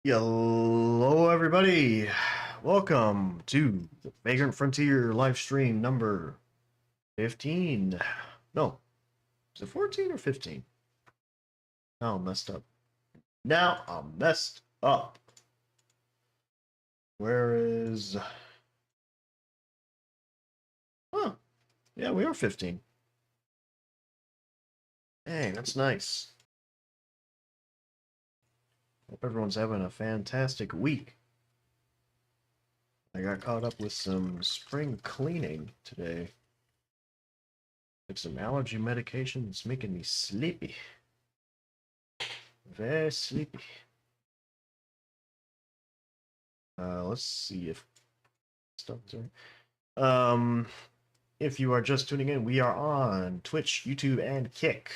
Hello, everybody. Welcome to the Vagrant Frontier live stream number 15. No, is it 14 or 15? Now I'm messed up. Now I'm messed up. Where is. Huh. Yeah, we are 15. Hey, that's nice. Hope everyone's having a fantastic week. I got caught up with some spring cleaning today. Took some allergy medication. It's making me sleepy. Very sleepy. Let's see if stuff there. If you are just tuning in, we are on Twitch, YouTube, and Kick,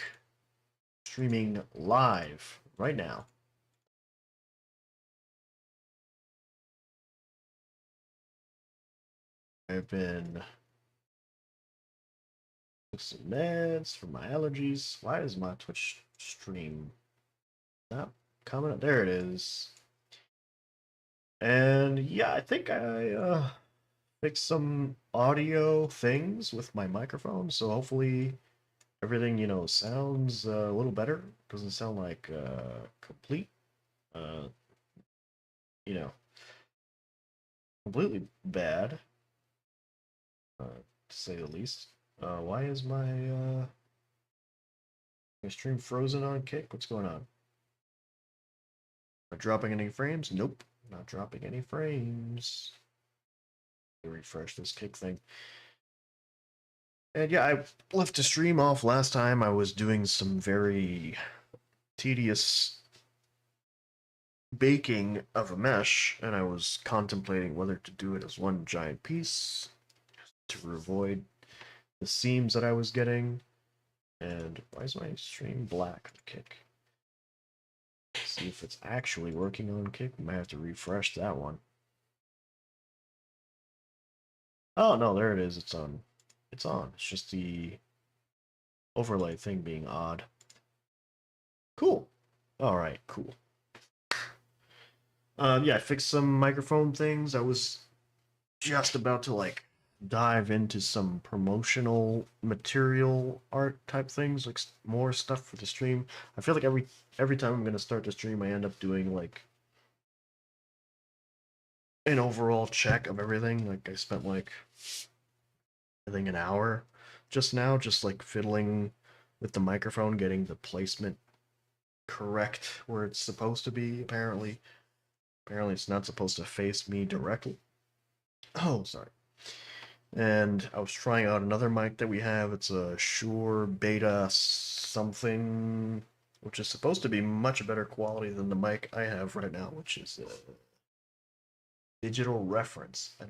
streaming live right now. I've been took some meds for my allergies. Why is my Twitch stream not coming up? There it is. And yeah, I think I fixed some audio things with my microphone, so hopefully everything, sounds a little better. Doesn't sound like complete, uh, you know, completely bad, to say the least. Why is my stream frozen on Kick? What's going on? Am I dropping any frames? Nope, not dropping any frames. Refresh this Kick thing. And yeah, I left the stream off last time. I was doing some very tedious baking of a mesh, and I was contemplating whether to do it as one giant piece to avoid the seams that I was getting. And why is my stream black on Kick? Let's see if it's actually working on Kick. We might have to refresh that one. Oh no, there it is. It's on. It's on. It's just the overlay thing being odd. Cool. All right, cool. Yeah, I fixed some microphone things. I was just about to dive into some promotional material art type things, like more stuff for the stream. I feel like every time I'm gonna start the stream, I end up doing like an overall check of everything. Like I spent I think an hour just now, just like fiddling with the microphone, getting the placement correct where it's supposed to be. Apparently it's not supposed to face me directly. Oh, sorry. And I was trying out another mic that we have. It's a Shure Beta something, which is supposed to be much better quality than the mic I have right now, which is a Digital Reference. I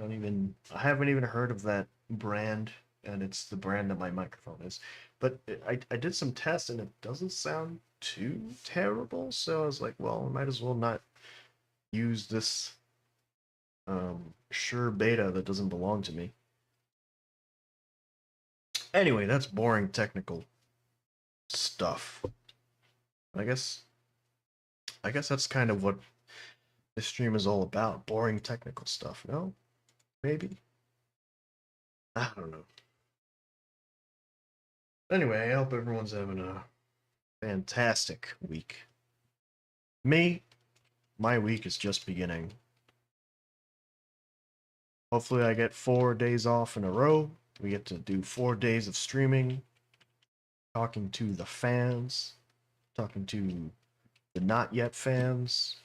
haven't even heard of that brand, and it's the brand that my microphone is. But I did some tests, and it doesn't sound too terrible, so I was like, well, I might as well not use this Shure Beta that doesn't belong to me. Anyway, that's boring technical stuff. I guess that's kind of what this stream is all about. Boring technical stuff. No? Maybe? I don't know. Anyway, I hope everyone's having a fantastic week. Me, my week is just beginning. Hopefully I get 4 days off in a row. We get to do 4 days of streaming, talking to the fans, talking to the not yet fans.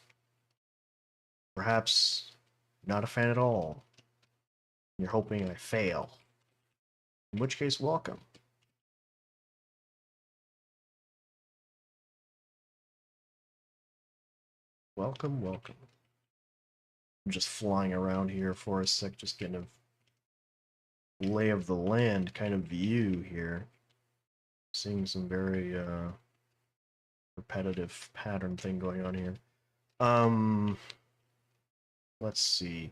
Perhaps not a fan at all. You're hoping I fail. In which case, welcome. Welcome, welcome. I'm just flying around here for a sec, just getting a lay of the land kind of view here. Seeing some very repetitive pattern thing going on here. Let's see.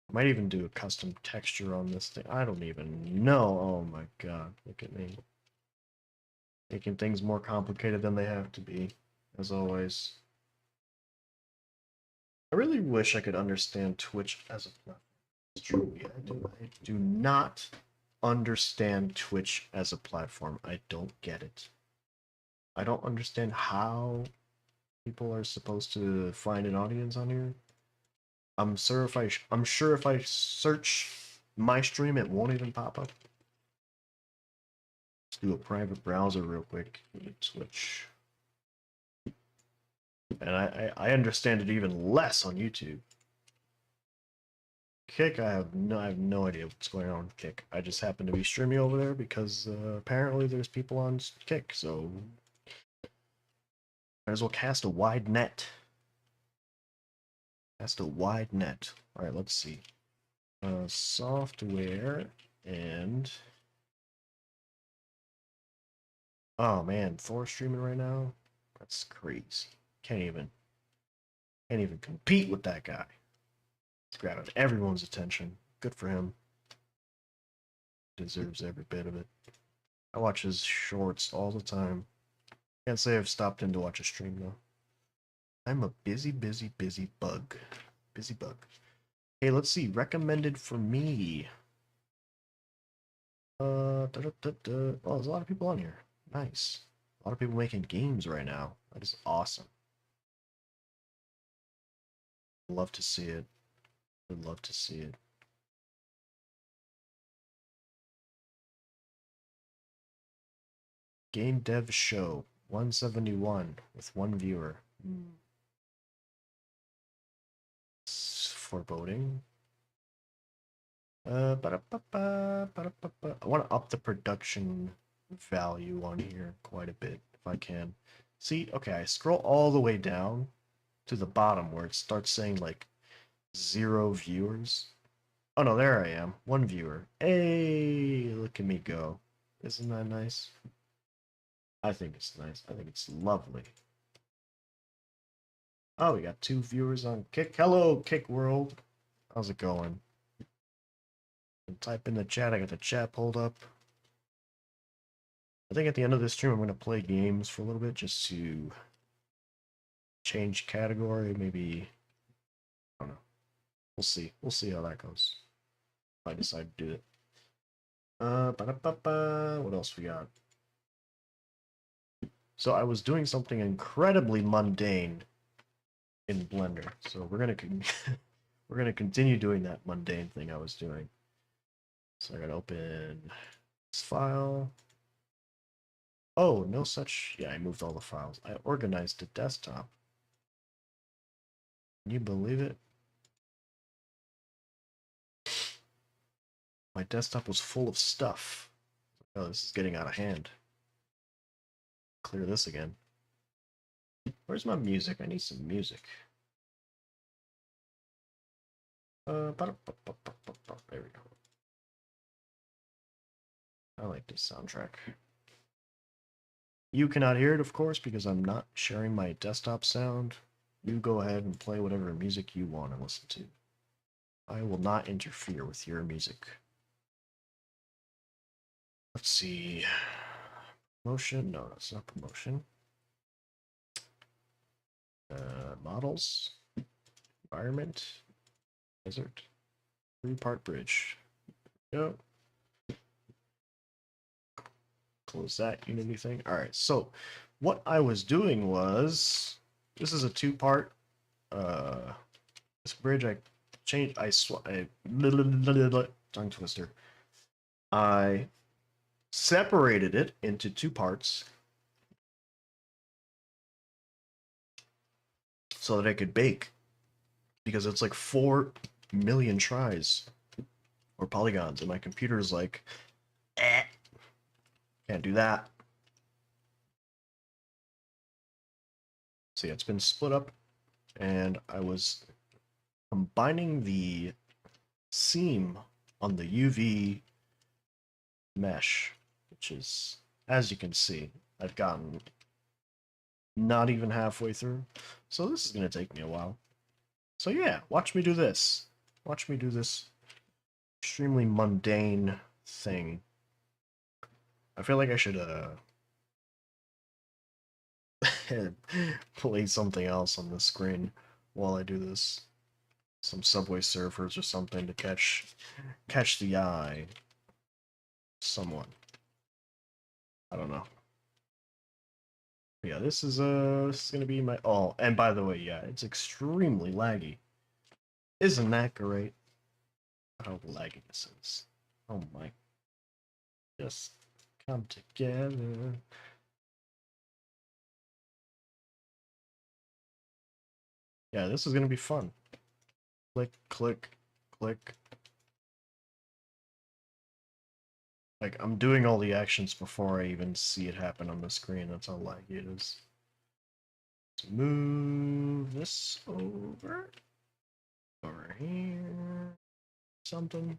I might even do a custom texture on this thing. I don't even know. Oh my god, look at me. Making things more complicated than they have to be, as always. I really wish I could understand Twitch as a platform. It's true. Yeah, I do not understand Twitch as a platform. I don't get it. I don't understand how people are supposed to find an audience on here. I'm sure if I search my stream, it won't even pop up. Let's do a private browser real quick. Twitch. And I understand it even less on YouTube. Kick, I have no idea what's going on with Kick. I just happen to be streaming over there because apparently there's people on Kick, so might as well cast a wide net. Cast a wide net. All right, let's see. Software and oh man, Thor streaming right now. That's crazy. Can't even compete with that guy. He's grabbing everyone's attention. Good for him. Deserves every bit of it. I watch his shorts all the time. Can't say I've stopped in to watch a stream though. I'm a busy bug. Busy bug. Hey, let's see. Recommended for me. Oh, there's a lot of people on here. Nice. A lot of people making games right now. That is awesome. Love to see it. Would love to see it. Game dev show 171 with one viewer. It's foreboding. I want to up the production value on here quite a bit if I can. See, okay, I scroll all the way down to the bottom where it starts saying like 0 viewers. Oh no, there I am. 1 viewer. Hey, look at me go. Isn't that nice? I think it's nice. I think it's lovely. Oh, we got 2 viewers on Kick. Hello, Kick World. How's it going? Type in the chat. I got the chat pulled up. I think at the end of this stream, I'm going to play games for a little bit just to change category. Maybe, I don't know. We'll see. We'll see how that goes. If I decide to do it. What else we got? So I was doing something incredibly mundane in Blender. So we're gonna continue doing that mundane thing I was doing. So I gotta open this file. Oh, no such. Yeah, I moved all the files. I organized the desktop. Can you believe it? My desktop was full of stuff. Oh, this is getting out of hand. Clear this again. Where's my music? I need some music. There we go. I like this soundtrack. You cannot hear it, of course, because I'm not sharing my desktop sound. You go ahead and play whatever music you want to listen to. I will not interfere with your music. Let's see. Promotion? No, that's not promotion. Models. Environment. Desert. 3-part bridge. Go. Close that Unity thing. All right, so what I was doing was, this is a 2-part, this bridge I changed, tongue twister. I separated it into 2 parts so that I could bake, because it's like 4 million tries or polygons, and my computer is like, can't do that. So yeah, it's been split up, and I was combining the seam on the UV mesh, which is, as you can see, I've gotten not even halfway through. So this is going to take me a while. So yeah, watch me do this. Watch me do this extremely mundane thing. I feel like I should play something else on the screen. while I do this. Some Subway Surfers or something to catch the eye. Somewhat. I don't know. Yeah, this is gonna be my and by the way, yeah, it's extremely laggy. Isn't that great? How laggy this is. Oh my. Just come together. Yeah, this is gonna be fun. Click, click, click. Like, I'm doing all the actions before I even see it happen on the screen. That's how laggy it is. Let's move this over here. Something.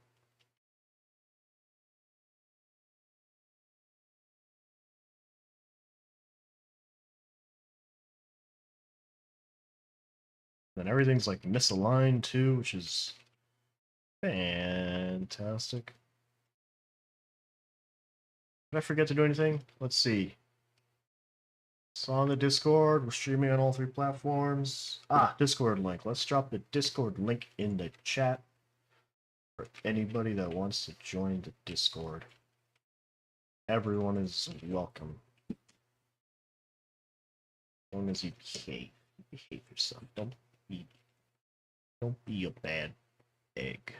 Then everything's like misaligned too, which is fantastic. Did I forget to do anything? Let's see. It's on the Discord. We're streaming on all 3 platforms. Discord link. Let's drop the Discord link in the chat for anybody that wants to join the Discord. Everyone is welcome. As long as you behave yourself. Don't be a bad egg.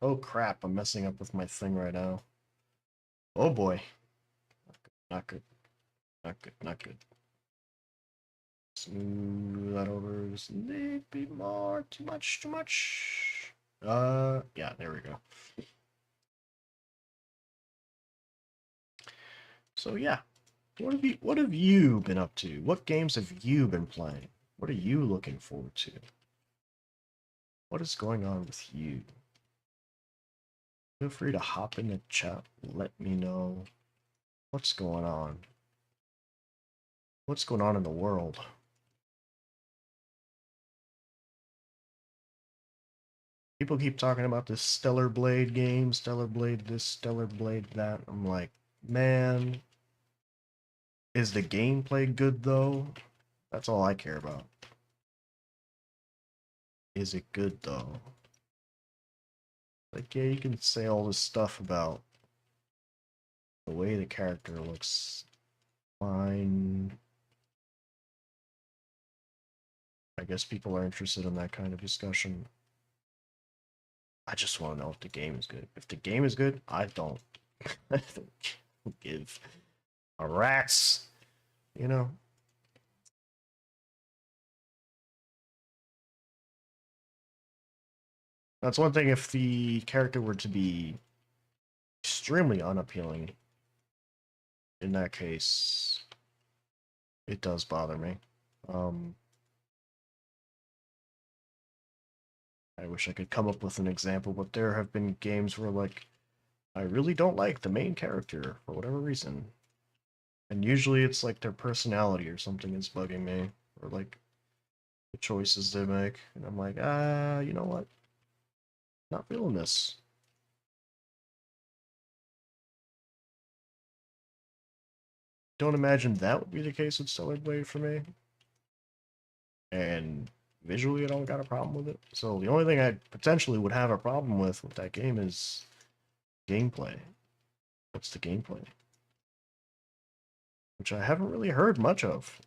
Oh crap, I'm messing up with my thing right now. Oh boy. Not good. Not good. Not good. Smooth that over. Just need be more. Too much. Too much. Yeah, there we go. So yeah, what have you been up to? What games have you been playing? What are you looking forward to? What is going on with you? Feel free to hop in the chat. Let me know what's going on. What's going on in the world? People keep talking about this Stellar Blade game, Stellar Blade this, Stellar Blade that. I'm like, man, is the gameplay good though? That's all I care about. Is it good though? Like, yeah, you can say all this stuff about the way the character looks fine. I guess people are interested in that kind of discussion. I just want to know if the game is good. If the game is good, I don't give a rat's, you know? That's one thing if the character were to be extremely unappealing. In that case, it does bother me. I wish I could come up with an example, but there have been games where, like, I really don't like the main character for whatever reason. And usually it's like their personality or something is bugging me, or like the choices they make. And I'm like, you know what? Not feeling this. Don't imagine that would be the case with Stellar Blade for me. And visually, I don't got a problem with it. So the only thing I potentially would have a problem with that game is gameplay. What's the gameplay? Which I haven't really heard much of.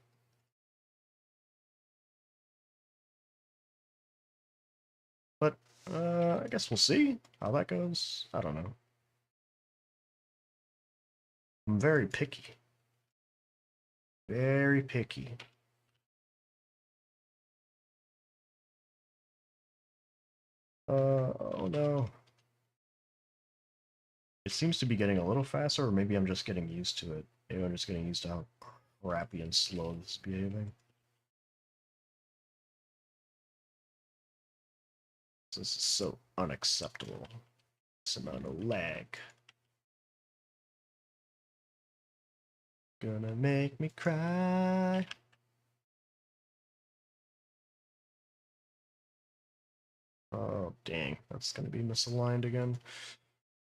But I guess we'll see how that goes. I don't know. I'm very picky. Very picky. Oh no. It seems to be getting a little faster, or maybe I'm just getting used to it. Maybe I'm just getting used to how crappy and slow this is behaving. This is so unacceptable. This amount of lag. Gonna make me cry. Oh, dang. That's gonna be misaligned again.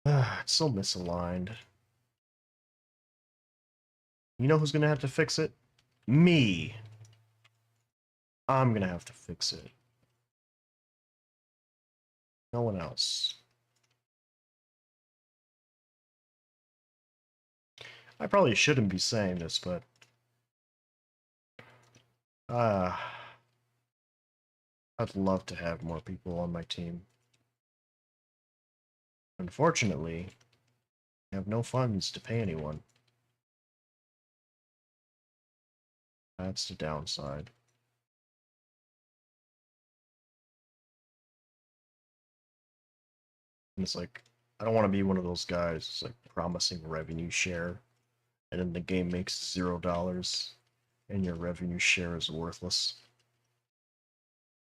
It's so misaligned. You know who's gonna have to fix it? Me. I'm gonna have to fix it. No one else. I probably shouldn't be saying this, but uh, I'd love to have more people on my team. Unfortunately, I have no funds to pay anyone. That's the downside. And it's like, I don't want to be one of those guys who's like promising revenue share, and then the game makes $0, and your revenue share is worthless.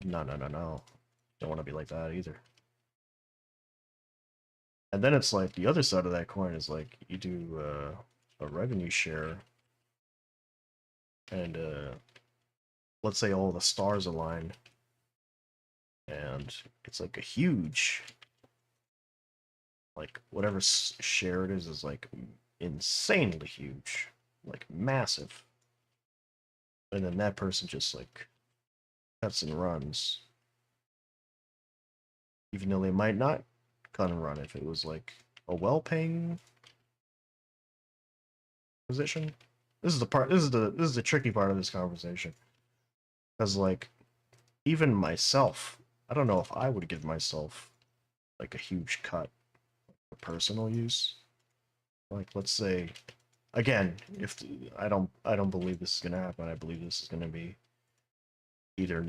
No, no, no, no. Don't want to be like that either. And then it's like, the other side of that coin is like, you do a revenue share, and let's say all the stars align, and it's like a huge, like whatever share it is like insanely huge, like massive. And then that person just like cuts and runs, even though they might not cut and run if it was like a well-paying position. This is the part. This is the tricky part of this conversation, because like even myself, I don't know if I would give myself like a huge cut for personal use. Like let's say, again, if I don't believe this is gonna happen. I believe this is gonna be either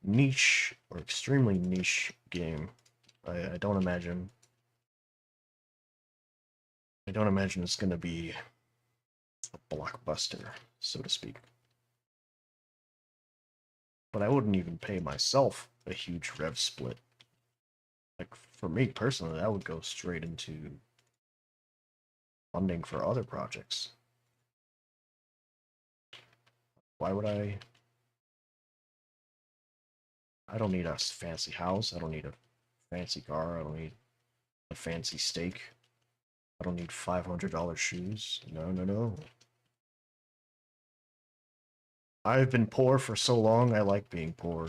niche or extremely niche game. I don't imagine. I don't imagine it's gonna be a blockbuster, so to speak. But I wouldn't even pay myself a huge rev split. Like for me personally, that would go straight into funding for other projects. Why would I? I don't need a fancy house. I don't need a fancy car. I don't need a fancy steak. I don't need $500 shoes. No, no, no. I've been poor for so long, I like being poor.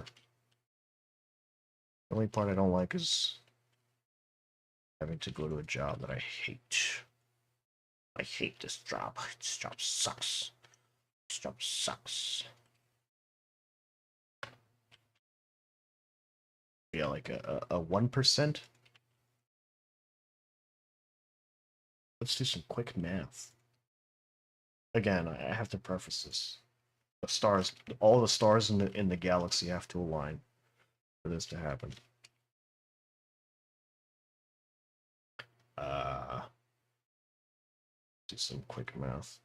The only part I don't like is having to go to a job that I hate. I hate this job. This job sucks. This job sucks. Yeah, like a 1%? Let's do some quick math. Again, I have to preface this. The stars, all the stars in the galaxy have to align for this to happen. Do some quick math.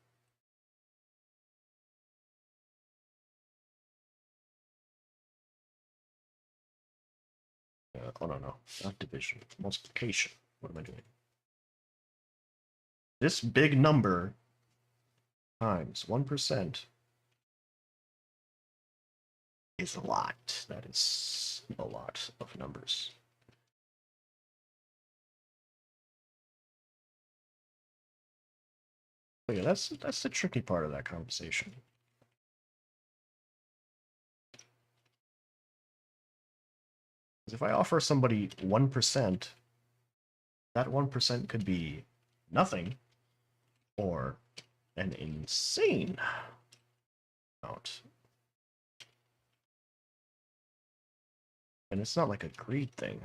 Oh no, no, not division, multiplication. What am I doing? This big number times 1% is a lot. That is a lot of numbers. But yeah, that's the tricky part of that conversation. If I offer somebody 1%, that 1% could be nothing or an insane amount. And it's not like a greed thing.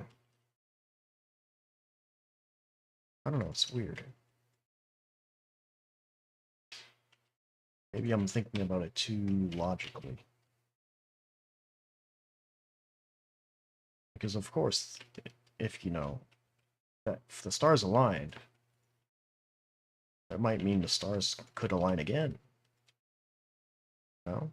I don't know, it's weird. Maybe I'm thinking about it too logically. Because of course, if you know, that if the stars aligned, that might mean the stars could align again. No?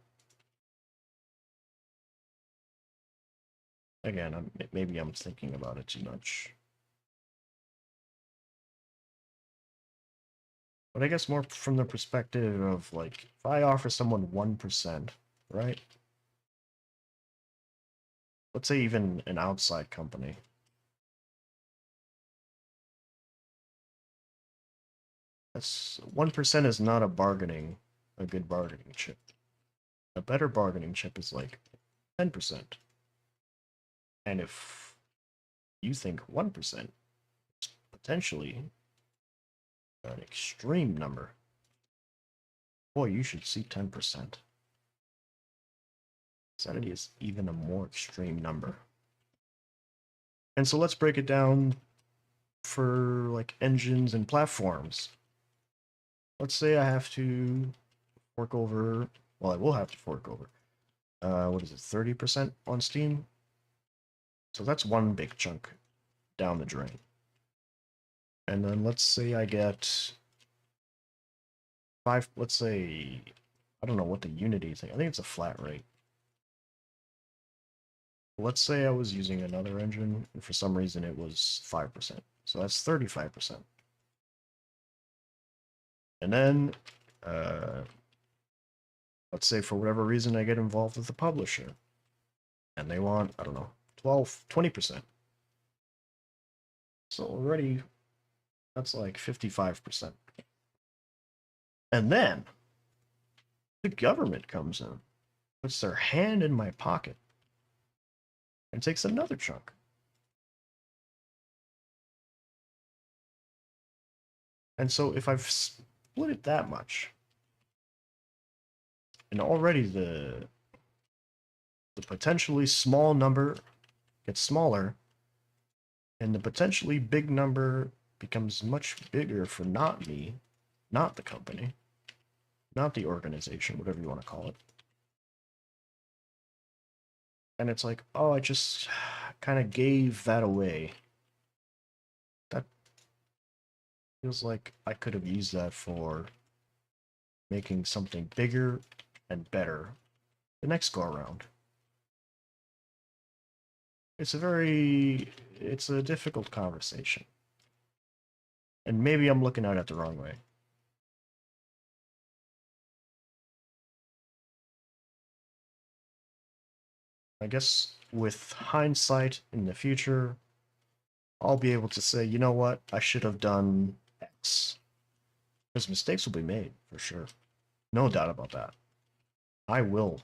Again, maybe I'm thinking about it too much. But I guess more from the perspective of, like, if I offer someone 1%, right? Let's say even an outside company. That's 1% is not a bargaining a good bargaining chip. A better bargaining chip is like 10%. And if you think 1% is potentially an extreme number, boy, you should see 10%. Sanity is even a more extreme number. And so let's break it down for like engines and platforms. Let's say I have to fork over, well, I will have to fork over, what is it, 30% on Steam? So that's one big chunk down the drain. And then let's say I get let's say, I don't know what the Unity thing, I think it's a flat rate. Let's say I was using another engine, and for some reason it was 5%. So that's 35%. And then, let's say for whatever reason I get involved with the publisher, and they want, I don't know, 20%. So already, that's like 55%. And then, the government comes in, puts their hand in my pocket, and takes another chunk. And so if I've split it that much, and already the potentially small number gets smaller, and the potentially big number becomes much bigger for not me, not the company, not the organization, whatever you want to call it. And it's like, oh, I just kind of gave that away. That feels like I could have used that for making something bigger and better the next go around. It's a difficult conversation. And maybe I'm looking at it the wrong way. I guess with hindsight in the future, I'll be able to say, you know what, I should have done X. Because mistakes will be made, for sure. No doubt about that. I will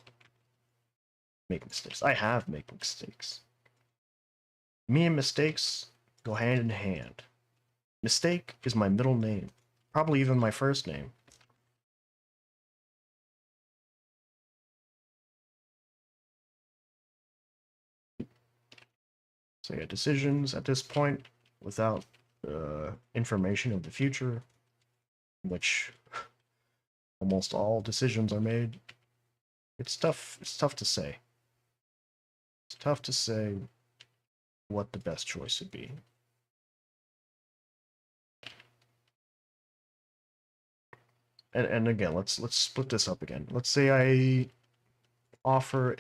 make mistakes. I have made mistakes. Me and mistakes go hand in hand. Mistake is my middle name. Probably even my first name. So yeah, decisions at this point, without information of the future, which almost all decisions are made, it's tough to say. It's tough to say what the best choice would be. And again, let's split this up again. Let's say I offer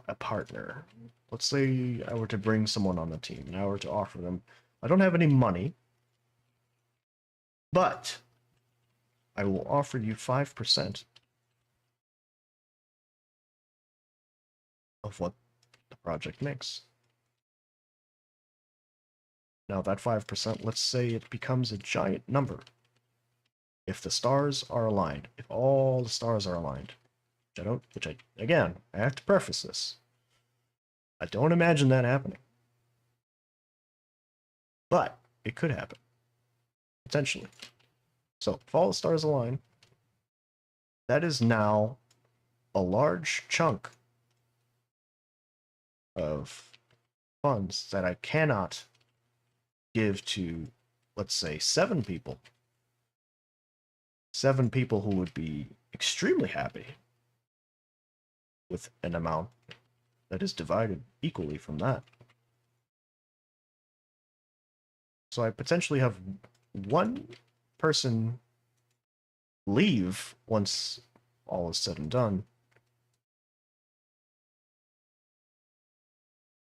a partner. Let's say I were to bring someone on the team and I were to offer them, I don't have any money, but I will offer you 5% of what the project makes. Now that 5%, let's say it becomes a giant number. If the stars are aligned, if all the stars are aligned, again, I have to preface this. I don't imagine that happening. But it could happen. Potentially. So if all the stars align, that is now a large chunk of funds that I cannot give to, let's say, 7 people. 7 people who would be extremely happy with an amount that is divided equally from that. So I potentially have one person leave once all is said and done,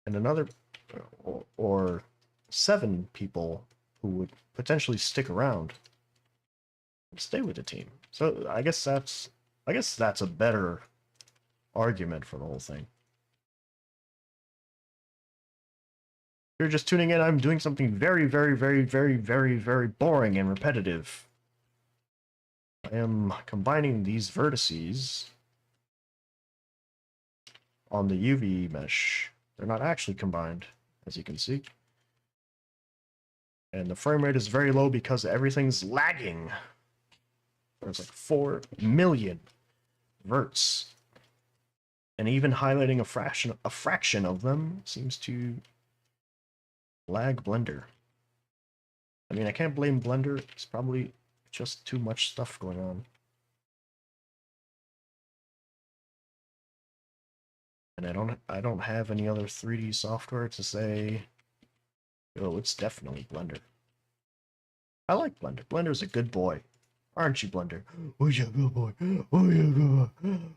and another, or 7 people who would potentially stick around and stay with the team. So I guess that's a better argument for the whole thing. If you're just tuning in, I'm doing something very, very, very, very, very, very boring and repetitive I am combining these vertices on the UV mesh. They're not actually combined, as you can see. And the frame rate is very low because everything's lagging. There's like 4 million verts. And even highlighting a fraction of them seems to lag Blender. I mean, I can't blame Blender. It's probably just too much stuff going on. And I don't have any other 3D software to say, oh, it's definitely Blender. I like Blender. Blender's a good boy. Aren't you, Blender? Oh, yeah, good boy. Oh, yeah, good boy.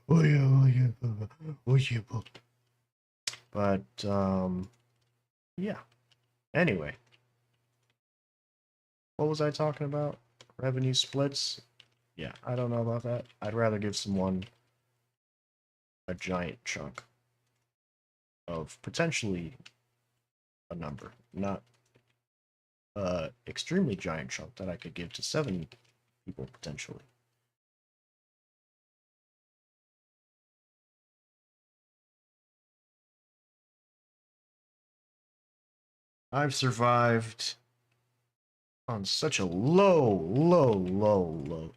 Oh, yeah, oh, yeah, good boy. Oh, yeah, boy. But, yeah. Anyway. What was I talking about? Revenue splits? Yeah, I don't know about that. I'd rather give someone a giant chunk of potentially a number, not extremely giant chunk that I could give to 7 people potentially. I've survived on such a low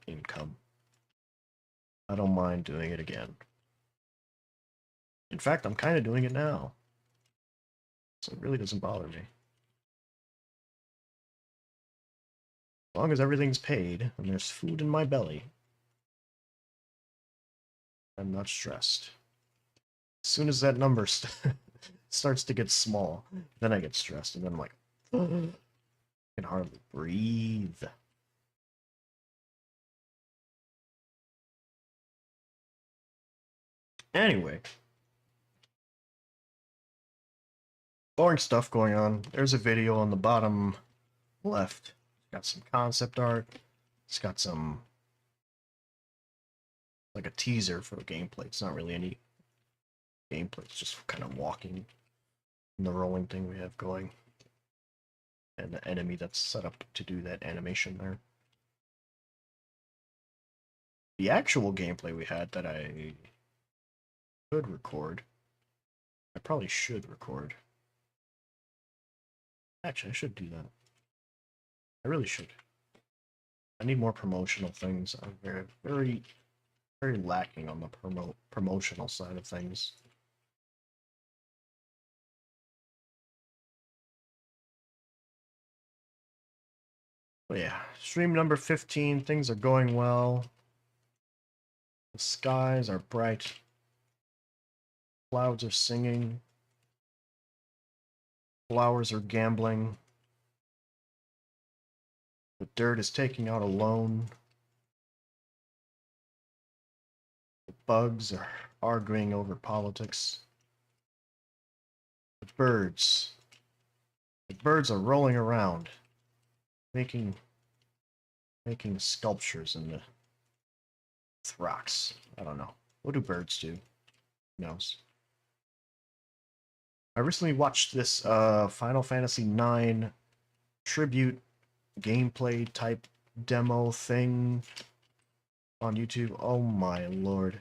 income. I don't mind doing it again. In fact, I'm kind of doing it now. So it really doesn't bother me. As long as everything's paid and there's food in my belly, I'm not stressed. As soon as that number starts to get small, then I get stressed, and then I'm like, I can hardly breathe. Anyway, boring stuff going on. There's a video on the bottom left. It's got some concept art. It's got some, like a teaser for the gameplay. It's not really any gameplay. It's just kind of walking and the rolling thing we have going. And the enemy that's set up to do that animation there. The actual gameplay we had that I could record. I probably should record. Actually, I should do that. I really should. I need more promotional things. I'm very lacking on the promotional side of things. But yeah, stream number 15. Things are going well. The skies are bright. Clouds are singing. Flowers are gambling. The dirt is taking out a loan. The bugs are arguing over politics. The birds are rolling around, making sculptures in the rocks. I don't know. What do birds do? Who knows? I recently watched this Final Fantasy IX tribute gameplay type demo thing on YouTube. Oh my lord.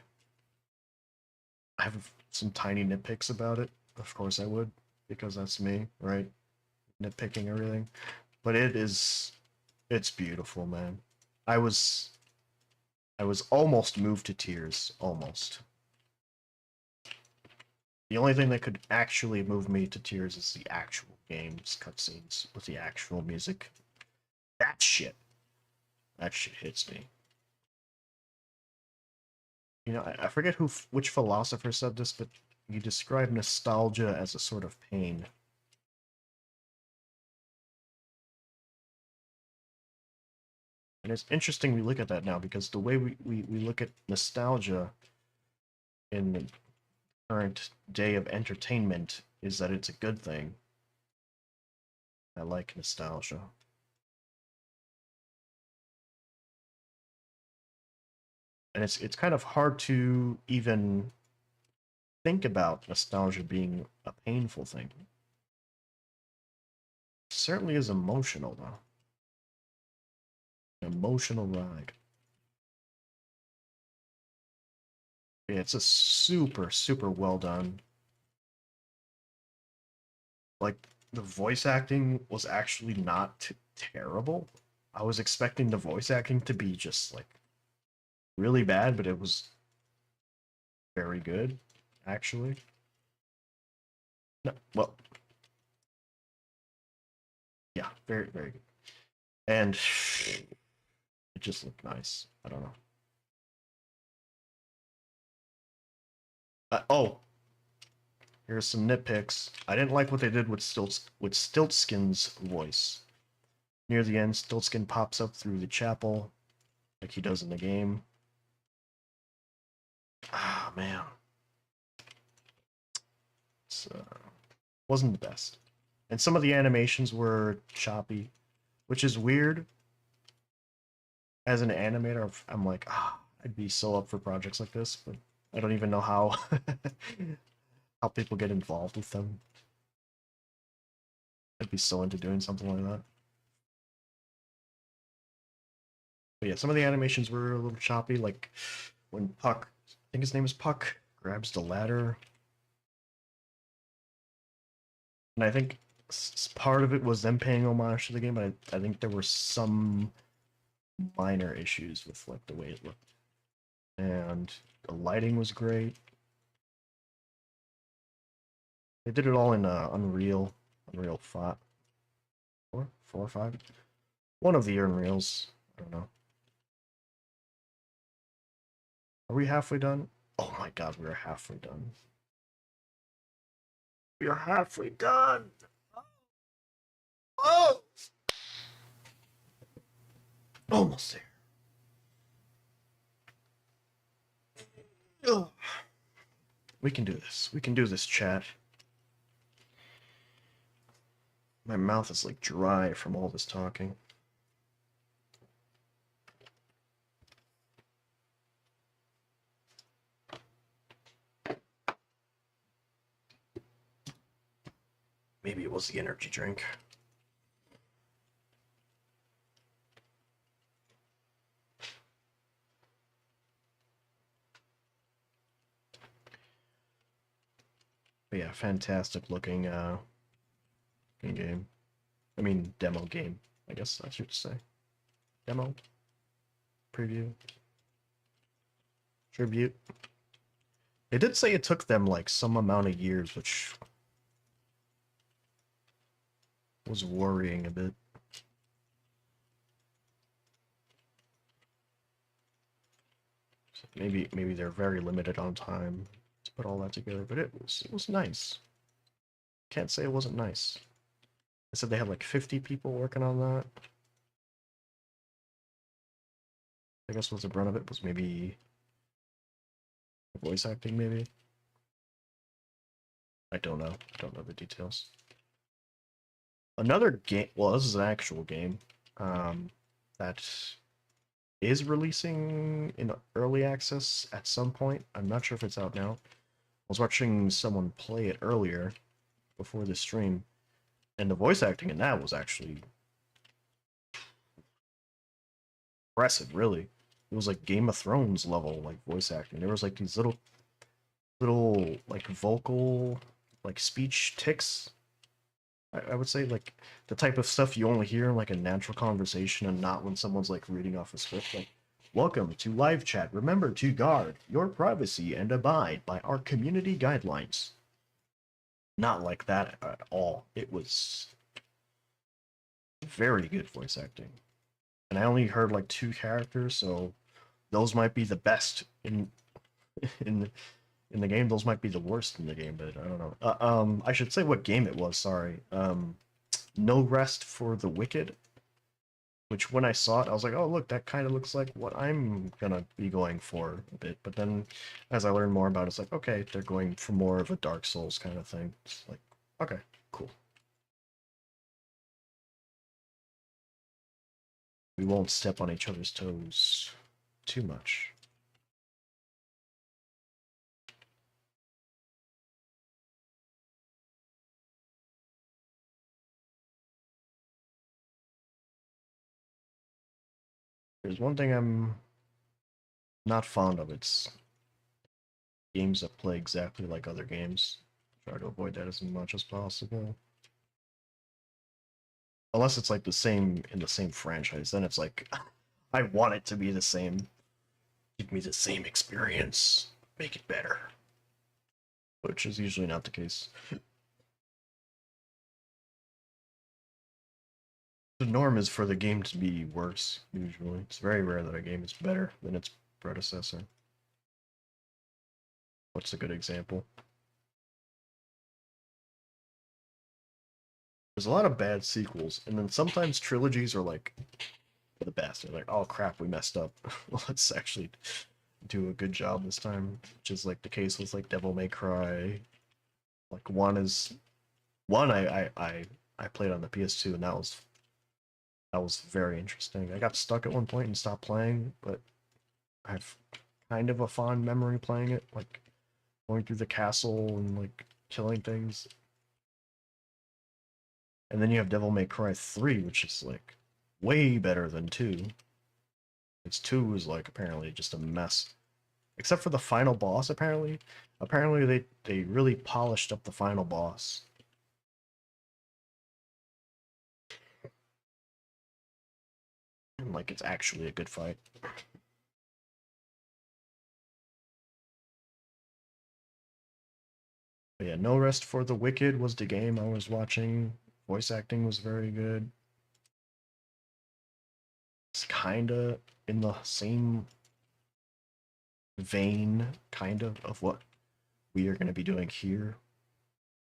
I have some tiny nitpicks about it. Of course I would, because that's me, right? Nitpicking everything. But it's beautiful, man. I was almost moved to tears. Almost. The only thing that could actually move me to tears is the actual game's cutscenes with the actual music. That shit hits me. You know, I forget which philosopher said this, but he described nostalgia as a sort of pain. And it's interesting we look at that now, because the way we look at nostalgia in the current day of entertainment is that it's a good thing. I like nostalgia. And it's kind of hard to even think about nostalgia being a painful thing. It certainly is emotional, though. An emotional ride. Yeah, it's a super, super well done. Like, the voice acting was actually not terrible. I was expecting the voice acting to be just, like, really bad, but it was very good, actually. No, well, yeah, very, very good. And it just looked nice. I don't know. Oh, here's some nitpicks. I didn't like what they did with Stiltskin's voice. Near the end, Stiltskin pops up through the chapel, like he does in the game. Ah, man. It wasn't the best. And some of the animations were choppy, which is weird. As an animator, I'm like, I'd be so up for projects like this, but I don't even know how how people get involved with them. I'd be so into doing something like that. But yeah, some of the animations were a little choppy, like when Puck, I think his name is Puck, grabs the ladder. And I think part of it was them paying homage to the game, but I think there were some minor issues with like the way it looked. And the lighting was great. They did it all in Unreal 5, 4 or 5. One of the Unreals. I don't know. Are we halfway done? Oh my god, we are halfway done. We are halfway done. Oh, almost there. Ugh. We can do this. We can do this, chat. My mouth is like dry from all this talking. Maybe it was the energy drink. But yeah, fantastic looking game. I mean demo game, I guess I should say. Demo? Preview? Tribute? They did say it took them like some amount of years, which was worrying a bit. So maybe they're very limited on time to put all that together, but it was nice. Can't say it wasn't nice. I said they had like 50 people working on that. I guess was the brunt of it was maybe voice acting, maybe. I don't know. I don't know the details. Another game. Well, this is an actual game that is releasing in early access at some point. I'm not sure if it's out now. I was watching someone play it earlier before the stream, and the voice acting in that was actually impressive, really. It was like Game of Thrones level like voice acting. There was like these little like vocal like speech ticks. I would say like the type of stuff you only hear in like a natural conversation and not when someone's like reading off a script. Like, welcome to live chat. Remember to guard your privacy and abide by our community guidelines. Not like that at all. It was very good voice acting. And I only heard like 2 characters, so those might be the best in in the game. Those might be the worst in the game, but I don't know. I should say what game it was. Sorry. No Rest for the Wicked. Which when I saw it, I was like, oh look, that kind of looks like what I'm gonna be going for a bit. But then, as I learned more about it, it's like, okay, they're going for more of a Dark Souls kind of thing. It's like, okay, cool. We won't step on each other's toes too much. There's one thing I'm not fond of. It's games that play exactly like other games. Try to avoid that as much as possible. Unless it's like the same in the same franchise, then it's like I want it to be the same. Give me the same experience. Make it better. Which is usually not the case. The norm is for the game to be worse, usually. It's very rare that a game is better than its predecessor. What's a good example? There's a lot of bad sequels, and then sometimes trilogies are like the best. They're like, oh crap, we messed up. Let's actually do a good job this time. Which is like the case with like Devil May Cry. Like one I played on the PS2, and that was very interesting. I got stuck at one point and stopped playing, but I've kind of a fond memory playing it, like going through the castle and like killing things. And then you have Devil May Cry 3, which is like way better than 2. It's 2 is like apparently just a mess. Except for the final boss, apparently. Apparently they really polished up the final boss. And like it's actually a good fight. But yeah, No Rest for the Wicked was the game I was watching. Voice acting was very good. It's kinda in the same vein, kind of what we are going to be doing here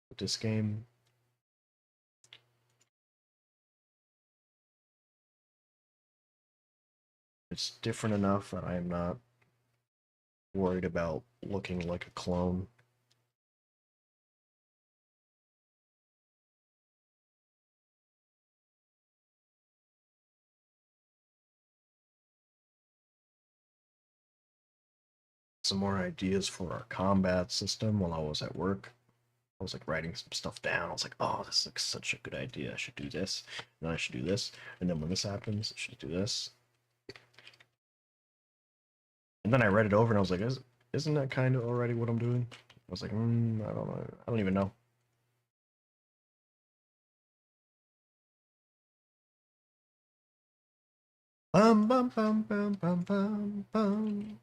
with this game. It's different enough that I am not worried about looking like a clone. Some more ideas for our combat system while I was at work. I was like writing some stuff down. I was like, oh, this looks such a good idea. I should do this. And then I should do this. And then when this happens, I should do this. And then I read it over and I was like, isn't that kind of already what I'm doing? I was like, I don't know. I don't even know. Bum bum bum bum bum bum bum.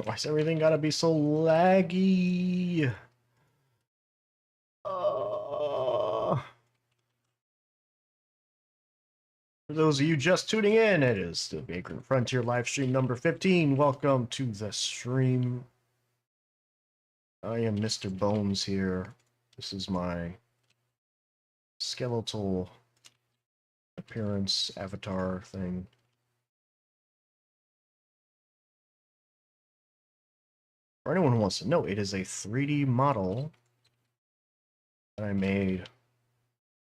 Why's everything gotta be so laggy? For those of you just tuning in, it is the Vagrant Frontier live stream number 15. Welcome to the stream. I am Mr. Bones here. This is my skeletal appearance avatar thing. For anyone who wants to know, it is a 3D model that I made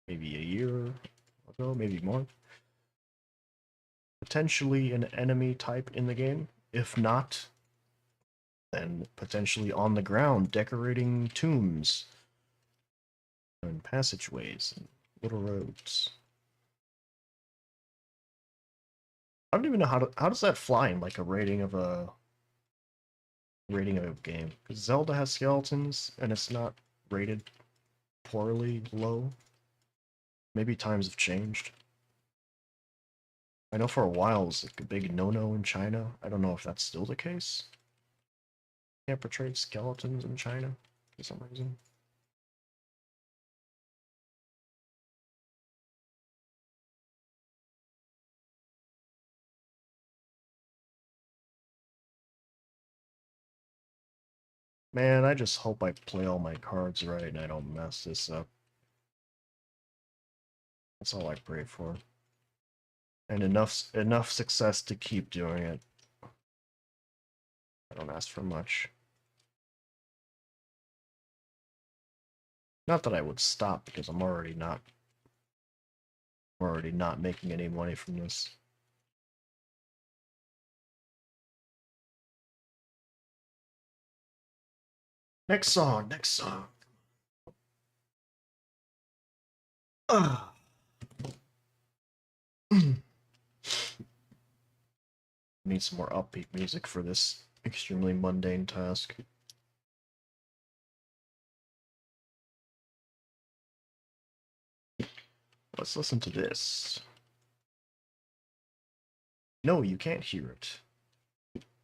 maybe a year ago, maybe more. Potentially an enemy type in the game. If not, then potentially on the ground decorating tombs and passageways and little roads. I don't even know how does that fly in like a rating of a game, because Zelda has skeletons and it's not rated poorly low. Maybe times have changed. I know for a while it was like a big no-no in China. I don't know if that's still the case. Can't portray skeletons in China for some reason. Man, I just hope I play all my cards right and I don't mess this up. That's all I pray for. And enough success to keep doing it. I don't ask for much. Not that I would stop, because I'm already not making any money from this. Next song, next song. Ugh. Need some more upbeat music for this extremely mundane task. Let's listen to this. No, you can't hear it.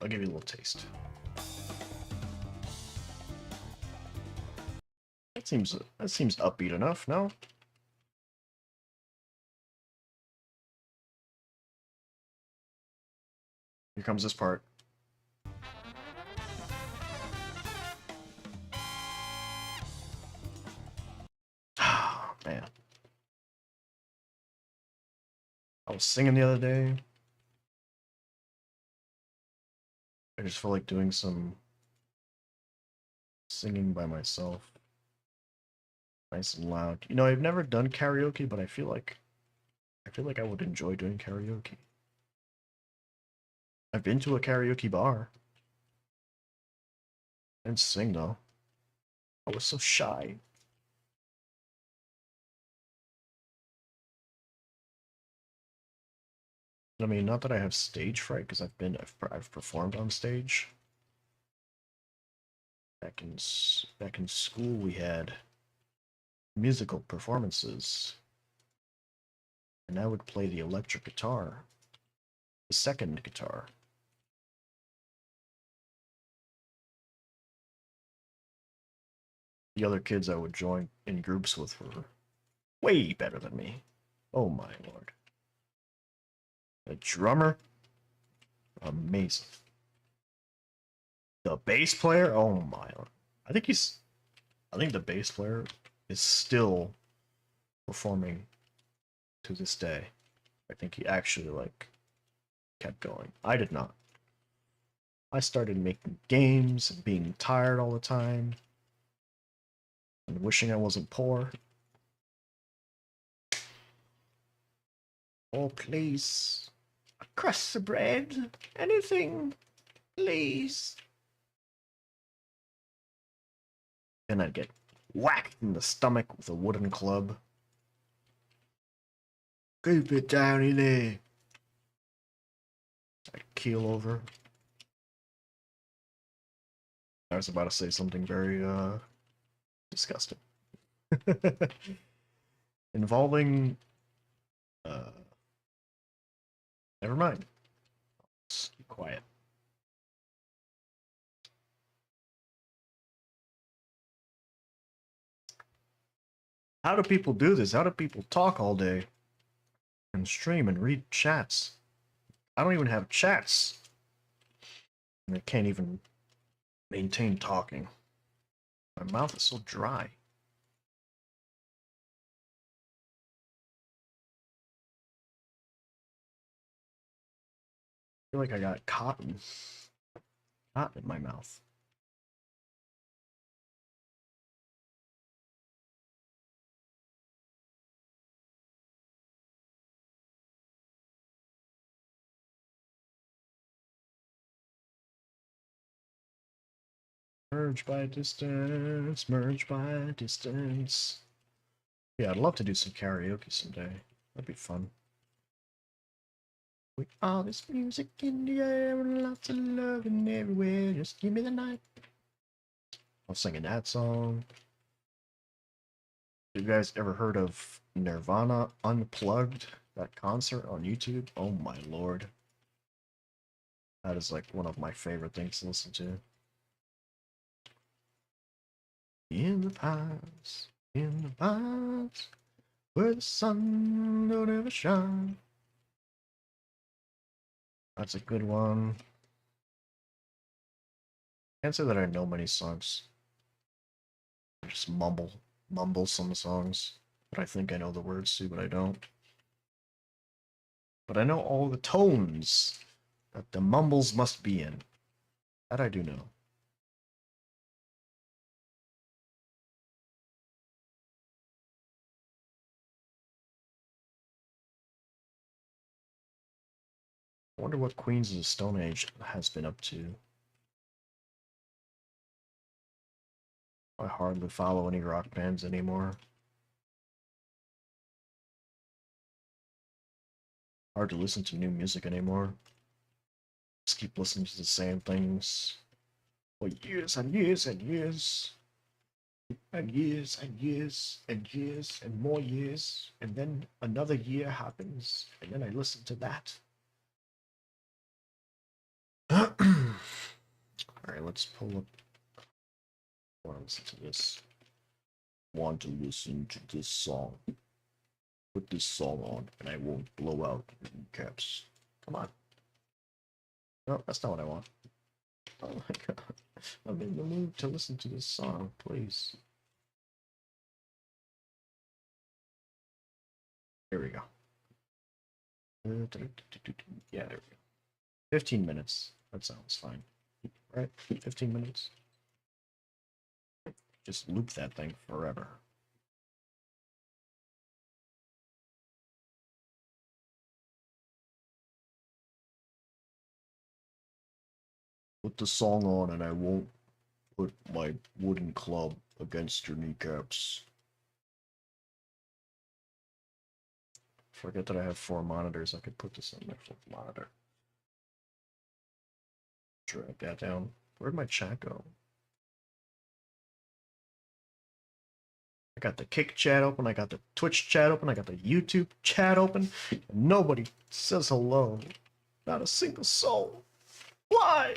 I'll give you a little taste. That seems upbeat enough, no? Here comes this part. Ah, man. I was singing the other day. I just felt like doing some singing by myself. Nice and loud. You know, I've never done karaoke, but I feel like I would enjoy doing karaoke. I've been to a karaoke bar. I didn't sing though. I was so shy. I mean, not that I have stage fright, because I've performed on stage. Back in school, we had musical performances, and I would play the electric guitar, the second guitar. The other kids I would join in groups with were way better than me. Oh my lord. The drummer, amazing. The bass player, oh my lord. I think he's I think the bass player is still performing to this day. I think he actually like kept going. I did not. I started making games and being tired all the time and wishing I wasn't poor. Oh, please. A crust of bread. Anything. Please. Then I'd get whacked in the stomach with a wooden club. Keep it down in there. I'd keel over. I was about to say something very, disgusting. Involving, uh, never mind. Just keep quiet. How do people do this? How do people talk all day and stream and read chats? I don't even have chats. And I can't even maintain talking. My mouth is so dry. I feel like I got cotton in my mouth. Merge by distance, merge by distance. Yeah, I'd love to do some karaoke someday. That'd be fun. With all this music in the air and lots of loving everywhere, just give me the night. I was singing that song. You guys ever heard of Nirvana Unplugged? That concert on YouTube? Oh my lord. That is like one of my favorite things to listen to. In the pines, where the sun don't ever shine. That's a good one. Can't say that I know many songs. I just mumble some songs. But I think I know the words to, but I don't. But I know all the tones that the mumbles must be in. That I do know. I wonder what Queens of the Stone Age has been up to. I hardly follow any rock bands anymore. hard to listen to new music anymore. Just keep listening to the same things for years and years and years. And years and years and years and more years. And then another year happens. And then I listen to that. Alright, let's pull up. I want to listen to this. Want to listen to this song. Put this song on and I won't blow out in caps. Come on. No, that's not what I want. Oh my god. I'm in the mood to listen to this song, please. Here we go. Yeah, there we go. 15 minutes. That sounds fine. Right? 15 minutes. Just loop that thing forever. Put the song on and I won't put my wooden club against your kneecaps. Forget that I have 4 monitors. I could put this on my 4th monitor. Drag that down. Where'd my chat go? I got the Kick chat open, I got the Twitch chat open, I got the YouTube chat open. Nobody says hello. Not a single soul. Why?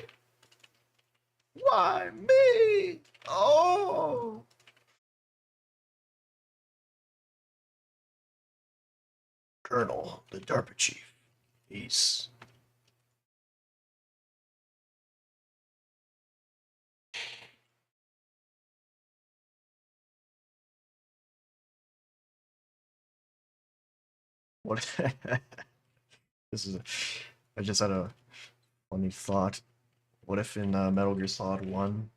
Why me? Oh! Colonel, the DARPA chief. Peace. What? This is. I just had a funny thought. What if in Metal Gear Solid 1,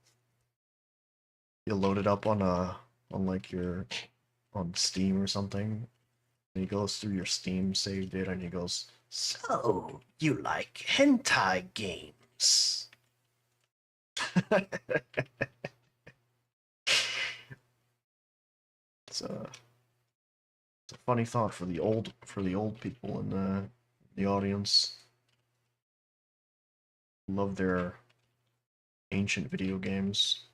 you load it up on like your on Steam or something, and he goes through your Steam save data and he goes, "So you like hentai games?" It's a funny thought for the old people in the audience. Love their ancient video games.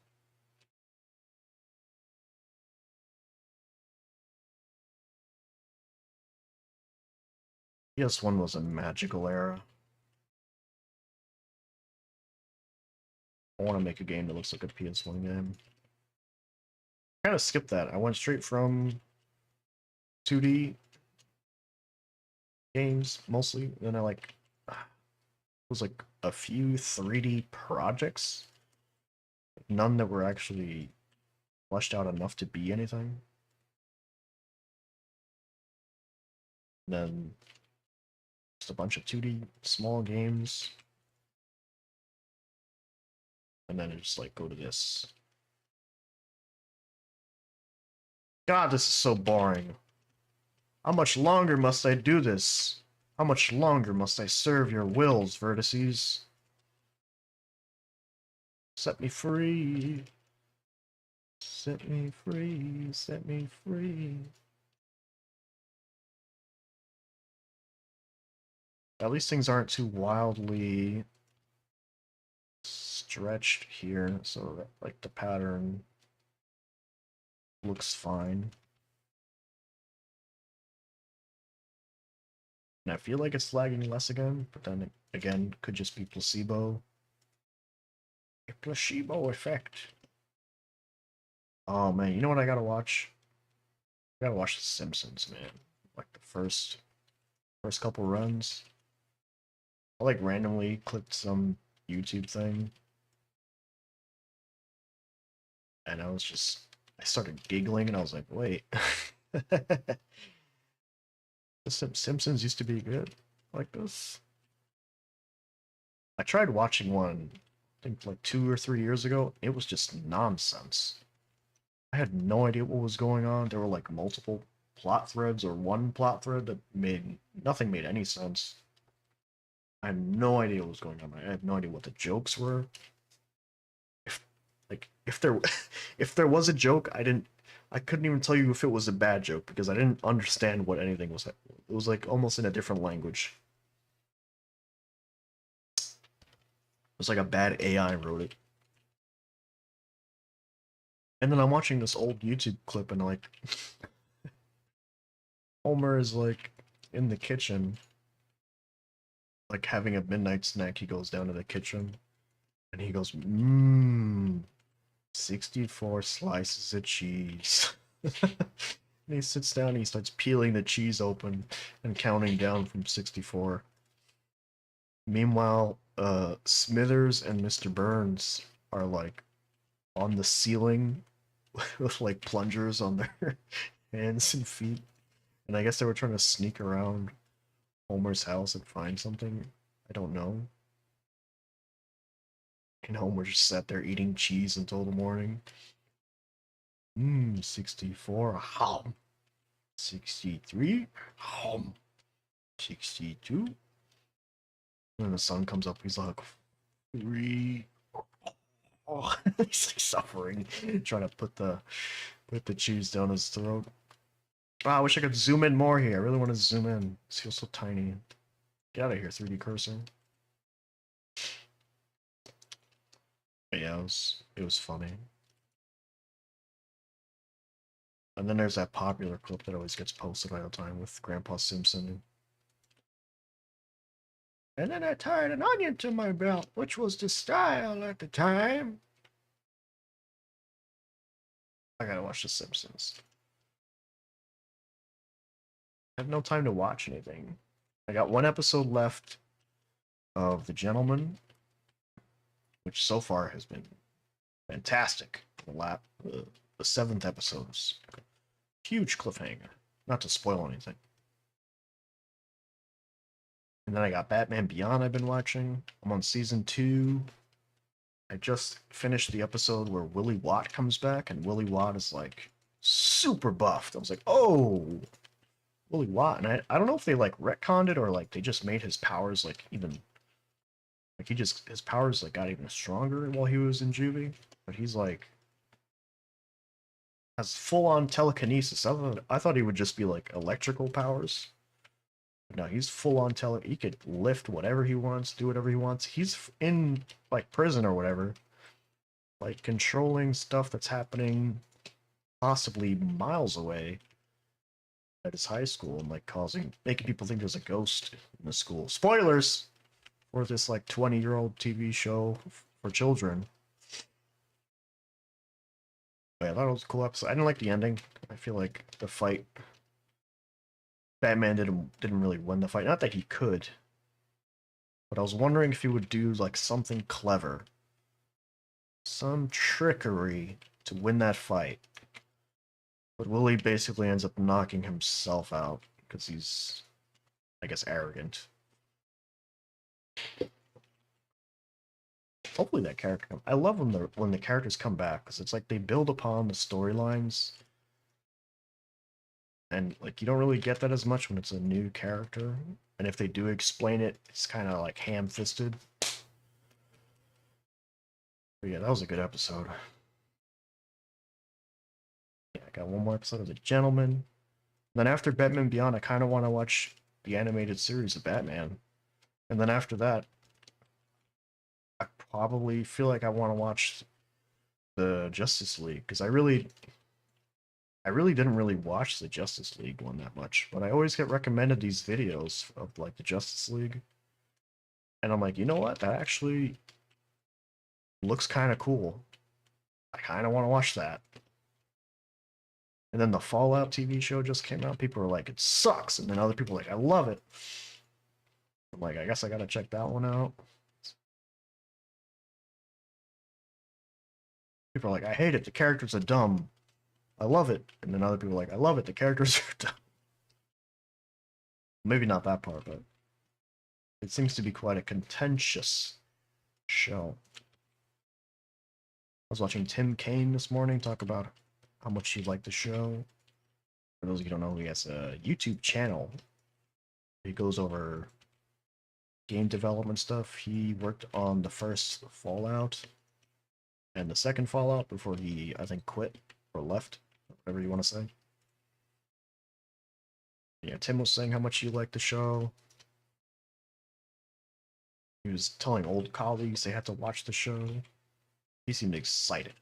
PS1 was a magical era. I want to make a game that looks like a PS1 game. I kind of skipped that. I went straight from 2D games mostly, then I like was like a few 3D projects, none that were actually fleshed out enough to be anything. And then just a bunch of 2D small games, and then just like go to this. God, this is so boring. How much longer must I do this? How much longer must I serve your wills, vertices? Set me free. Set me free. Set me free. At least things aren't too wildly stretched here, so that like the pattern looks fine. And I feel like it's lagging less again, but then again, could just be placebo. A placebo effect. Oh man, you know what I gotta watch? I gotta watch The Simpsons, man. Like the first couple runs. I like randomly clicked some YouTube thing. And I started giggling and I was like, wait. The Simpsons used to be good like this. I tried watching one, I think like 2 or 3 years ago. It was just nonsense. I had no idea what was going on. There were like multiple plot threads or one plot thread that nothing made any sense. I had no idea what was going on. I had no idea what the jokes were. If there if there was a joke, I couldn't even tell you if it was a bad joke because I didn't understand what anything was. It was like almost in a different language. was like a bad AI wrote it. And then I'm watching this old YouTube clip and like Homer is like in the kitchen, like having a midnight snack. He goes down to the kitchen and he goes, mmm, 64 slices of cheese. And he sits down and he starts peeling the cheese open and counting down from 64. Meanwhile, Smithers and Mr. Burns are like on the ceiling with like plungers on their hands and feet. And I guess they were trying to sneak around Homer's house and find something. I don't know. And Homer just sat there eating cheese until the morning. 64. Hum. 63. Hum. 62. And then the sun comes up. He's like, 3. Oh, he's like suffering, trying to put the cheese down his throat. Oh, I wish I could zoom in more here. I really want to zoom in. It feels so tiny. Get out of here, 3D cursor. But yeah, it was funny. And then there's that popular clip that always gets posted all the time with Grandpa Simpson. And then I tied an onion to my belt, which was the style at the time. I gotta watch The Simpsons. I have no time to watch anything. I got one episode left of The Gentleman, which so far has been fantastic. The 7th episode is a huge cliffhanger. Not to spoil anything. And then I got Batman Beyond I've been watching. I'm on season 2. I just finished the episode where Willie Watt comes back, and Willie Watt is like super buffed. I was like, oh, Willie Watt. And I don't know if they like retconned it or like they just made his powers like even like his powers like got even stronger while he was in juvie. But he's like has full on telekinesis. I thought he would just be like electrical powers. No, he's full on he could lift whatever he wants, do whatever he wants. He's in like prison or whatever, like controlling stuff that's happening possibly miles away at his high school and like making people think there's a ghost in the school. Spoilers for this like 20-year-old TV show for children. But yeah, I thought it was a cool episode. I didn't like the ending. I feel like the fight Batman didn't really win the fight. Not that he could, but I was wondering if he would do like something clever, some trickery to win that fight. But Willie basically ends up knocking himself out because he's, I guess, arrogant. Hopefully that character. I love when the characters come back because it's like they build upon the storylines, and like you don't really get that as much when it's a new character. And if they do explain it, it's kind of like ham-fisted. But yeah, that was a good episode. Yeah, I got one more episode of The Gentleman. And then after Batman Beyond, I kind of want to watch the animated series of Batman. And then after that, I probably feel like I want to watch the Justice League because I really didn't really watch the Justice League one that much, but I always get recommended these videos of like the Justice League, and I'm like, you know what? That actually looks kind of cool. I kind of want to watch that. And then the Fallout TV show just came out. People are like, it sucks, and then other people are like, I love it. I'm like, I guess I gotta check that one out. People are like, I hate it. The characters are dumb. I love it. And then other people are like, I love it. The characters are dumb. Maybe not that part, but it seems to be quite a contentious show. I was watching Tim Kaine this morning talk about how much he liked the show. For those of you who don't know, he has a YouTube channel. He goes over game development stuff. He worked on the first Fallout and the second Fallout before he, I think, quit or left, whatever you want to say. Yeah, Tim was saying how much he liked the show. He was telling old colleagues they had to watch the show. He seemed excited.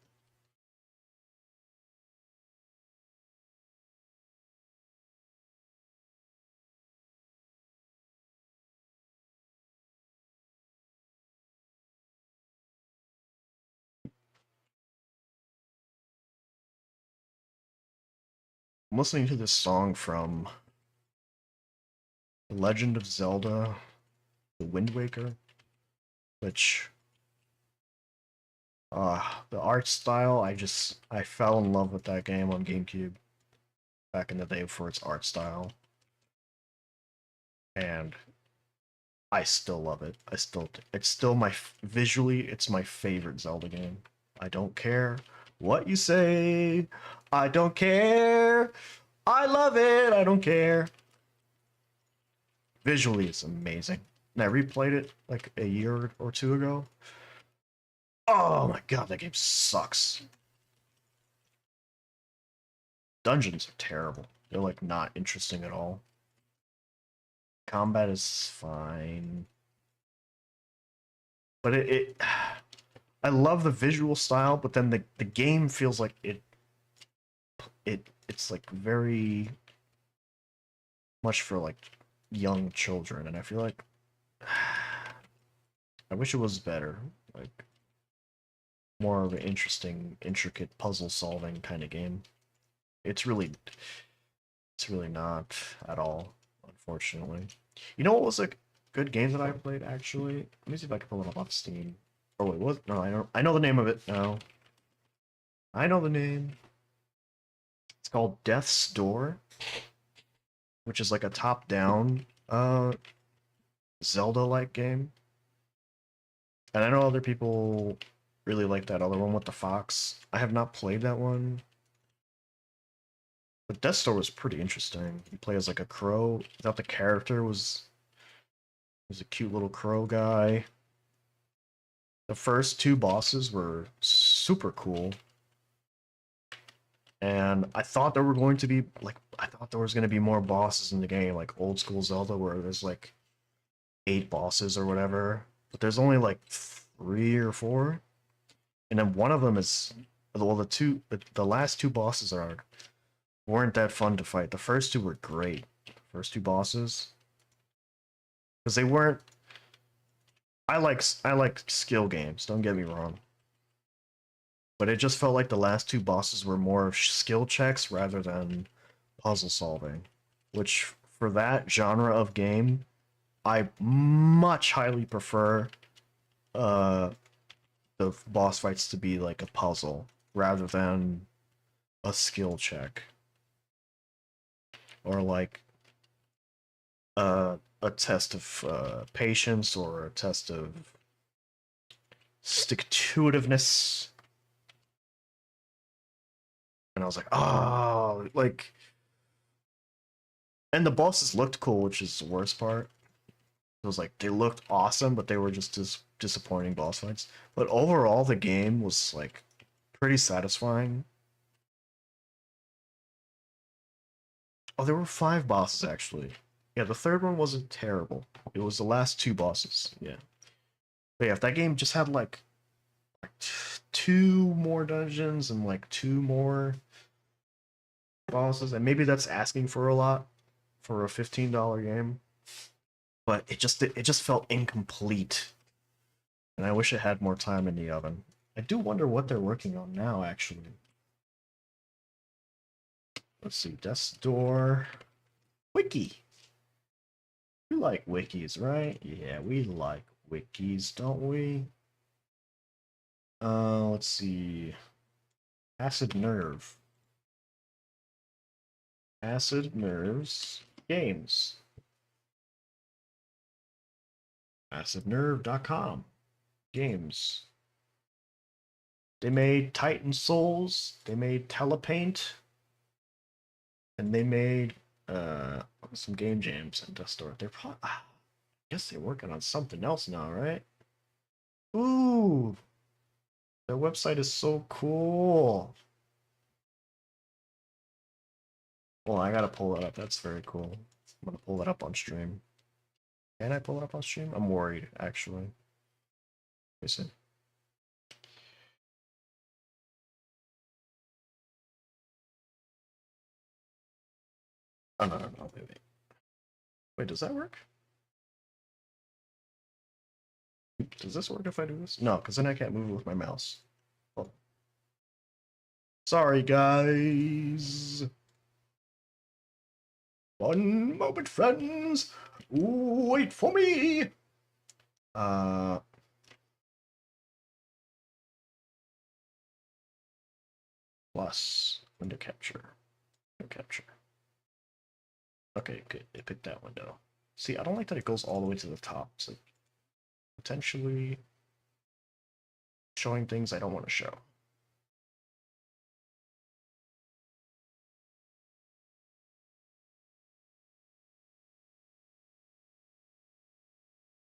I'm listening to this song from The Legend of Zelda, The Wind Waker, which the art style, I fell in love with that game on GameCube back in the day for its art style. And I still love it. It's still visually, it's my favorite Zelda game. I don't care what you say. I don't care. I love it. I don't care. Visually, it's amazing. And I replayed it like a year or two ago. Oh my god, that game sucks. Dungeons are terrible. They're like not interesting at all. Combat is fine. But I love the visual style, but then the game feels like it's like very much for like young children, and I feel like I wish it was better, like more of an interesting, intricate puzzle solving kind of game. It's really not at all, unfortunately. You know what was a good game that I played actually? Let me see if I can pull it up on Steam. Oh wait, what? No, I don't. I know the name of it now. I know the name. It's called Death's Door, which is like a top-down Zelda-like game. And I know other people really like that other one with the fox. I have not played that one. But Death's Door was pretty interesting. You play as like a crow. I thought the character was a cute little crow guy. The first two bosses were super cool. And I thought there were going to be like I thought there was going to be more bosses in the game, like old school Zelda, where there's like 8 bosses or whatever. But there's only like 3 or 4, and then one of them is well, the last 2 bosses weren't that fun to fight. The first 2 were great. First 2 bosses, because they weren't. I like skill games. Don't get me wrong, but it just felt like the last 2 bosses were more of skill checks rather than puzzle solving, which for that genre of game, I much highly prefer uh the boss fights to be like a puzzle rather than a skill check or like a test of patience or a test of stick to itiveness. And I was like, oh, like, and the bosses looked cool, which is the worst part. It was like they looked awesome, but they were just disappointing boss fights. But overall, the game was like pretty satisfying. Oh, there were 5 bosses actually. Yeah, the third one wasn't terrible. It was the last 2 bosses. Yeah. But yeah, if that game just had like 2 more dungeons and like 2 more bosses, and maybe that's asking for a lot for a $15 game, but it just felt incomplete, and I wish it had more time in the oven. I do wonder what they're working on now, actually. Let's see, Death's Door wiki. We like wikis, right? Yeah, we like wikis, don't we? Let's see. Acid Nerve. Acid Nerves games. AcidNerve.com games. They made Titan Souls, they made Telepaint, and they made some game jams and Death Store. They're probably, I guess they're working on something else now, right? Ooh, their website is so cool. Well, I gotta pull it up. That's very cool. I'm gonna pull it up on stream. Can I pull it up on stream? I'm worried, actually. Is it? Oh, no, no, no, wait. Wait, does that work? Does this work if I do this? No, because then I can't move it with my mouse. Oh. Sorry, guys. One moment, friends. Wait for me. Plus window capture. Window capture. Okay, good. It picked that window. See, I don't like that it goes all the way to the top. It's like potentially showing things I don't want to show.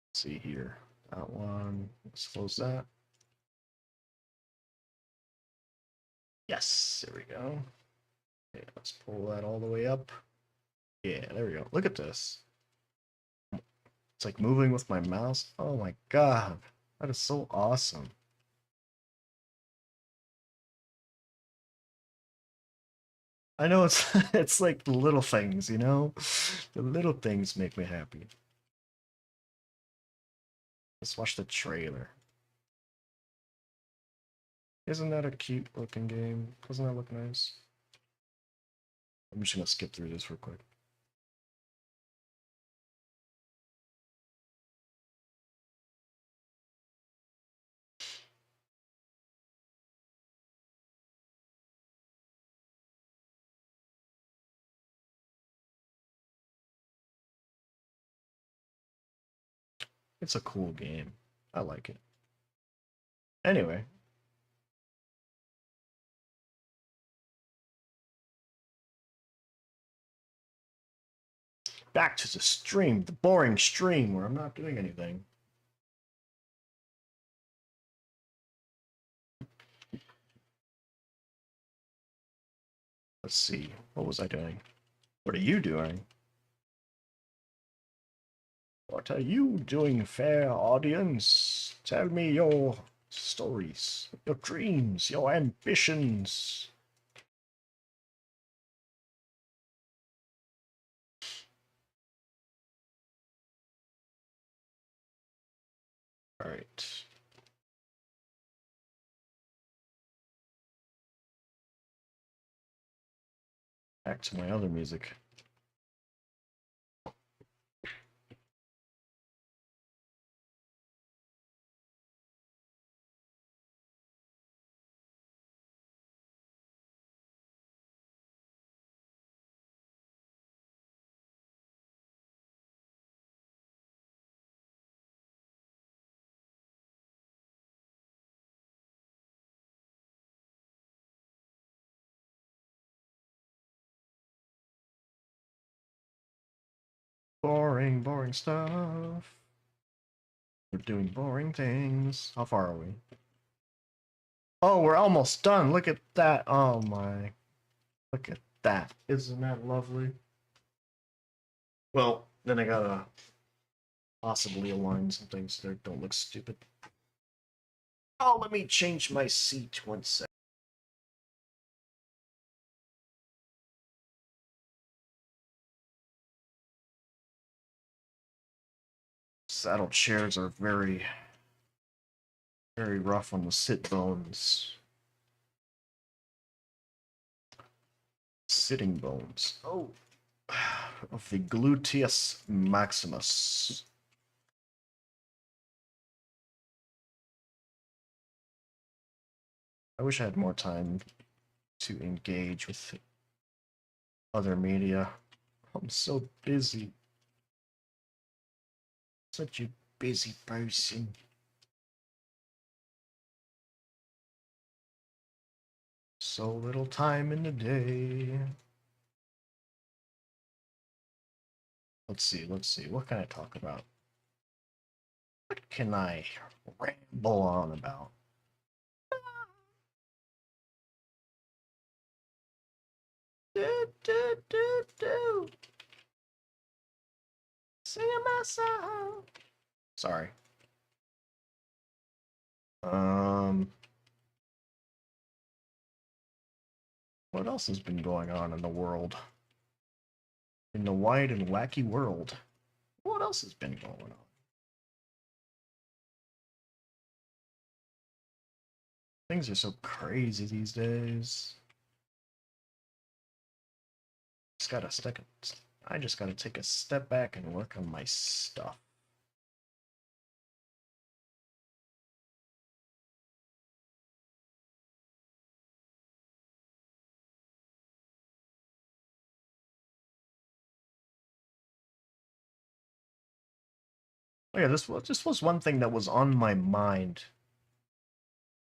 Let's see here. That one. Let's close that. Yes, there we go. Okay, let's pull that all the way up. Yeah, there we go. Look at this. It's like moving with my mouse. Oh my god. That is so awesome. I know it's it's like the little things, you know? The little things make me happy. Let's watch the trailer. Isn't that a cute looking game? Doesn't that look nice? I'm just gonna skip through this real quick. It's a cool game. I like it. Anyway. Back to the stream, the boring stream where I'm not doing anything. Let's see. What was I doing? What are you doing? What are you doing, fair audience? Tell me your stories, your dreams, your ambitions. All right. Back to my other music. Boring, boring stuff. We're doing boring things. How far are we? Oh, we're almost done. Look at that. Oh my. Look at that. Isn't that lovely? Well, then I gotta possibly align some things so they don't look stupid. Oh, let me change my seat 1 sec. Saddle chairs are very, very rough on the sit bones. Sitting bones. Oh, of the gluteus maximus. I wish I had more time to engage with other media. I'm so busy. Such a busy person. So little time in the day. Let's see. What can I talk about? What can I ramble on about? Do, do, do, do. Singing my song. Sorry. Um, what else has been going on in the world? In the wide and wacky world. What else has been going on? Things are so crazy these days. I just gotta take a step back and work on my stuff. Oh yeah, this was one thing that was on my mind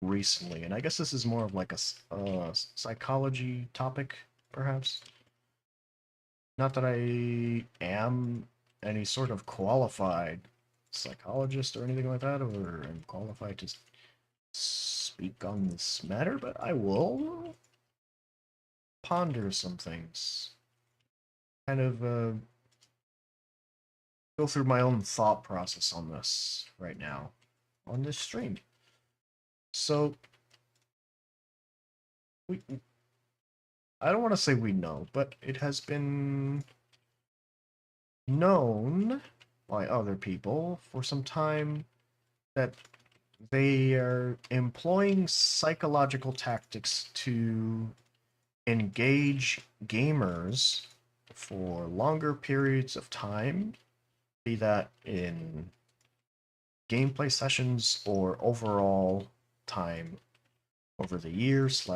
recently, and I guess this is more of like a psychology topic, perhaps. Not that I am any sort of qualified psychologist or anything like that, or am qualified to speak on this matter, but I will ponder some things. Kind of go through my own thought process on this right now on this stream. So we I don't want to say we know, but it has been known by other people for some time that they are employing psychological tactics to engage gamers for longer periods of time, be that in gameplay sessions or overall time over the years.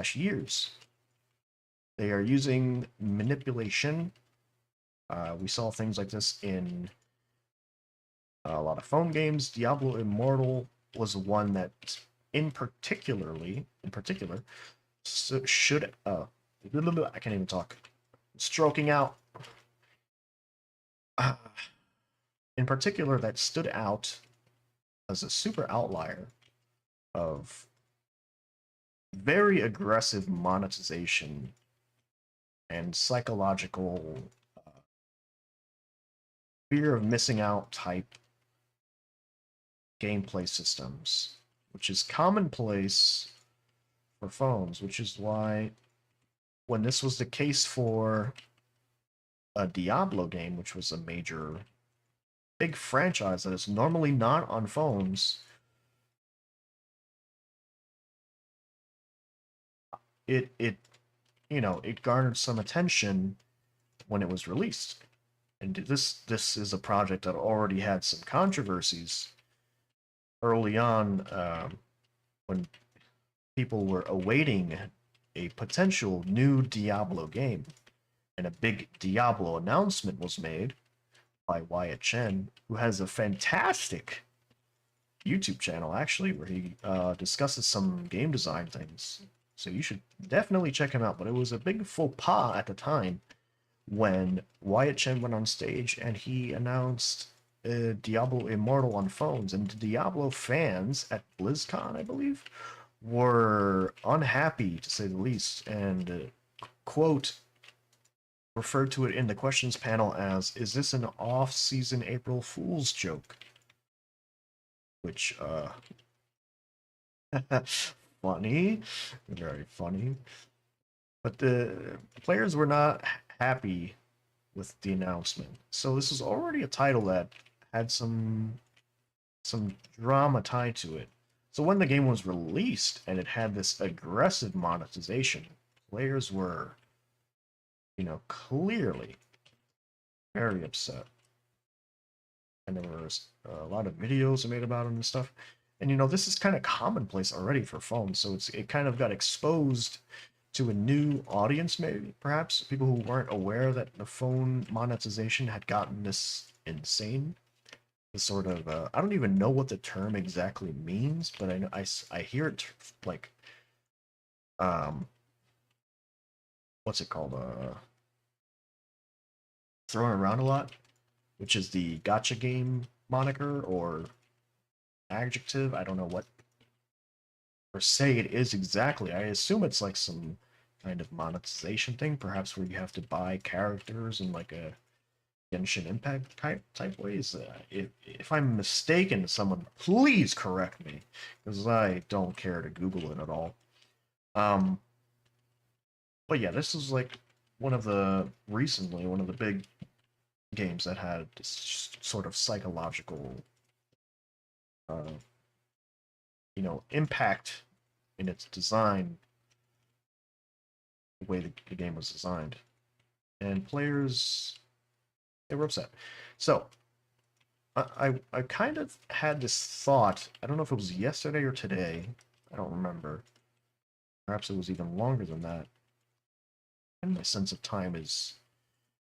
They are using manipulation. We saw things like this in a lot of phone games. Diablo Immortal was one that, in particular, should I can't even talk. Stroking out. In particular, that stood out as a super outlier of very aggressive monetization and psychological fear of missing out type gameplay systems, which is commonplace for phones, which is why when this was the case for a Diablo game, which was a major big franchise that is normally not on phones, it it garnered some attention when it was released. And this is a project that already had some controversies early on, when people were awaiting a potential new Diablo game, and a big Diablo announcement was made by Wyatt Chen, who has a fantastic YouTube channel actually, where he discusses some game design things. So you should definitely check him out. But it was a big faux pas at the time when Wyatt Chen went on stage and he announced Diablo Immortal on phones, and the Diablo fans at BlizzCon, I believe, were unhappy to say the least, and quote referred to it in the questions panel as, "Is this an off-season April Fool's joke?" Which funny, very funny. But the players were not happy with the announcement. So this is already a title that had some drama tied to it. So when the game was released and it had this aggressive monetization, players were, clearly very upset. And there was a lot of videos made about it and stuff. And this is kind of commonplace already for phones, so it kind of got exposed to a new audience, maybe perhaps people who weren't aware that the phone monetization had gotten this insane. The sort of I don't even know what the term exactly means, but I know I hear it like what's it called, thrown around a lot, which is the gotcha game moniker or adjective. I don't know what per se it is exactly. I assume it's like some kind of monetization thing, perhaps where you have to buy characters in like a Genshin Impact type ways. If I'm mistaken, someone please correct me, because I don't care to Google it at all. Um, but yeah, this is like one of the big games that had this sort of psychological, uh, impact in its design, the way the game was designed, and players they were upset. So I kind of had this thought. I don't know if it was yesterday or today. I don't remember. Perhaps it was even longer than that. And my sense of time is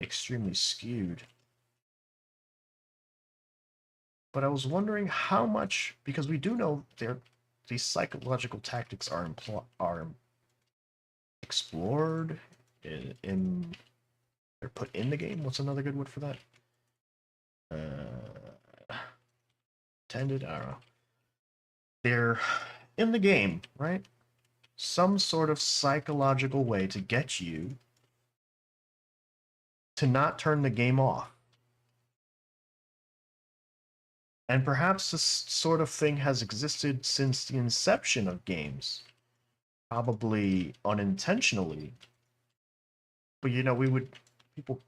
extremely skewed. But I was wondering how much, because we do know these psychological tactics are explored in they're put in the game. What's another good word for that? Tended. I don't know. They're in the game, right? Some sort of psychological way to get you to not turn the game off. And perhaps this sort of thing has existed since the inception of games, probably unintentionally. But we would people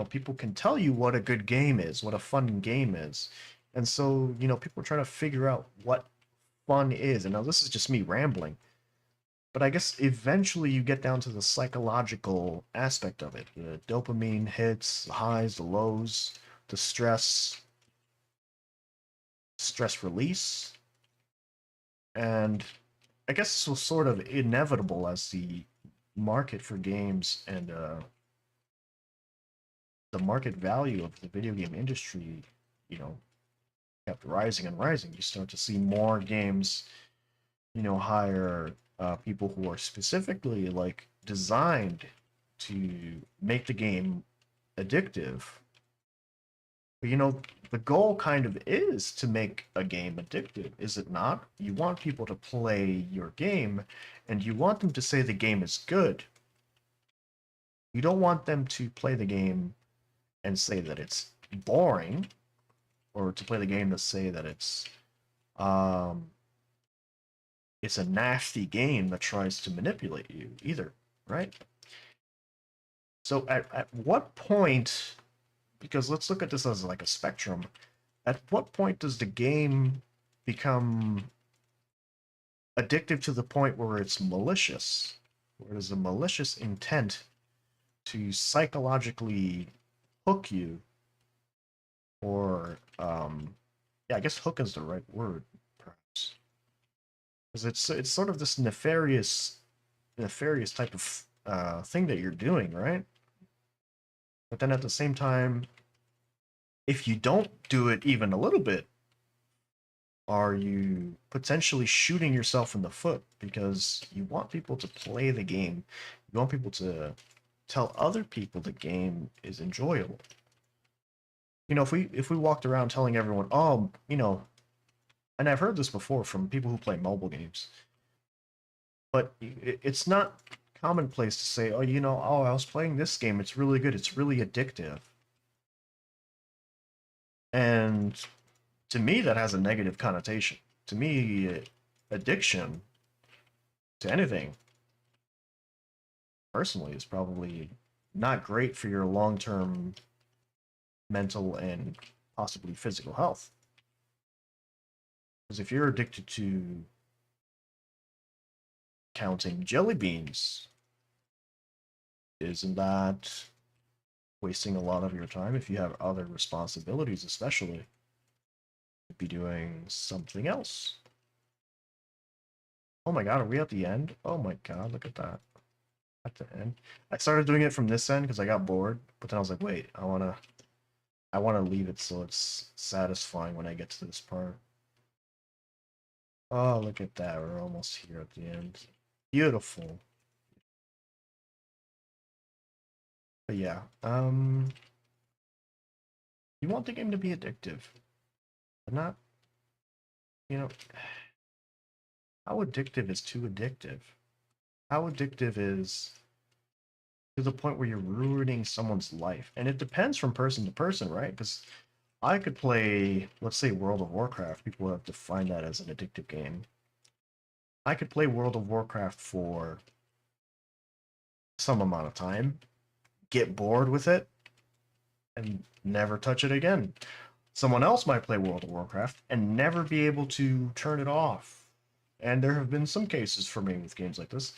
people can tell you what a good game is, what a fun game is. And so, people are trying to figure out what fun is. And now this is just me rambling. But I guess eventually you get down to the psychological aspect of it. The dopamine hits, the highs, the lows, the stress release. And I guess this was sort of inevitable as the market for games and the market value of the video game industry, you know, kept rising and rising. You start to see more games, hire people who are specifically like designed to make the game addictive. But the goal kind of is to make a game addictive, is it not? You want people to play your game and you want them to say the game is good. You don't want them to play the game and say that it's boring, or to play the game to say that um it's a nasty game that tries to manipulate you either, right? So at what point, because let's look at this as like a spectrum, at what point does the game become addictive to the point where it's malicious, where there's a malicious intent to psychologically hook you, or yeah, I guess hook is the right word, perhaps, because it's sort of this nefarious type of thing that you're doing, right? But then at the same time, if you don't do it even a little bit, are you potentially shooting yourself in the foot, because you want people to play the game, you want people to tell other people the game is enjoyable. If we walked around telling everyone, oh, and I've heard this before from people who play mobile games, but it's not commonplace to say, oh, oh, I was playing this game, it's really good, it's really addictive. And to me, that has a negative connotation. To me, addiction to anything, personally, is probably not great for your long-term mental and possibly physical health. Because if you're addicted to counting jelly beans, isn't that wasting a lot of your time? If you have other responsibilities, especially, you'd be doing something else. Oh my god, are we at the end? Oh my god, look at that. At the end. I started doing it from this end because I got bored, but then I was like, wait, I wanna leave it so it's satisfying when I get to this part. Oh, look at that. We're almost here at the end. Beautiful. But yeah, you want the game to be addictive, but not, you know, how addictive is too addictive? How addictive is, to the point where you're ruining someone's life. And it depends from person to person, right? Because I could play, let's say, World of Warcraft. People have defined that as an addictive game. I could play World of Warcraft for some amount of time, get bored with it, and never touch it again. Someone else might play World of Warcraft and never be able to turn it off. And there have been some cases for me with games like this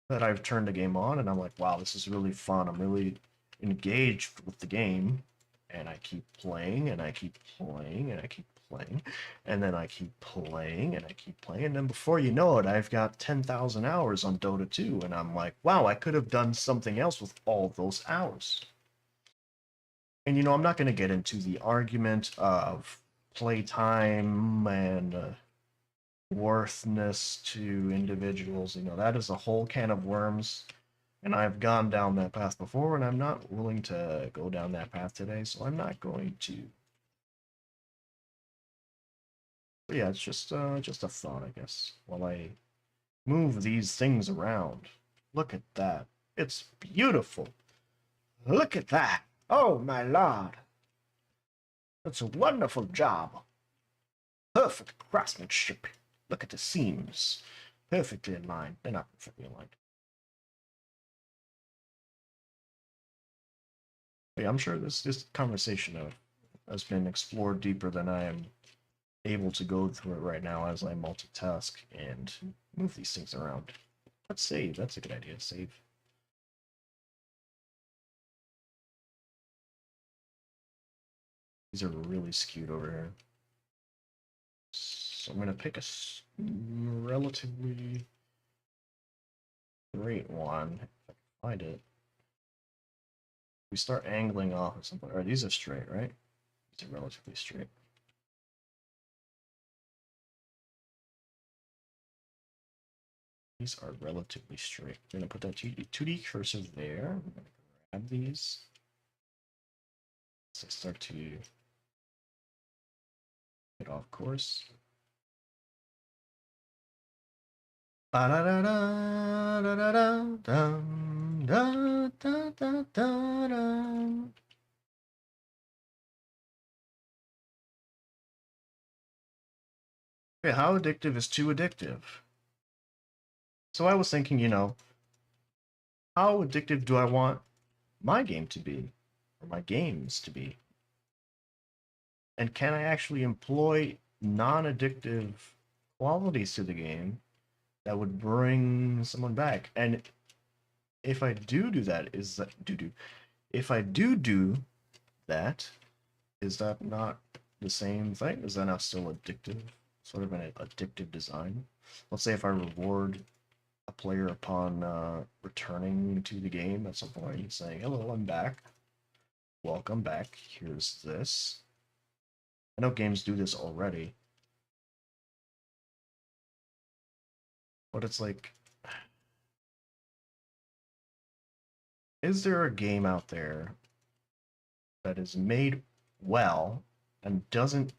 that I've turned the game on and I'm like, wow, this is really fun. I'm really engaged with the game. And I keep playing and I keep playing and I keep playing. And then I keep playing and I keep playing. And then before you know it, I've got 10,000 hours on Dota 2. And I'm like, wow, I could have done something else with all those hours. And I'm not going to get into the argument of playtime and worthness to individuals. That is a whole can of worms. And I've gone down that path before, and I'm not willing to go down that path today, so I'm not going to. But yeah, it's just a thought, I guess, while I move these things around. Look at that. It's beautiful. Look at that. Oh, my lord. That's a wonderful job. Perfect craftsmanship. Look at the seams. Perfectly in line. They're not perfectly aligned. Yeah, I'm sure this conversation has been explored deeper than I am able to go through it right now as I multitask and move these things around. Let's save. That's a good idea. Save. These are really skewed over here. So I'm going to pick a relatively straight one, if I can find it. We start angling off at some point. Or these are straight, right? These are relatively straight. These are relatively straight. I'm going to put that 2D cursor there. I'm going to grab these. So start to get off course. Okay, how addictive is too addictive? So I was thinking, how addictive do I want my game to be, or my games to be? And can I actually employ non-addictive qualities to the game that would bring someone back? And if I do that, if I do that, is that not the same thing? Is that not still addictive? Sort of an addictive design? Let's say if I reward a player upon returning to the game at some point and saying, hello, I'm back. Welcome back. Here's this. I know games do this already. But it's like, is there a game out there that is made well and doesn't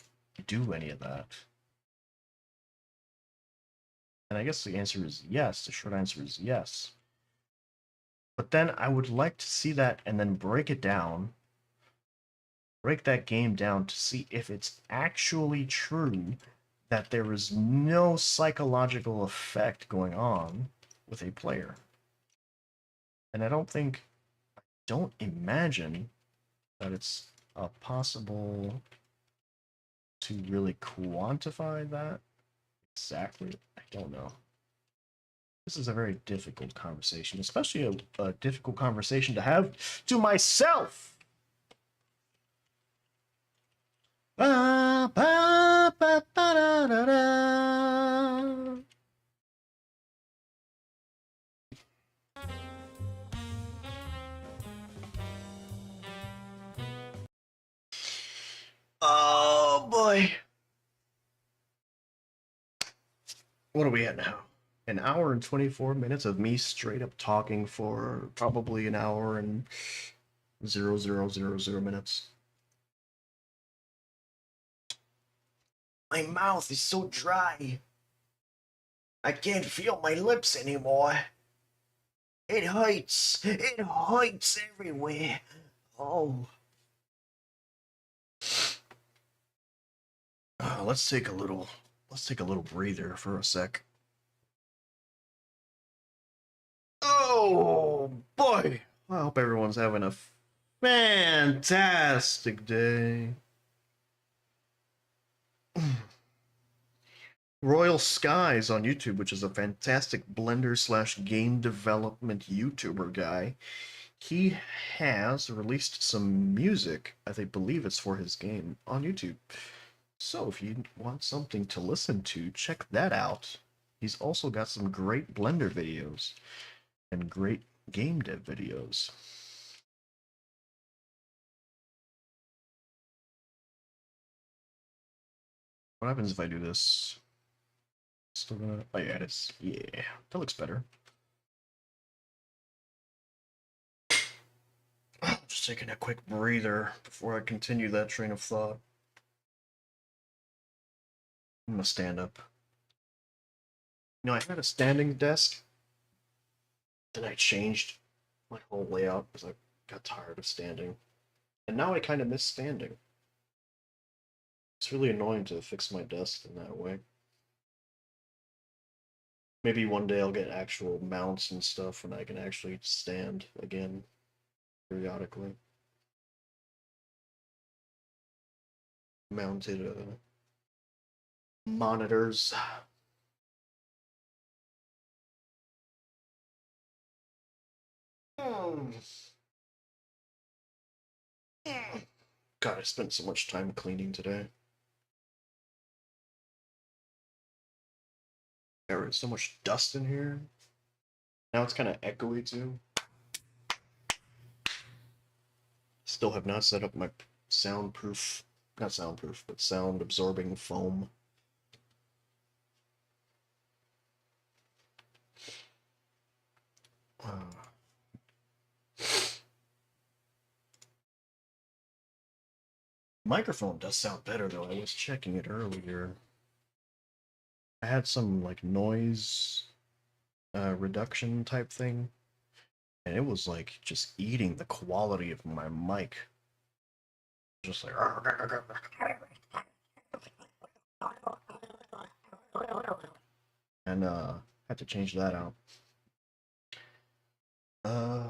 do any of that? And I guess the answer is yes. The short answer is yes. But then I would like to see that and then break that game down to see if it's actually true that there is no psychological effect going on with a player. And I don't imagine that it's possible to really quantify that exactly. I don't know. This is a very difficult conversation, especially a difficult conversation to have to myself. Ba, ba, ba, ba, da, da, da. Oh boy. What are we at now? An hour and 24 minutes of me straight up talking for probably an hour and 0.0000 minutes. My mouth is so dry. I can't feel my lips anymore. It hurts! It hurts everywhere! Oh. Let's take a little breather for a sec. Oh boy! I hope everyone's having a fantastic day. Royal Skies on YouTube, which is a fantastic Blender slash game development YouTuber guy. He has released some music, I believe it's for his game, on YouTube. So if you want something to listen to, check that out. He's also got some great Blender videos and great game dev videos. What happens if I do this? Still gonna... Oh yeah, it is. Yeah, that looks better. Just taking a quick breather before I continue that train of thought. I'm gonna stand up. You know, I had a standing desk, then I changed my whole layout because I got tired of standing. And now I kind of miss standing. It's really annoying to fix my desk in that way. Maybe one day I'll get actual mounts and stuff and I can actually stand again periodically. Mounted monitors. God, I spent so much time cleaning today. There is so much dust in here. Now it's kind of echoey too. Still have not set up my soundproof, not soundproof, but sound absorbing foam. Microphone does sound better though. I was checking it earlier. I had some like noise reduction type thing, and it was like just eating the quality of my mic. Just like, and had to change that out. Uh,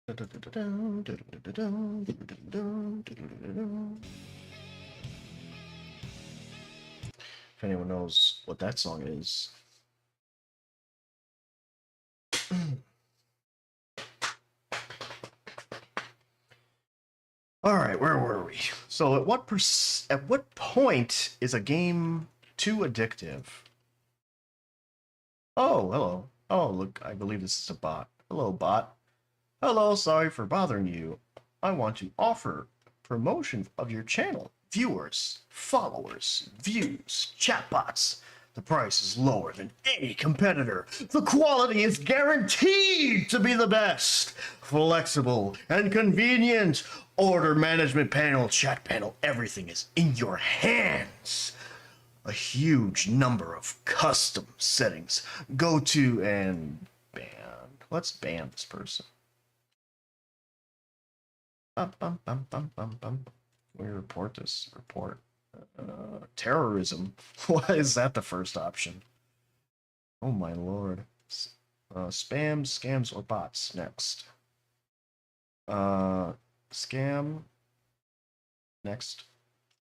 if anyone knows what that song is. All right, where were we? So at what point is a game too addictive? Oh, hello. Oh, look, I believe this is a bot. Hello, bot. Hello, sorry for bothering you. I want to offer promotion of your channel. Viewers, followers, views, chatbots. The price is lower than any competitor. The quality is guaranteed to be the best. Flexible and convenient. Order management panel, chat panel, everything is in your hands. A huge number of custom settings. Go to and ban. Let's ban this person. We report this. Report. Terrorism. Why is that the first option? Oh my lord. Spam, scams, or bots. Next. Scam. Next.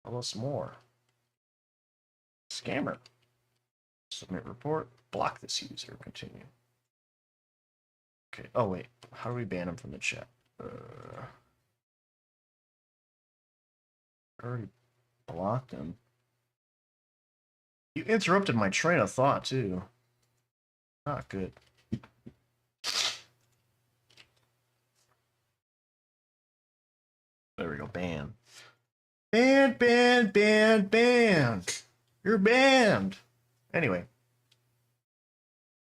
Tell us more. Scammer. Submit report. Block this user. Continue. Okay. Oh wait. How do we ban him from the chat? Already blocked him. You interrupted my train of thought too. Not good. There we go. Ban. Ban. You're banned. Anyway.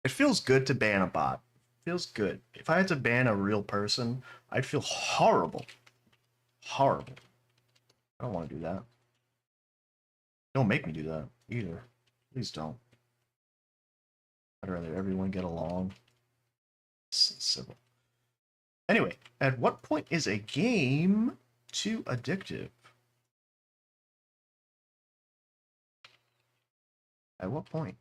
It feels good to ban a bot. It feels good. If I had to ban a real person, I'd feel horrible. Horrible. I don't want to do that. Don't make me do that either. Please don't. I'd rather everyone get along. It's civil. Anyway, at what point is a game too addictive? At what point?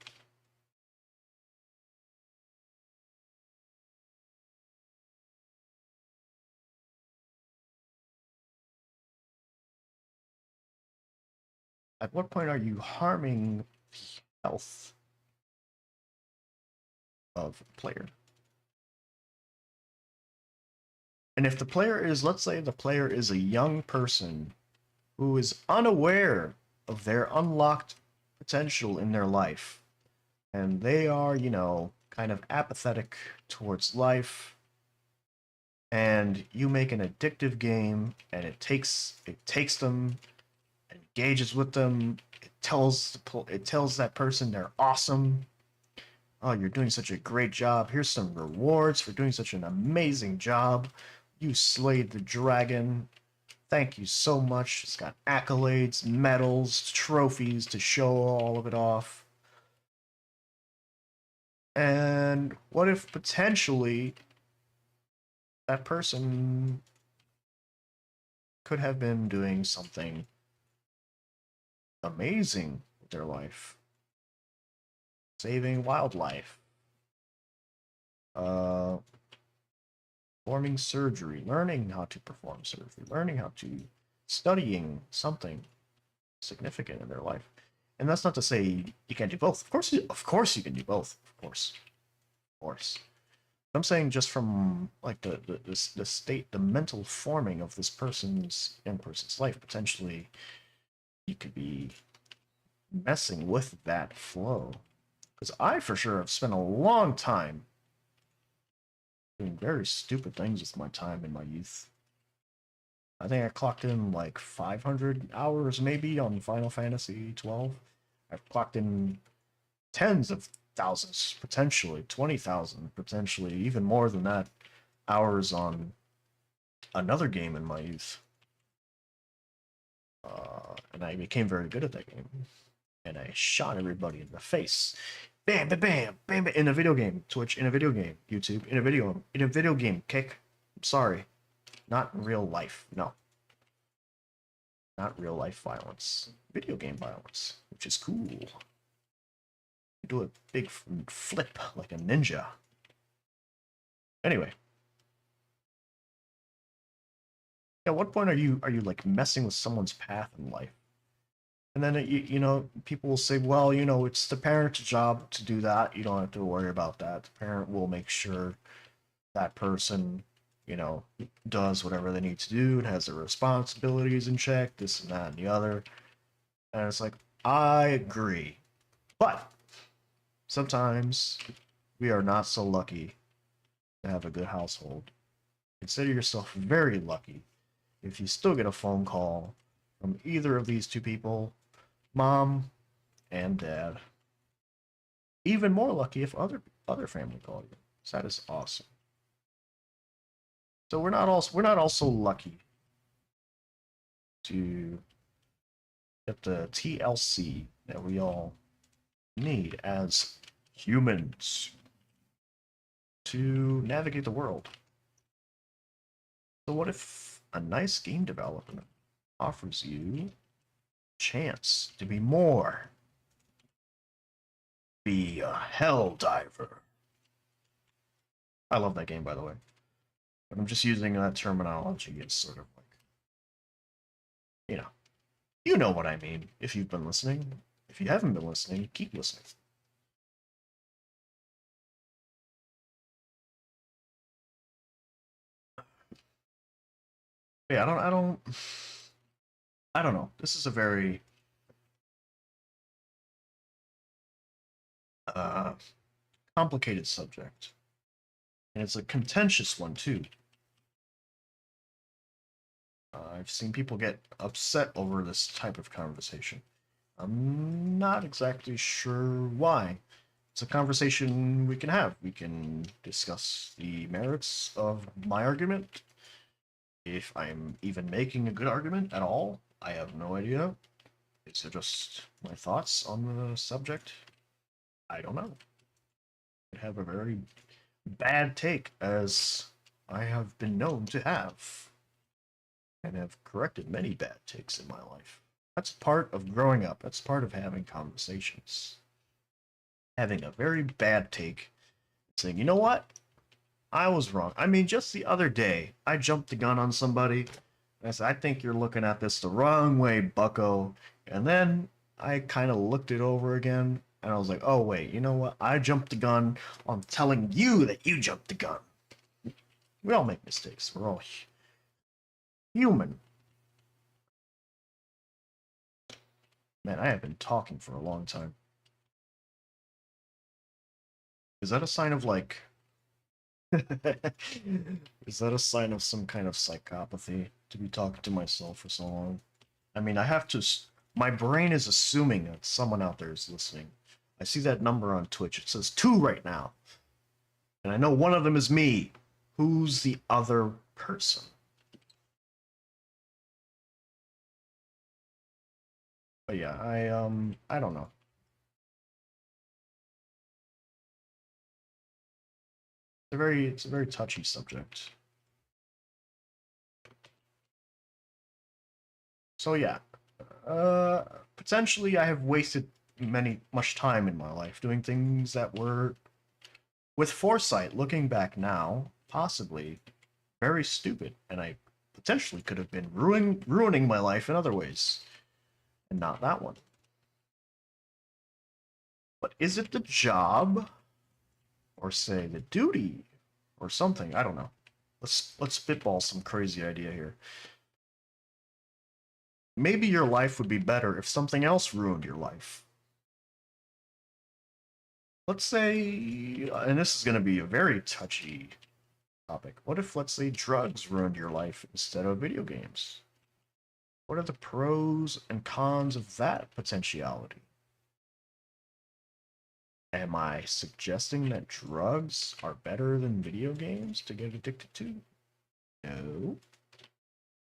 At what point are you harming the health of the player? And if the player is, let's say the player is a young person who is unaware of their unlocked potential in their life, and they are, you know, kind of apathetic towards life, and you make an addictive game, and it takes them, engages with them, it tells that person they're awesome. Oh, you're doing such a great job. Here's some rewards for doing such an amazing job. You slayed the dragon. Thank you so much. It's got accolades, medals, trophies to show all of it off. And what if potentially that person could have been doing something amazing with their life? Saving wildlife, uh, performing surgery, learning how to perform surgery, learning how to studying something significant in their life. And that's not to say you can't do both. Of course, you can do both. Of course. I'm saying just from like the state, the mental forming of this young person's life. Potentially, you could be messing with that flow. Because I for sure have spent a long time doing very stupid things with my time in my youth. I think I clocked in like 500 hours maybe on Final Fantasy 12. I've clocked in tens of thousands, potentially 20,000, potentially even more than that, hours on another game in my youth. And I became very good at that game. And I shot everybody in the face. Bam, bam, bam, bam, bam, in a video game. Twitch, in a video game. YouTube, in a video game. Kick. I'm sorry. Not in real life. No. Not real life violence. Video game violence, which is cool. Do a big flip like a ninja. Anyway. At what point are you like messing with someone's path in life? And then you know, people will say, well, you know, it's the parent's job to do that. You don't have to worry about that. The parent will make sure that person, you know, does whatever they need to do and has their responsibilities in check, this and that and the other. And it's like, I agree. But sometimes we are not so lucky to have a good household. Consider yourself very lucky if you still get a phone call from either of these two people, mom and dad. Even more lucky if other family call you. So that is awesome. So we're not also lucky to get the TLC that we all need as humans to navigate the world. So what if a nice game development offers you a chance to be more? Be a hell diver. I love that game, by the way. But I'm just using that terminology as sort of like, you know, you know what I mean if you've been listening. If you haven't been listening, keep listening. Yeah, I don't know. This is a very uh, complicated subject, and it's a contentious one too. I've seen people get upset over this type of conversation. I'm not exactly sure why. It's a conversation we can have. We can discuss the merits of my argument. If I'm even making a good argument at all, I have no idea. These are just my thoughts on the subject. I don't know. I have a very bad take, as I have been known to have, and have corrected many bad takes in my life. That's part of growing up. That's part of having conversations. Having a very bad take, saying, you know what? I was wrong. I mean, just the other day, I jumped the gun on somebody, and I said, I think you're looking at this the wrong way, bucko. And then I kind of looked it over again, and I was like, oh, wait, you know what? I jumped the gun on telling you that you jumped the gun. We all make mistakes. We're all human. Man, I have been talking for a long time. Is that a sign of, like... Is that a sign of some kind of psychopathy, to be talking to myself for so long? I mean, I have to... My brain is assuming that someone out there is listening. I see that number on Twitch. It says 2 right now. And I know one of them is me. Who's the other person? But yeah, I don't know. It's a very touchy subject. So yeah, potentially I have wasted much time in my life doing things that were, with foresight, looking back now, possibly very stupid, and I potentially could have been ruining my life in other ways, and not that one. But is it the job, or say the duty, or something? I don't know. Let's spitball some crazy idea here. Maybe your life would be better if something else ruined your life. Let's say, and this is going to be a very touchy topic. What if, let's say, drugs ruined your life instead of video games? What are the pros and cons of that potentiality? Am I suggesting that drugs are better than video games to get addicted to? No.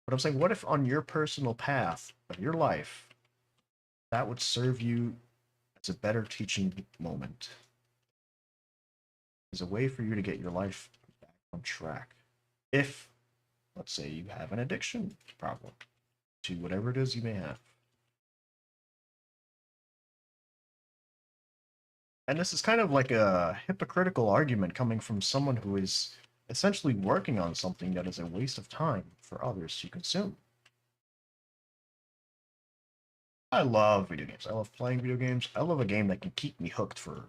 But I'm saying, what if on your personal path of your life, that would serve you as a better teaching moment? As a way for you to get your life back on track. If, let's say, you have an addiction problem to whatever it is you may have. And this is kind of like a hypocritical argument coming from someone who is essentially working on something that is a waste of time for others to consume. I love video games. I love playing video games. I love a game that can keep me hooked for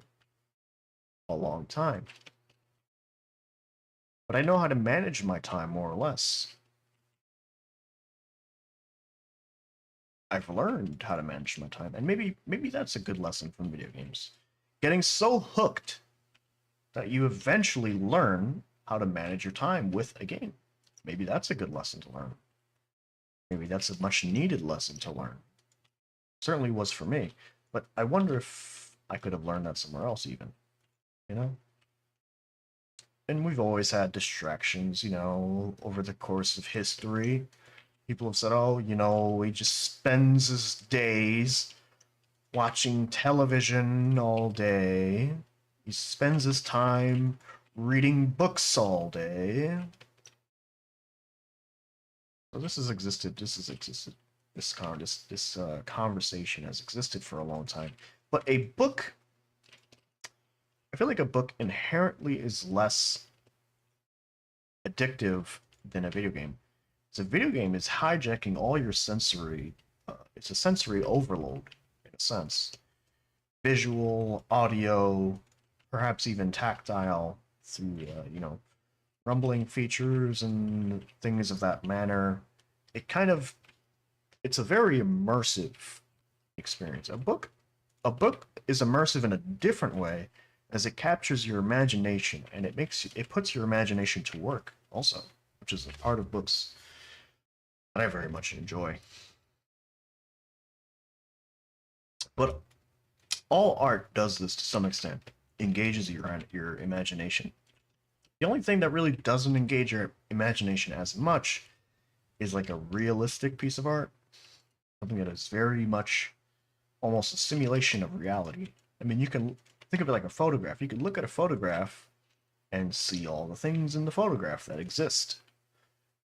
a long time. But I know how to manage my time more or less. I've learned how to manage my time, and maybe that's a good lesson from video games. Getting so hooked that you eventually learn how to manage your time with a game. Maybe that's a good lesson to learn. Maybe that's a much needed lesson to learn. Certainly was for me, but I wonder if I could have learned that somewhere else even, you know? And we've always had distractions, you know, over the course of history. People have said, oh, you know, he just spends his days watching television all day. He spends his time reading books all day. So this has existed. This conversation has existed for a long time. But a book, I feel like a book inherently is less addictive than a video game. So a video game is hijacking all your sensory. It's a sensory overload in a sense. Visual, audio, perhaps even tactile through you know, rumbling features and things of that manner. It's a very immersive experience. A book is immersive in a different way, as it captures your imagination, and it puts your imagination to work also, which is a part of books that I very much enjoy. But all art does this to some extent, engages your imagination. The only thing that really doesn't engage your imagination as much is like a realistic piece of art, something that is very much almost a simulation of reality. I mean, you can think of it like a photograph. You can look at a photograph and see all the things in the photograph that exist.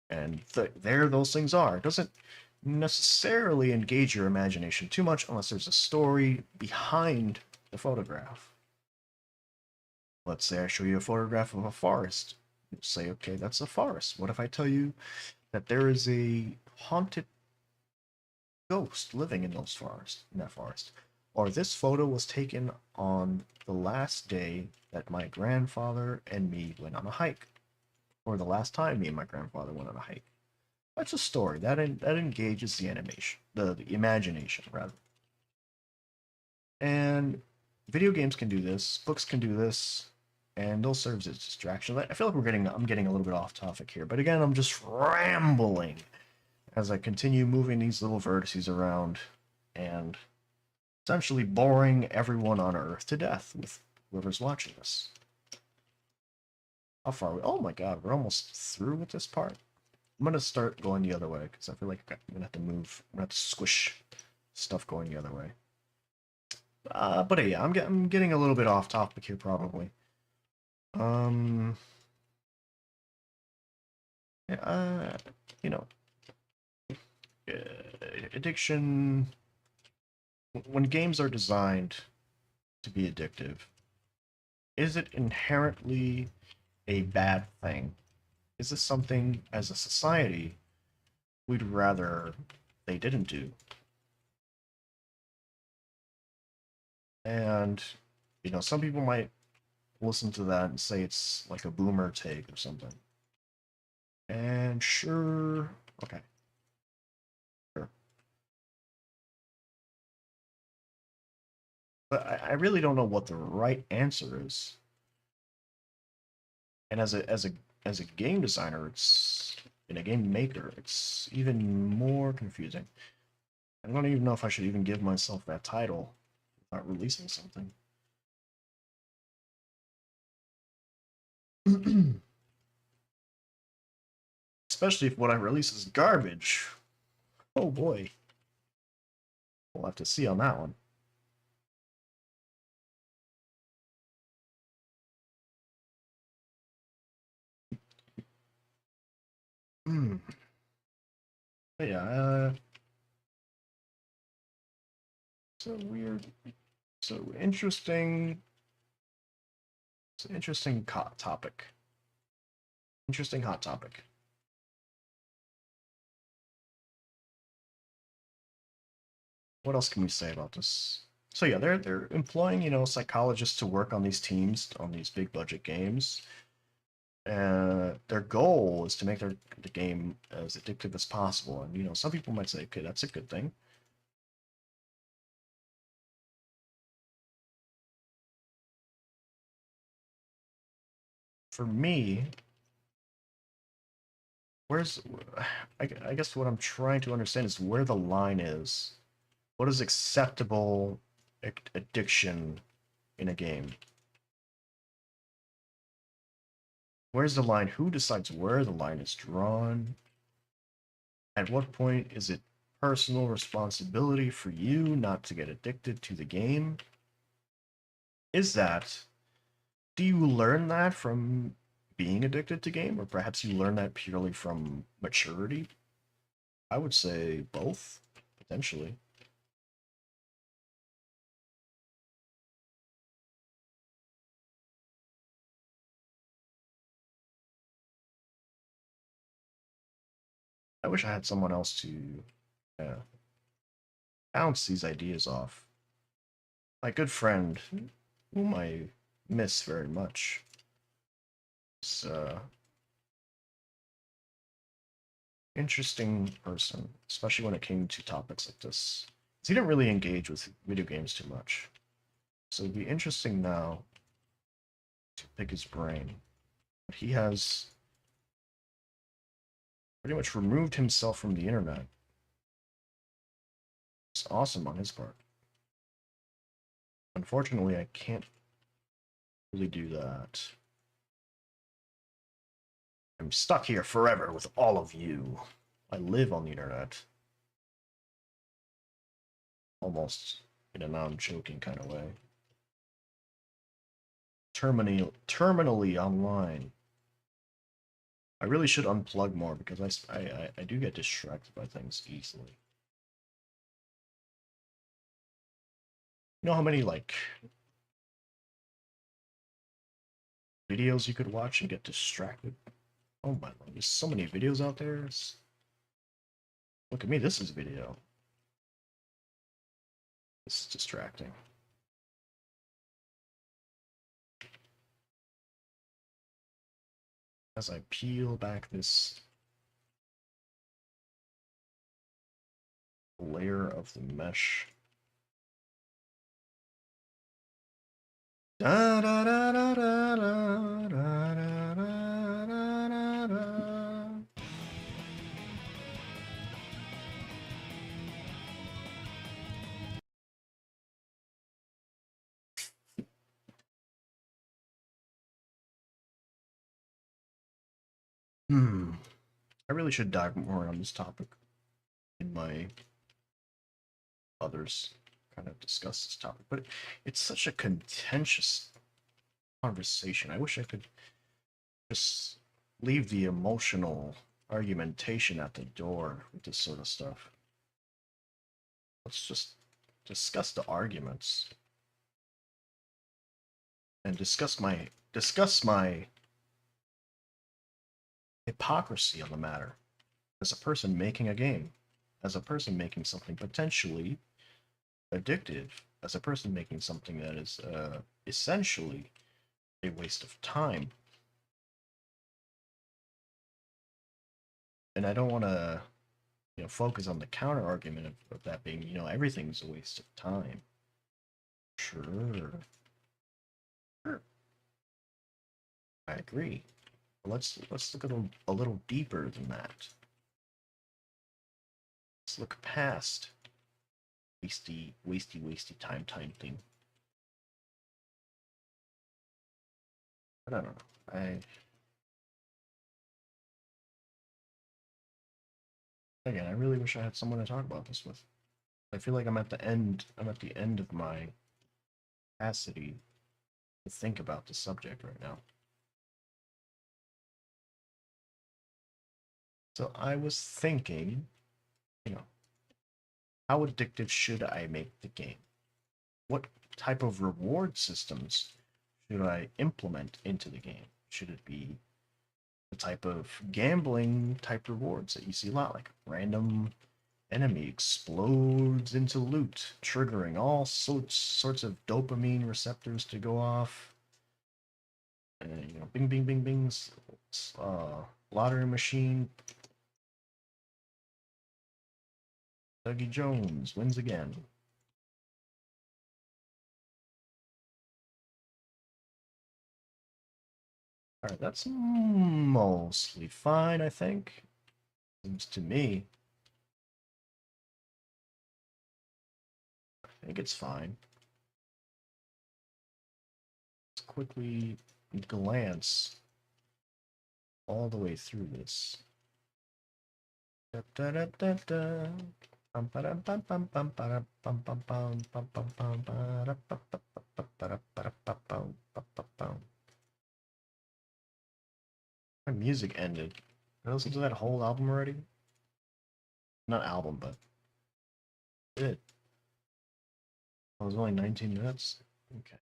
And there those things are. It doesn't necessarily engage your imagination too much unless there's a story behind the photograph. Let's say I show you a photograph of a forest. You'll say, okay, that's a forest. What if I tell you that there is a haunted ghost living in that forest? Or this photo was taken on the last day that my grandfather and me went on a hike. Or the last time me and my grandfather went on a hike. That's a story. That engages the animation, the imagination, rather. And video games can do this, books can do this, and they'll serve as distraction. I feel like I'm getting a little bit off topic here, but again, I'm just rambling as I continue moving these little vertices around and essentially boring everyone on Earth to death with whoever's watching this. How far are we? Oh my god, we're almost through with this part. I'm gonna start going the other way because I feel like I'm gonna have to move. I'm gonna have to squish stuff going the other way. But yeah, I'm getting a little bit off topic here probably. Um, you know, addiction. When games are designed to be addictive, is it inherently a bad thing? Is this something as a society we'd rather they didn't do? And some people might listen to that and say it's like a boomer take or something. And sure, okay, sure. But I really don't know what the right answer is. And as a game designer, it's in a game maker, it's even more confusing. I don't even know if I should even give myself that title without releasing something. Especially if what I release is garbage. Oh boy. We'll have to see on that one. Hmm. But yeah, so weird. So interesting. It's an interesting topic. Interesting hot topic. What else can we say about this? So yeah, they're employing psychologists to work on these teams on these big budget games. Their goal is to make the game as addictive as possible. And some people might say, okay, that's a good thing. For me, where's I guess what I'm trying to understand is where the line is. What is acceptable addiction in a game? Where's the line? Who decides where the line is drawn? At what point is it personal responsibility for you not to get addicted to the game? Do you learn that from being addicted to game, or perhaps you learn that purely from maturity? I would say both, potentially. I wish I had someone else to bounce these ideas off. My good friend, whom I miss very much, is interesting person, especially when it came to topics like this. He didn't really engage with video games too much. So it'd be interesting now to pick his brain. But he has pretty much removed himself from the internet. It's awesome on his part. Unfortunately, I can't really do that. I'm stuck here forever with all of you. I live on the internet. Almost. in a non-joking kind of way. Terminally online. I really should unplug more because I do get distracted by things easily. You know how many, like, videos you could watch and get distracted? Oh my lord, there's so many videos out there. Look at me, this is a video. This is distracting. As I peel back this layer of the mesh. Da, da, da, da, da, da, da, da, da, da. I really should dive more on this topic in my others kind of discuss this topic, but it's such a contentious conversation. I wish I could just leave the emotional argumentation at the door with this sort of stuff. Let's just discuss the arguments and discuss my hypocrisy on the matter as a person making a game, as a person making something potentially addictive, as a person making something that is essentially a waste of time. And I don't want to, focus on the counter argument of that being, everything's a waste of time. Sure. Sure. I agree. But let's look at a little deeper than that. Let's look past wasty time thing. I don't know. I really wish I had someone to talk about this with. I feel like I'm at the end of my capacity to think about the subject right now. So I was thinking, how addictive should I make the game? What type of reward systems should I implement into the game? Should it be the type of gambling type rewards that you see a lot, like random enemy explodes into loot, triggering all sorts of dopamine receptors to go off. And, bing, bing, bing, bings. Lottery machine. Dougie Jones wins again. Alright, that's mostly fine, I think. Seems to me. I think it's fine. Let's quickly glance all the way through this. Da, da, da, da, da. My music ended. Did I listen to that whole album already? Not album, but it. Oh, it was only 19 minutes? Okay.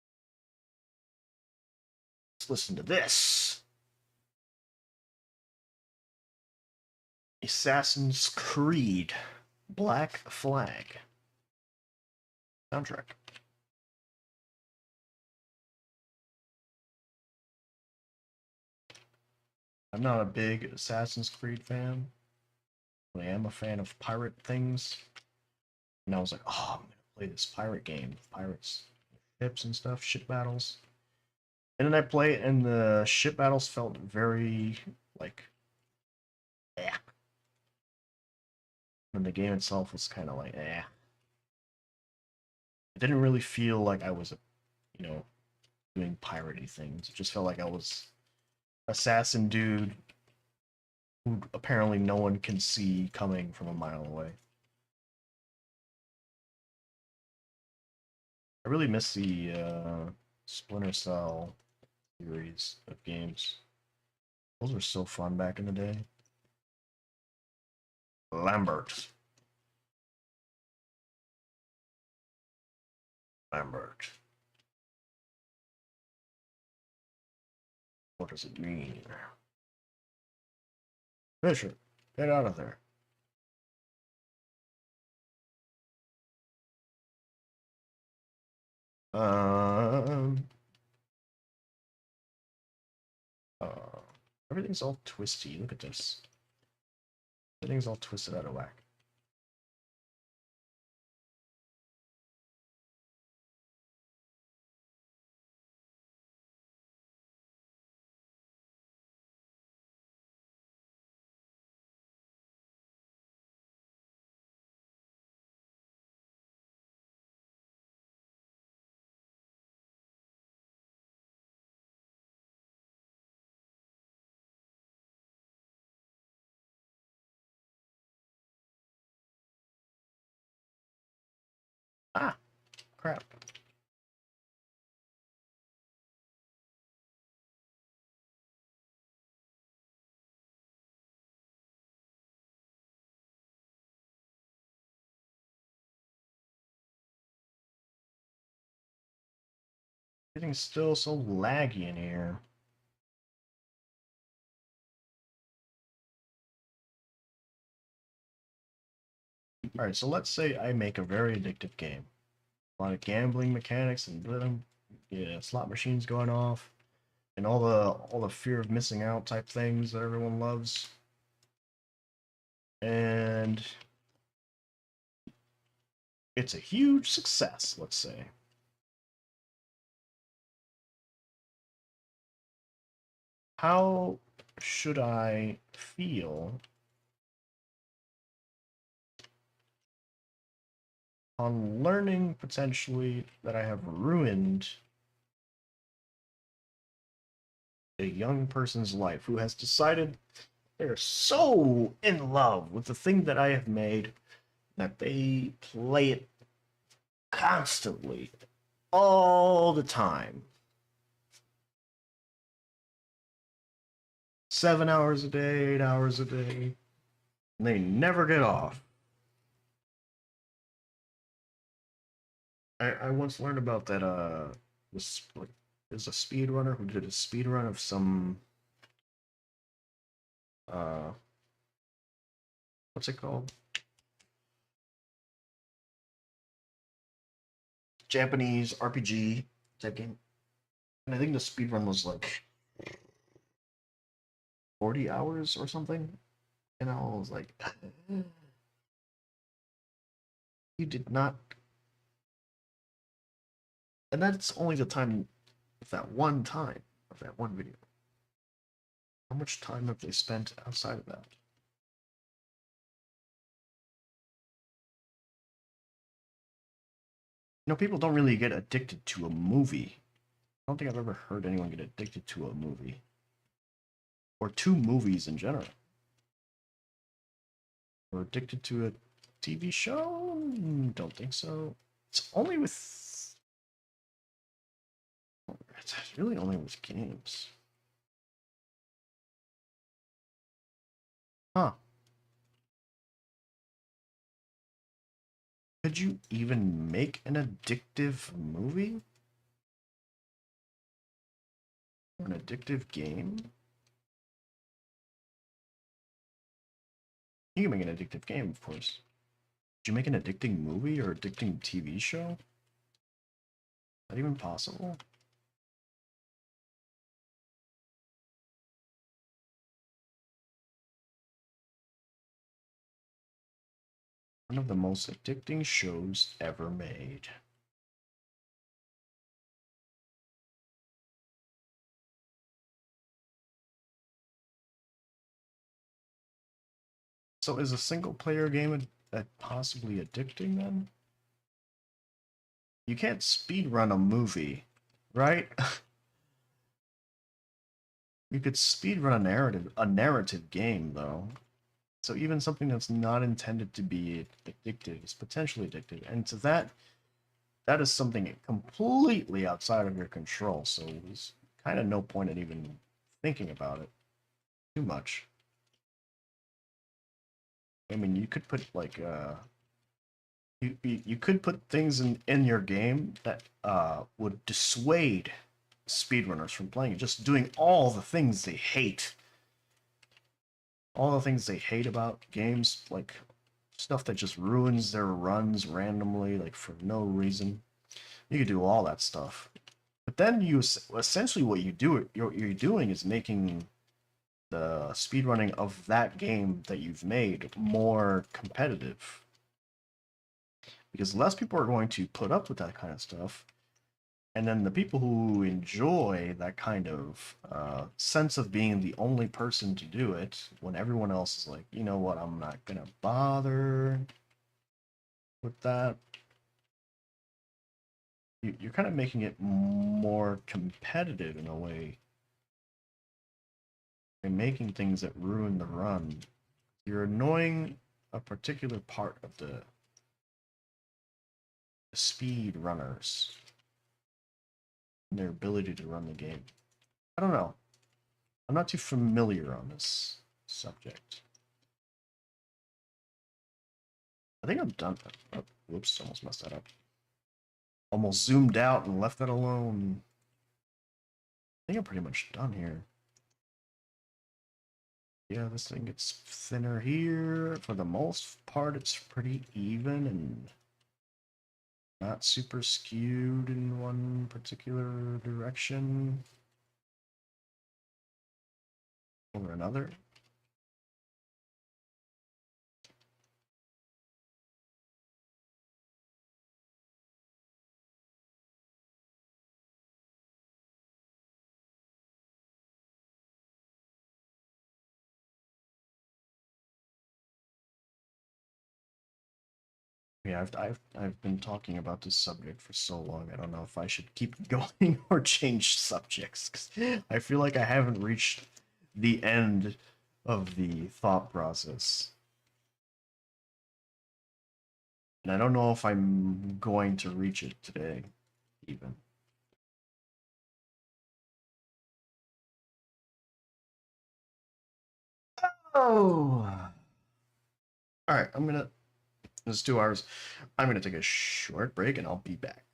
Let's listen to this. Assassin's Creed Black Flag soundtrack. I'm not a big Assassin's Creed fan, but I am a fan of pirate things. And I was like, oh, I'm gonna play this pirate game with pirates, ships and stuff, ship battles. And then I play it, and the ship battles felt very like, eh. And the game itself was kind of like, eh. It didn't really feel like I was, doing piratey things. It just felt like I was assassin dude who apparently no one can see coming from a mile away. I really miss the Splinter Cell series of games. Those were so fun back in the day. Lambert. Lambert. What does it mean? Fisher, get out of there. Um. Everything's all twisty. Look at this. Everything's all twisted out of whack. Ah, crap. Everything's still so laggy in here. Alright, so let's say I make a very addictive game. A lot of gambling mechanics and slot machines going off, and all the fear of missing out type things that everyone loves. And it's a huge success, let's say. How should I feel on learning potentially that I have ruined a young person's life who has decided they're so in love with the thing that I have made that they play it constantly, all the time. 7 hours a day, 8 hours a day, and they never get off. I once learned about that this like there's a speedrunner who did a speedrun of some uh what's it called? Japanese RPG type game. And I think the speedrun was like 40 hours or something. And I was like, you did not. And that's only the time of that one time of that one video. How much time have they spent outside of that? You know, people don't really get addicted to a movie. I don't think I've ever heard anyone get addicted to a movie. Or to movies in general. Or addicted to a TV show? Don't think so. It's only with... It's really only with games. Huh. Could you even make an addictive movie? Or an addictive game? You can make an addictive game, of course. Could you make an addicting movie or addicting TV show? Is that even possible? One of the most addicting shows ever made. So is a single player game possibly addicting then? You can't speedrun a movie, right? You could speedrun a narrative game though. So even something that's not intended to be addictive is potentially addictive. And to that that is something completely outside of your control. So there's kind of no point in even thinking about it too much. I mean, you could put like you could put things in your game that would dissuade speedrunners from playing it, just doing all the things they hate. All the things they hate about games, like stuff that just ruins their runs randomly, like for no reason. You could do all that stuff. But then you essentially what you're doing is making the speedrunning of that game that you've made more competitive. Because less people are going to put up with that kind of stuff. And then the people who enjoy that kind of sense of being the only person to do it, when everyone else is like, you know what, I'm not gonna bother with that. You're kind of making it more competitive in a way. You're making things that ruin the run. You're annoying a particular part of the speed runners and their ability to run the game. I don't know. I'm not too familiar on this subject. I think I'm done. Oh, whoops, almost messed that up. Almost zoomed out and left that alone. I think I'm pretty much done here. Yeah, this thing gets thinner here. For the most part, it's pretty even and not super skewed in one particular direction or another. Yeah, I've been talking about this subject for so long. I don't know if I should keep going or change subjects. 'Cause I feel like I haven't reached the end of the thought process. And I don't know if I'm going to reach it today, even. Oh. All right, it's 2 hours. I'm gonna take a short break and I'll be back.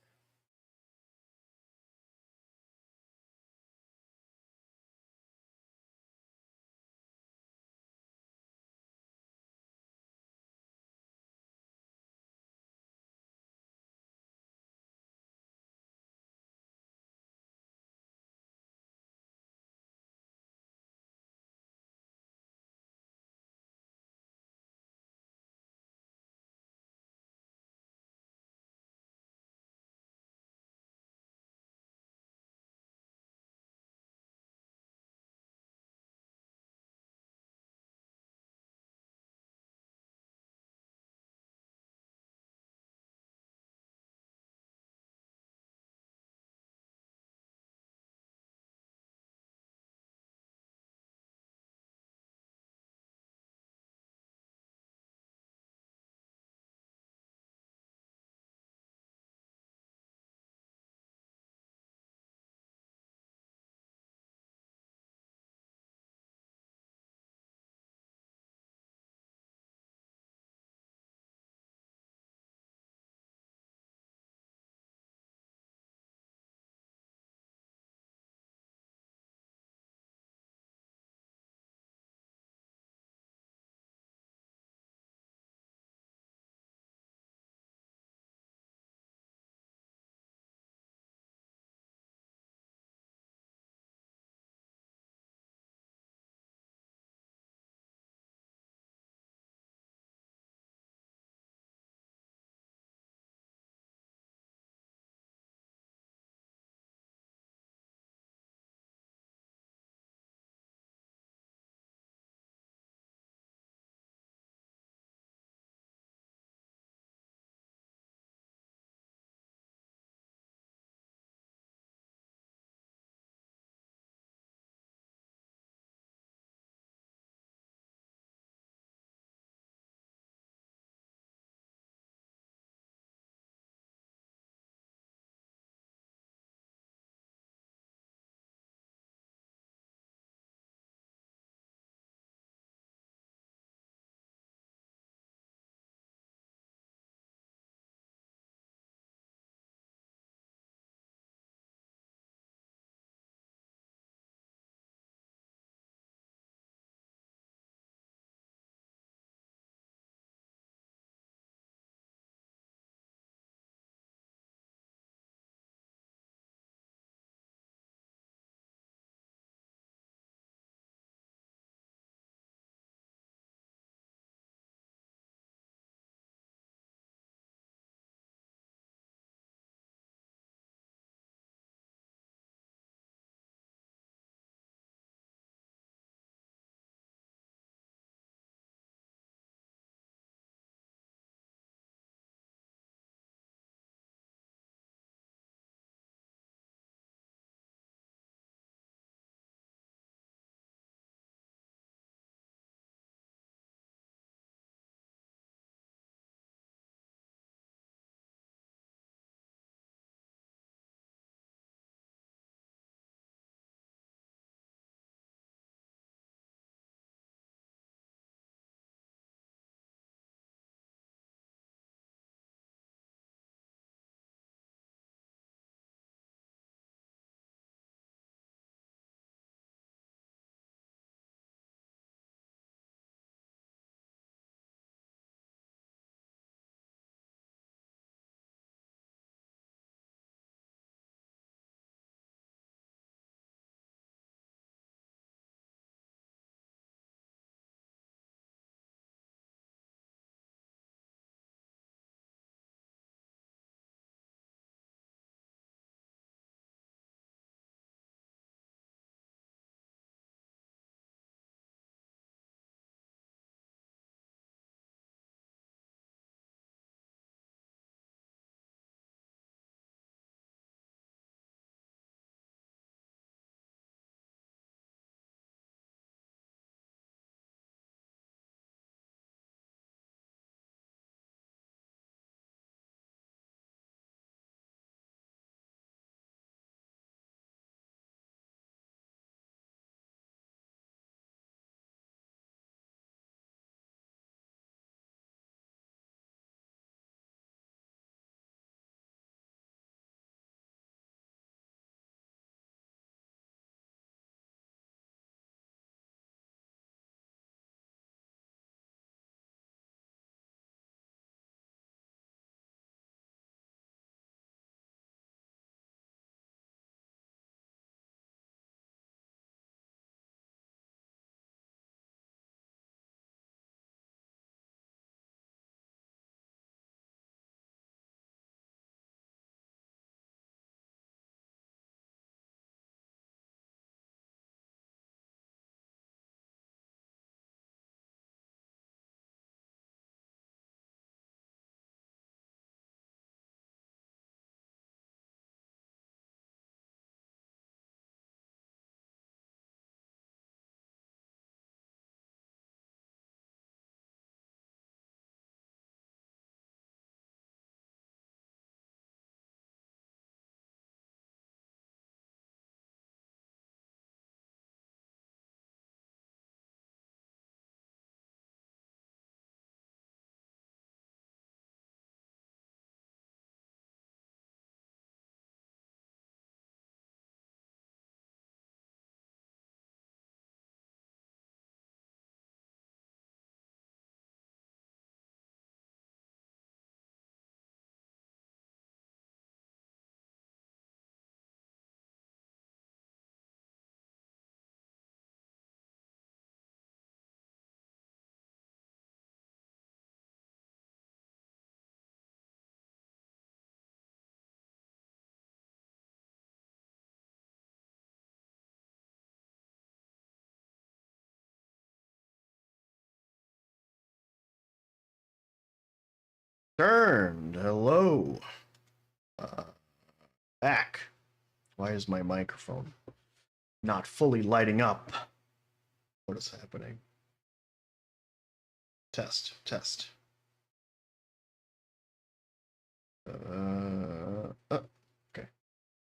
Turned. Hello. Uh, Back. Why is my microphone not fully lighting up? What is happening? Test. Test. Okay.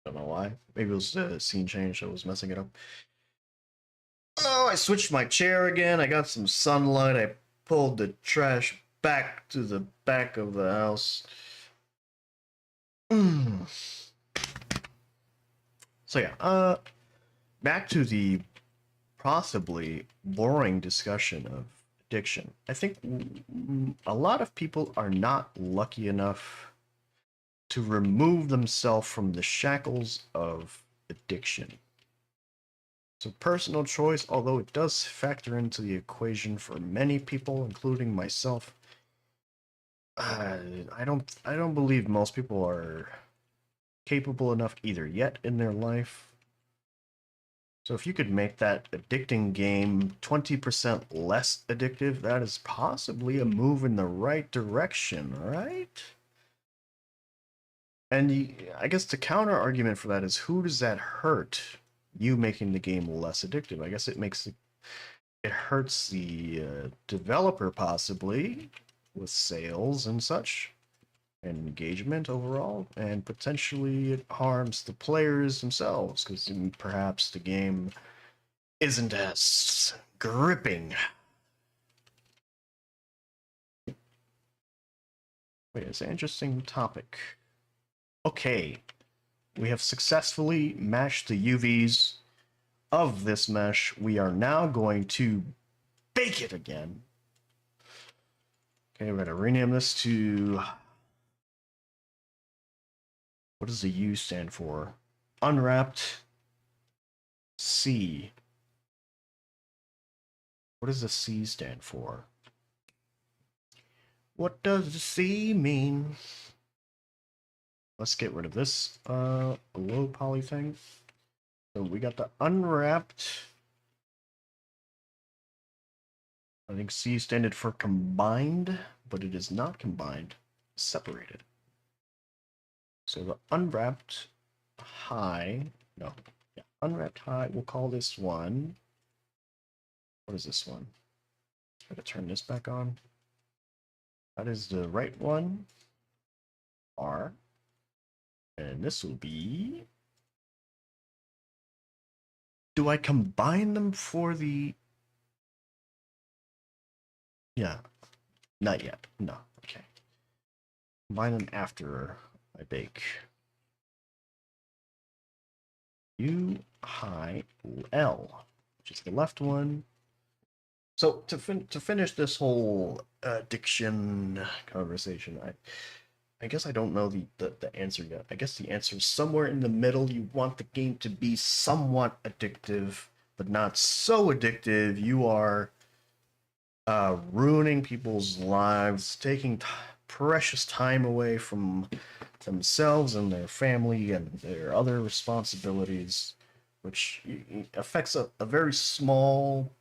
Don't know why. Maybe it was the scene change that was messing it up. Oh, I switched my chair again. I got some sunlight. I pulled the trash back to the back of the house. So yeah, back to the possibly boring discussion of addiction. I think a lot of people are not lucky enough to remove themselves from the shackles of addiction. So personal choice, although it does factor into the equation for many people, including myself, I don't believe most people are capable enough either yet in their life. So if you could make that addicting game 20% less addictive, that is possibly a move in the right direction, right? And I guess the counter argument for that is, who does that hurt? You making the game less addictive. I guess it hurts the developer possibly with sales and such, and engagement overall, and potentially it harms the players themselves because perhaps the game isn't as gripping. Wait, it's an interesting topic. Okay, we have successfully meshed the UVs of this mesh. We are now going to bake it again. Okay, we're going to rename this to... What does the U stand for? Unwrapped C. What does the C stand for? What does the C mean? Let's get rid of this low poly thing. So we got the unwrapped. I think C standard for combined, but it is not combined, separated. So the unwrapped high, no, yeah, unwrapped high, we'll call this one. What is this one? Try to turn this back on. That is the right one. R. And this will be... Do I combine them for the... Yeah, not yet. No, okay. Combine them after I bake. U high L, which is the left one. So to finish this whole addiction conversation, I guess I don't know the answer yet. I guess the answer is somewhere in the middle. You want the game to be somewhat addictive, but not so addictive you are ruining people's lives, taking precious time away from themselves and their family and their other responsibilities, which affects a very small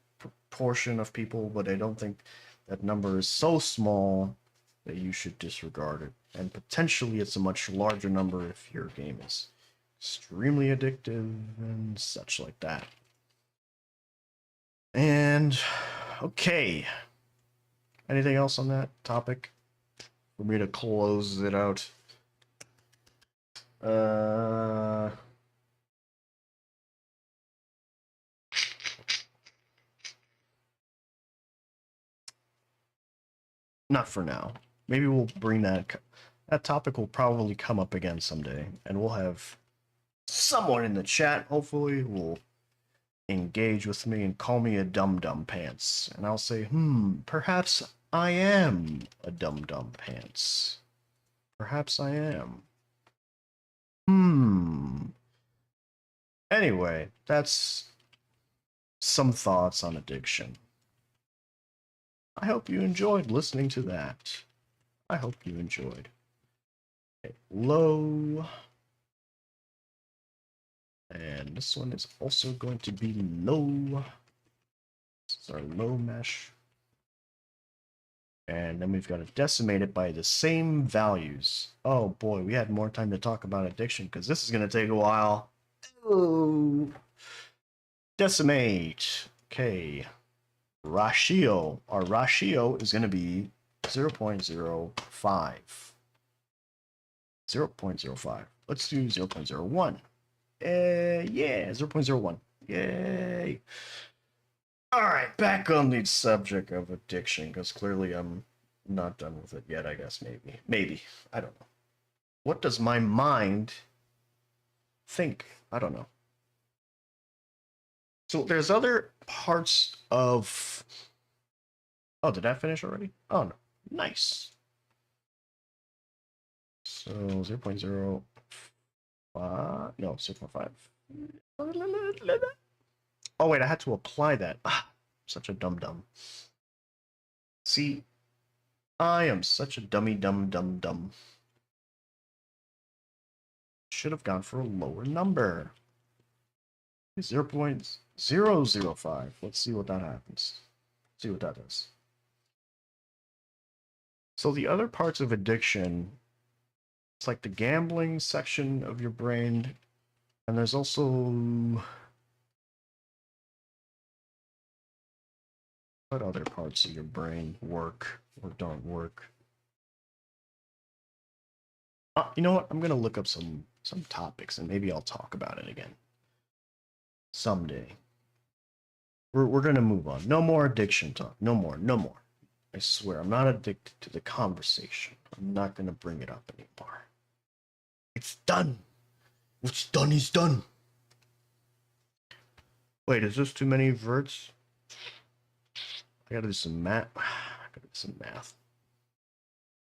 portion of people, but I don't think that number is so small that you should disregard it. And potentially it's a much larger number if your game is extremely addictive and such like that. And okay, anything else on that topic for me to close it out? Not for now. Maybe we'll bring that topic will probably come up again someday, and we'll have someone in the chat hopefully who will engage with me and call me a dum-dum pants, and I'll say, perhaps I am a dum-dum pants. Perhaps I am. Anyway, that's some thoughts on addiction. I hope you enjoyed listening to that. I hope you enjoyed. Okay, low. And this one is also going to be low. This is our low mesh. And then we've got to decimate it by the same values. Oh boy, we had more time to talk about addiction because this is going to take a while. Oh. Decimate. Okay. Ratio. Our ratio is going to be 0.05. 0.05. Let's do 0.01. Yeah, 0.01. Yay. All right, back on the subject of addiction, because clearly I'm not done with it yet, I guess, maybe. Maybe. I don't know. What does my mind think? I don't know. So there's other parts of... Oh, did that finish already? Oh, no. Nice. So 0.05... No, 6.5. Oh, wait, I had to apply that. Ah, such a dum-dum. See, I am such a dummy, dumb. Should have gone for a lower number. 0.005. Let's see what that happens. See what that does. So the other parts of addiction, it's like the gambling section of your brain, and there's also... What other parts of your brain work or don't work? You know what? I'm gonna look up some topics and maybe I'll talk about it again someday. We're gonna move on. No more addiction talk. No more. No more. I swear, I'm not addicted to the conversation. I'm not gonna bring it up anymore. It's done. What's done is done. Wait, is this too many verts? I gotta do some math.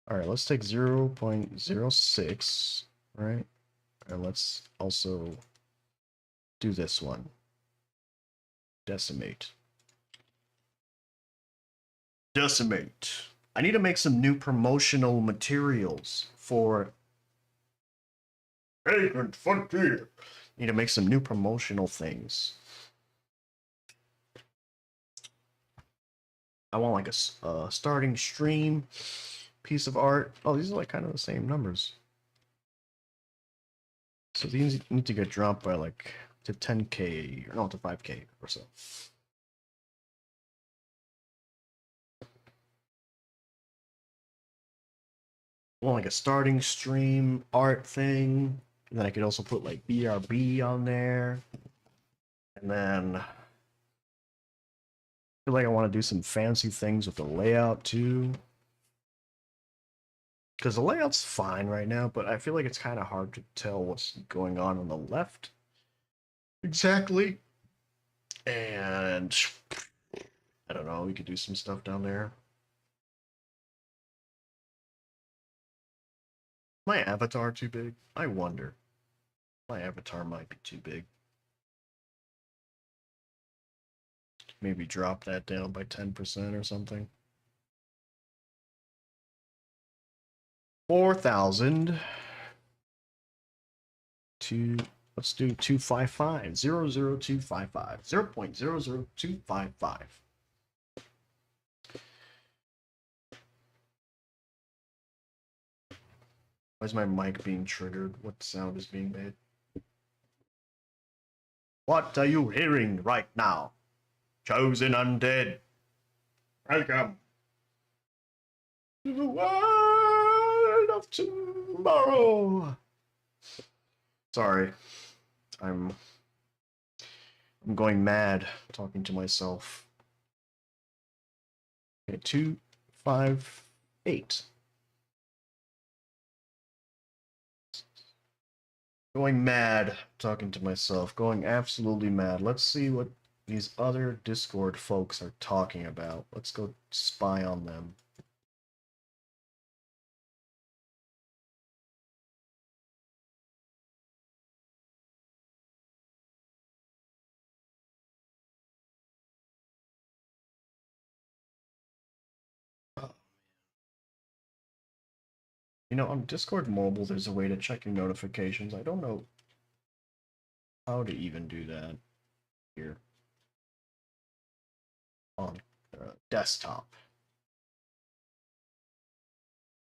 All right, let's take 0.06, right? And let's also do this one. Decimate. Decimate. I need to make some new promotional materials for Vagrant Frontier. Need to make some new promotional things. I want like a starting stream piece of art. Oh, these are like kind of the same numbers. So these need to get dropped by like to 10K, or no, to 5K or so. I want like a starting stream art thing. And then I could also put like BRB on there. And then I feel like I want to do some fancy things with the layout too. Because the layout's fine right now, but I feel like it's kind of hard to tell what's going on the left. Exactly. And I don't know, we could do some stuff down there. My avatar too big? I wonder. My avatar might be too big. Maybe drop that down by 10% or something. 4,000 to, let's do 255. 00255. 0.00255. Why is my mic being triggered? What sound is being made? What are you hearing right now? Chosen undead. Welcome to the world of tomorrow. Sorry. I'm going mad talking to myself. Okay, 258. Going mad talking to myself. Going absolutely mad. Let's see what these other Discord folks are talking about. Let's go spy on them. You know, on Discord Mobile, there's a way to check your notifications. I don't know how to even do that here on desktop.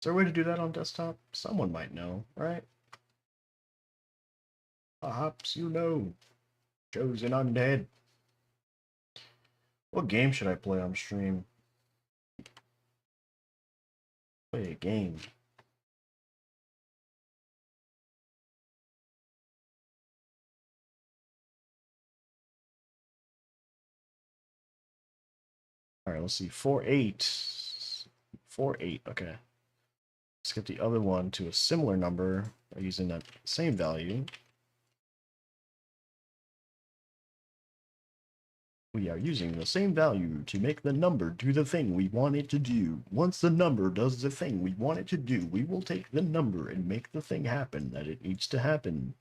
there a way to do that on desktop? Someone might know, right? Perhaps you know. Chosen Undead. What game should I play on stream? Play a game. Alright, let's see. 4-8. 4-8, okay. Let's get the other one to a similar number by using that same value. We are using the same value to make the number do the thing we want it to do. Once the number does the thing we want it to do, we will take the number and make the thing happen that it needs to happen.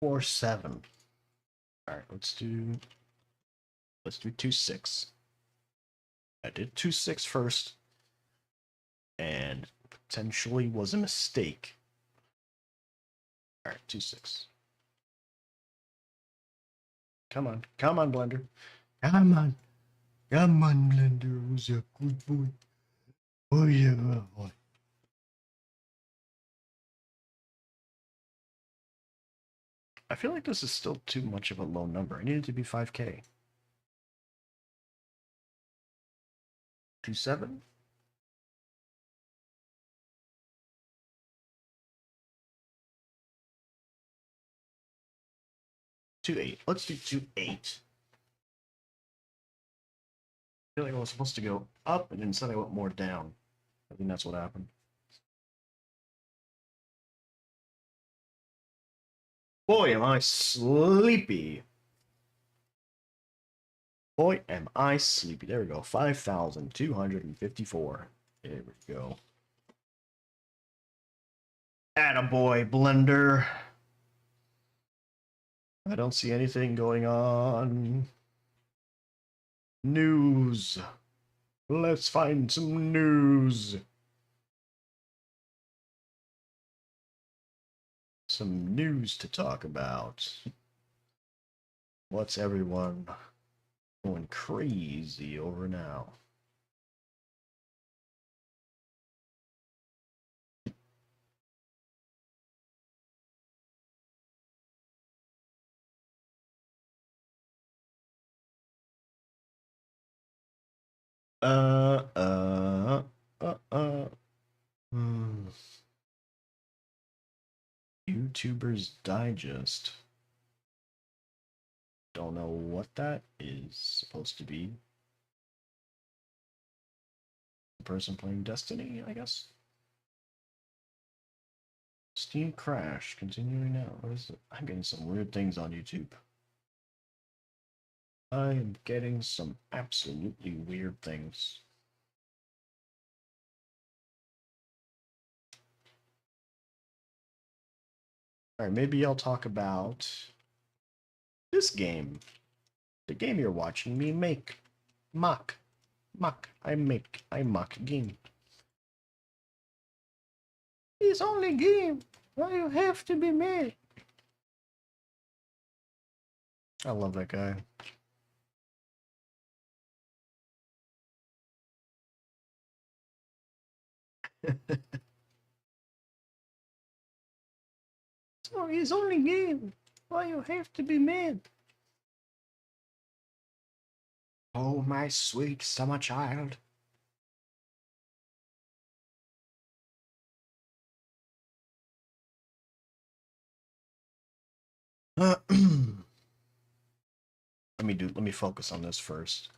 4-7. Alright, let's do 2-6. I did 2-6 first, and potentially was a mistake. Alright, 2-6. Come on, Blender. Come on, Blender. Who's a good boy? Oh yeah, boy. I feel like this is still too much of a low number. I need it to be 5K. 2-7? 2-8. Let's do 2-8. I feel like I was supposed to go up, and instead I went more down. I think that's what happened. Boy, am I sleepy. Boy, am I sleepy. There we go. 5,254. There we go. Attaboy, Blender. I don't see anything going on. News. Let's find some news. Some news to talk about. What's everyone going crazy over now? YouTubers Digest. Don't know what that is supposed to be. The person playing Destiny, I guess. Steam crash. Continuing now. What is it? I'm getting some weird things on YouTube. I am getting some absolutely weird things. Alright, maybe I'll talk about this game. The game you're watching me make. Mock. I mock game. It's only game. Why you have to be mad? I love that guy. So it's only game. Why you have to be mad? Oh, my sweet summer child. Let me focus on this first.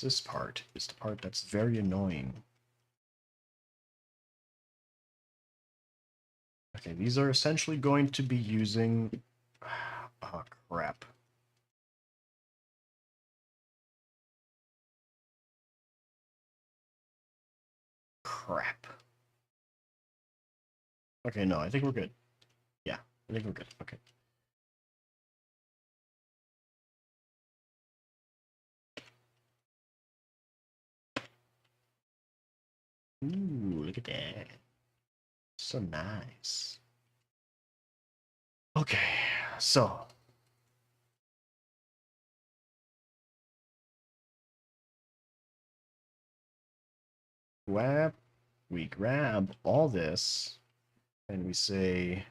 This part is the part that's very annoying. Okay, these are essentially going to be using... Oh, crap. Crap. Okay, no, I think we're good. Yeah, I think we're good. Okay. Ooh, look at that. So nice. Okay, so we grab all this and we say,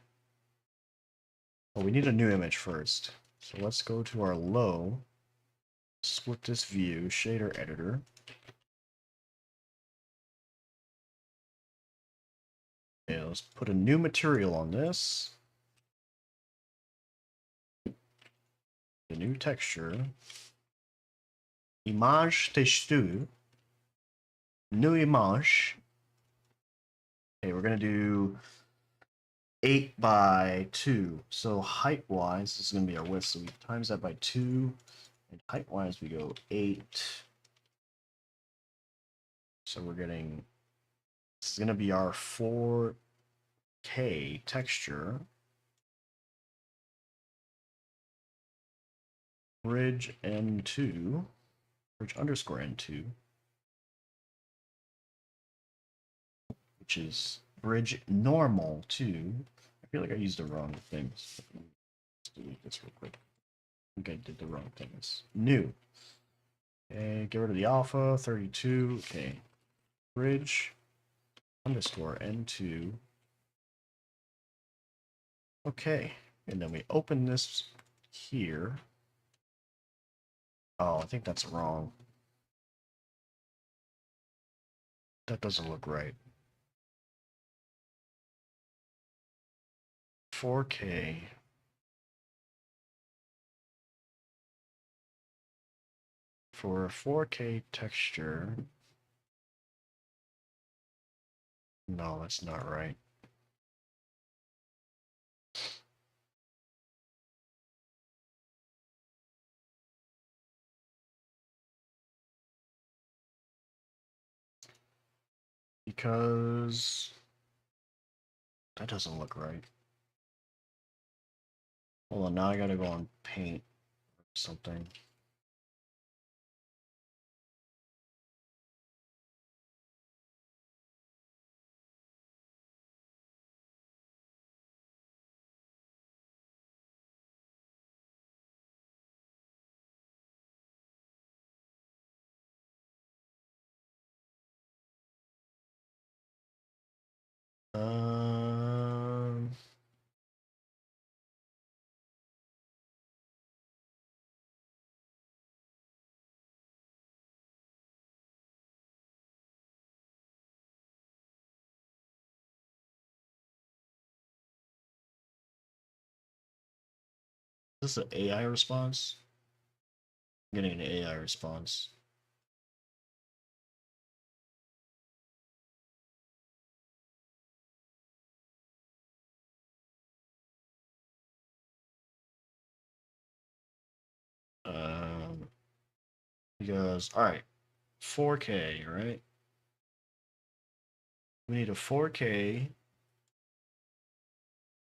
oh, we need a new image first. So let's go to our low, split this view, shader editor. Okay, let's put a new material on this. The new texture. Image texture. New image. Okay, we're gonna do 8 by 2. So height wise, this is gonna be our width. So we times that by 2. And height wise, we go 8. So we're getting, this is gonna be our 4K texture. Bridge N2. Bridge underscore N2. Which is bridge normal 2. I feel like I used the wrong things. Let's delete this real quick. I think I did the wrong things. New. Okay, get rid of the alpha, 32. Okay. Bridge underscore N2. Okay. And then we open this here. Oh, I think that's wrong. That doesn't look right. 4K. For a 4K texture. No, that's not right. Because that doesn't look right. Hold on, now I gotta go on paint or something. Um, is this an AI response? I'm getting an AI response. Um, because, all right, 4K, right? We need a 4K,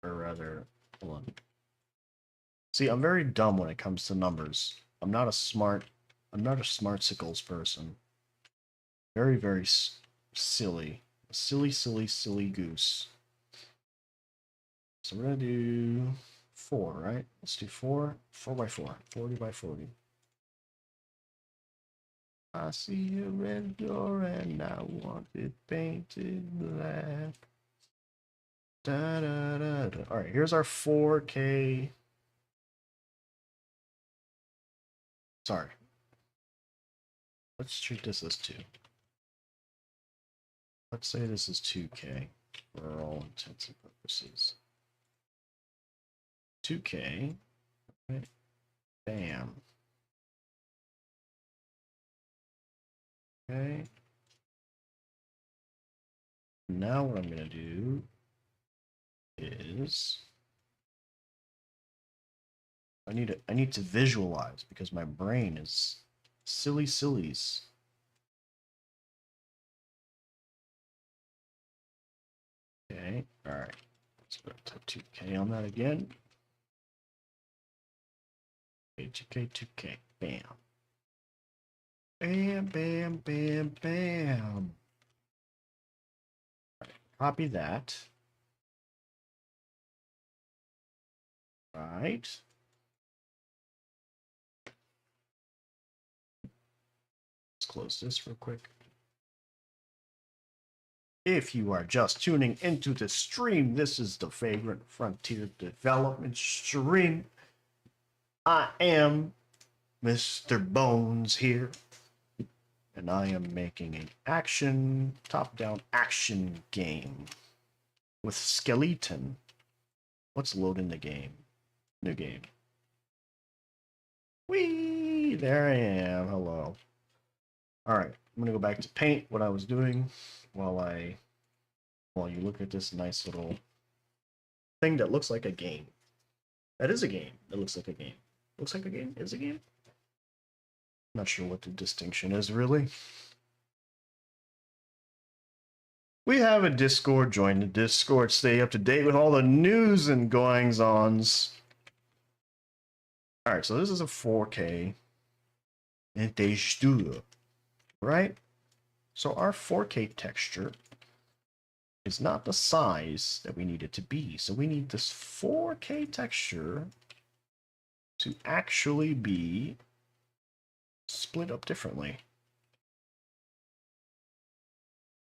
or rather, hold on. See, I'm very dumb when it comes to numbers. I'm not a smartsicles person. Very, very silly. Silly goose. So we're gonna do 4, right? Let's do 4. 4 by 4. 40 by 40. I see a red door and I want it painted black. Da, da, da, da. All right, here's our 4K. Sorry. Let's treat this as 2. Let's say this is 2K for all intents and purposes. 2K. Right? Bam. Okay. Now what I'm going to do is I need to visualize because my brain is sillies. Okay, all right. Let's put type 2K on that again. 2K. Bam. Bam. Right, copy that. Right. Let's close this real quick. If you are just tuning into the stream, this is the Vagrant Frontier Development Stream. I am Mr. Bones here, and I am making an action, top-down action game with skeleton. Let's load in the game. New game. Whee! There I am. Hello. Alright, I'm gonna go back to paint what I was doing while you look at this nice little thing that looks like a game. That is a game. That looks like a game. Looks like a game? Is a game? Not sure what the distinction is, really. We have a Discord. Join the Discord. Stay up to date with all the news and goings-ons. Alright, so this is a 4K texture, right? So our 4K texture is not the size that we need it to be. So we need this 4K texture to actually be split up differently.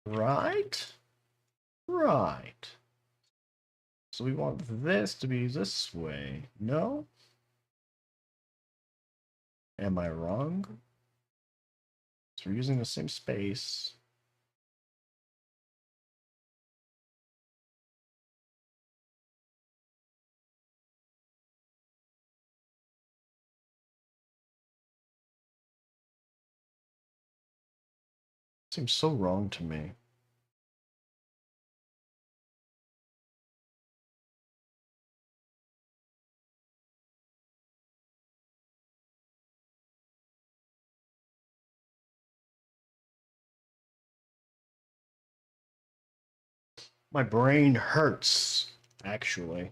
Right? Right. So we want this to be this way. No? Am I wrong? So we're using the same space. Seems so wrong to me. My brain hurts, actually.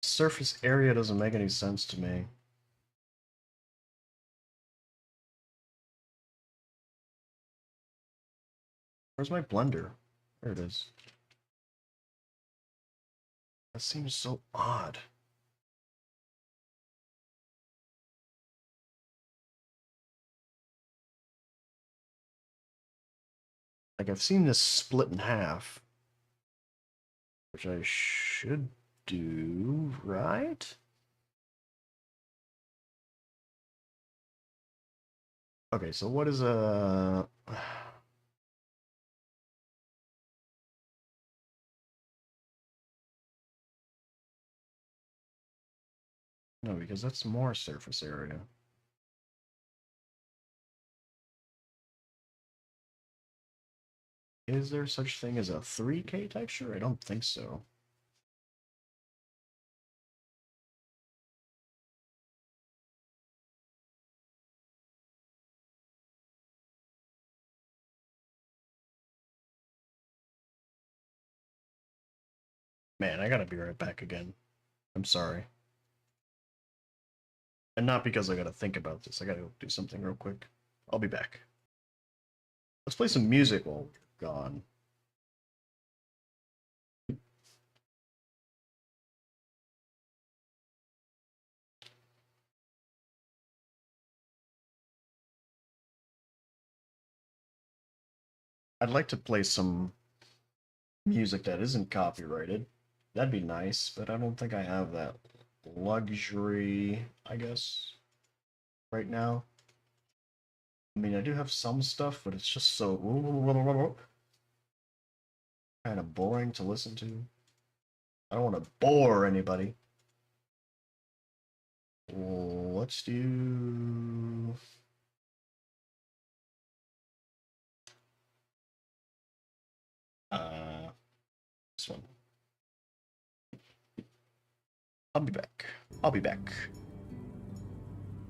Surface area doesn't make any sense to me. Where's my blender? There it is. That seems so odd. Like, I've seen this split in half, which I should do, right? Okay, so what is a... No, because that's more surface area. Is there such thing as a 3K texture? I don't think so. Man, I gotta be right back again. I'm sorry. And not because I gotta think about this. I gotta go do something real quick. I'll be back. Let's play some music while we're gone. I'd like to play some music that isn't copyrighted. That'd be nice, but I don't think I have that luxury, I guess, right now. I mean, I do have some stuff, but it's just so kind of boring to listen to. I don't want to bore anybody. Let's do... this one. I'll be back. I'll be back.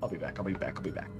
I'll be back. I'll be back. I'll be back.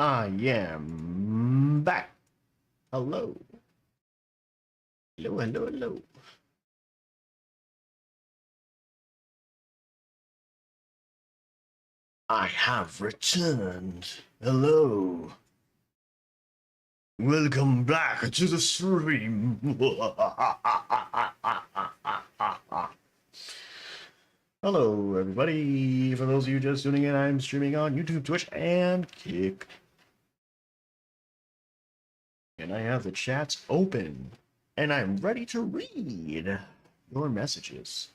I am back. Hello. Hello, hello, hello. I have returned. Hello. Welcome back to the stream. Hello, everybody. For those of you just tuning in, I'm streaming on YouTube, Twitch, and Kick. And I have the chats open. And I'm ready to read your messages.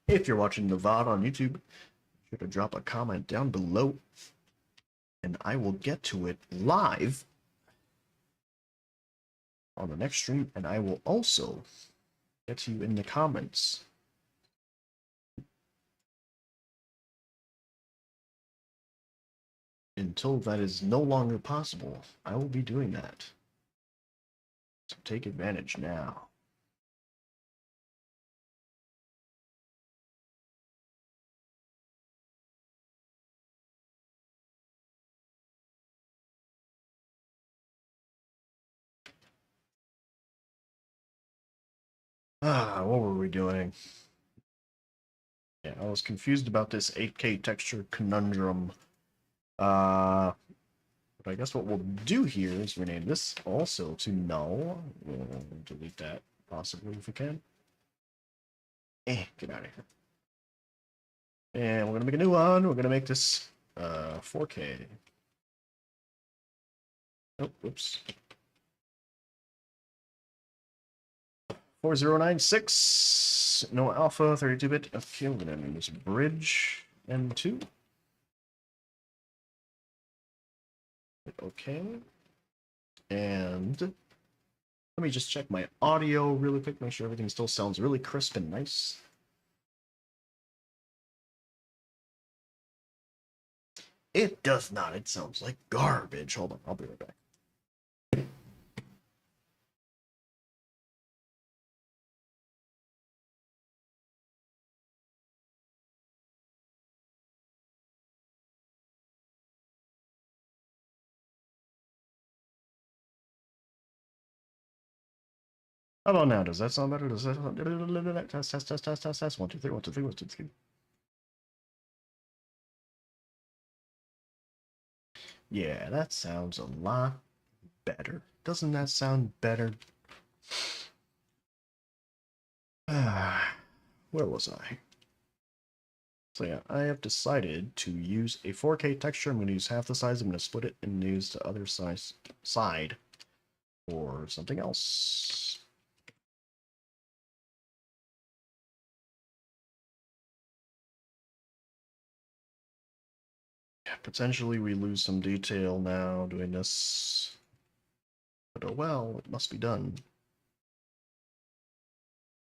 If you're watching the VOD on YouTube, be sure to drop a comment down below. And I will get to it live on the next stream. And I will also get to you in the comments. Until that is no longer possible, I will be doing that. So take advantage now. What were we doing? Yeah, I was confused about this 8K texture conundrum. But I guess what we'll do here is rename this also to null. We'll delete that, possibly, if we can. Get out of here. And we're gonna make a new one. We're gonna make this 4K. Oh, whoops. 4096. No alpha, 32-bit. Okay, we're gonna name this bridge N2. Okay. And let me just check my audio really quick, make sure everything still sounds really crisp and nice. It does not. It sounds like garbage. Hold on, I'll be right back. How about now? Does that sound better? Does that sound... Test. 1, 2, 3, 1, 2, 3, 1, 2, 3. Yeah, that sounds a lot better. Doesn't that sound better? Where was I? So yeah, I have decided to use a 4K texture. I'm going to use half the size. I'm going to split it and use the other side or something else. Potentially we lose some detail now doing this. But oh well, it must be done.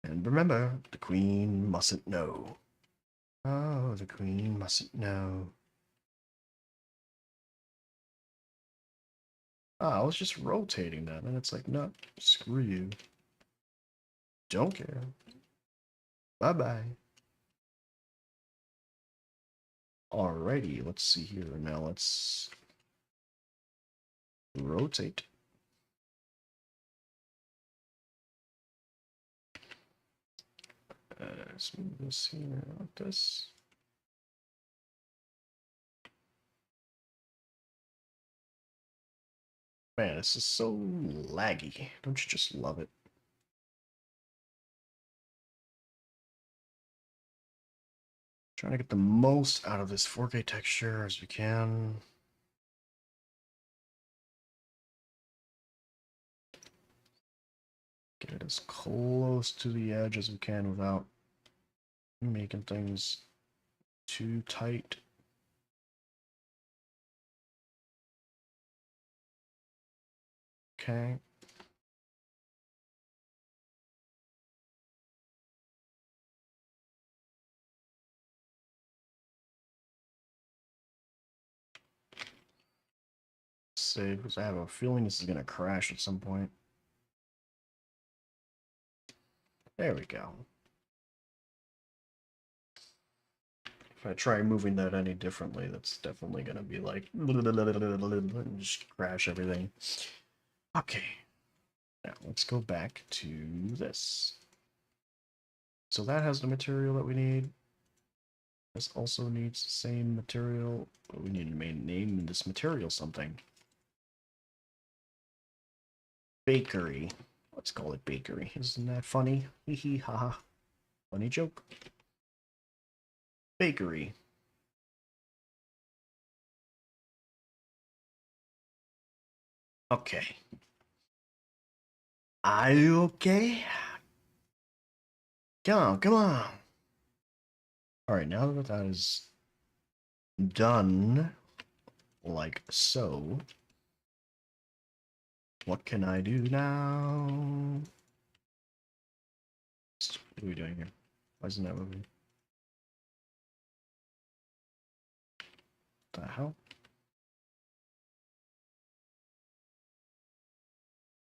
And remember, the queen mustn't know. Oh, the queen mustn't know. I was just rotating that, and it's like, no, screw you. Don't care. Bye-bye. Alrighty, let's see here. Now let's rotate. Let's move this here like this. Man, this is so laggy. Don't you just love it? Trying to get the most out of this 4K texture as we can. Get it as close to the edge as we can without making things too tight. Okay. Save, because I have a feeling this is going to crash at some point. There we go. If I try moving that any differently, that's definitely gonna be like and just crash everything. Okay. Now let's go back to this. So that has the material that we need. This also needs the same material, but we need to name this material something. Bakery. Let's call it bakery. Isn't that funny? Hee hee ha ha. Funny joke. Bakery. Okay. Are you okay? Come on, come on. Alright, now that that is done, like so, what can I do now? What are we doing here? Why isn't that moving? What the hell?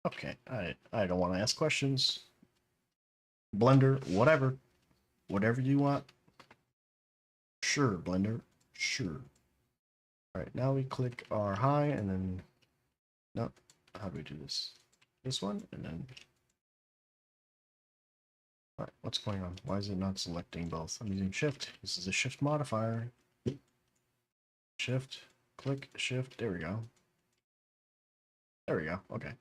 Okay, I don't want to ask questions. Blender, whatever. Whatever you want. Sure, Blender. Sure. Alright, now we click our high and then... No, how do we do this? This one, and then... Alright, what's going on? Why is it not selecting both? I'm using shift. This is a shift modifier. Shift, click, shift, there we go. There we go, okay.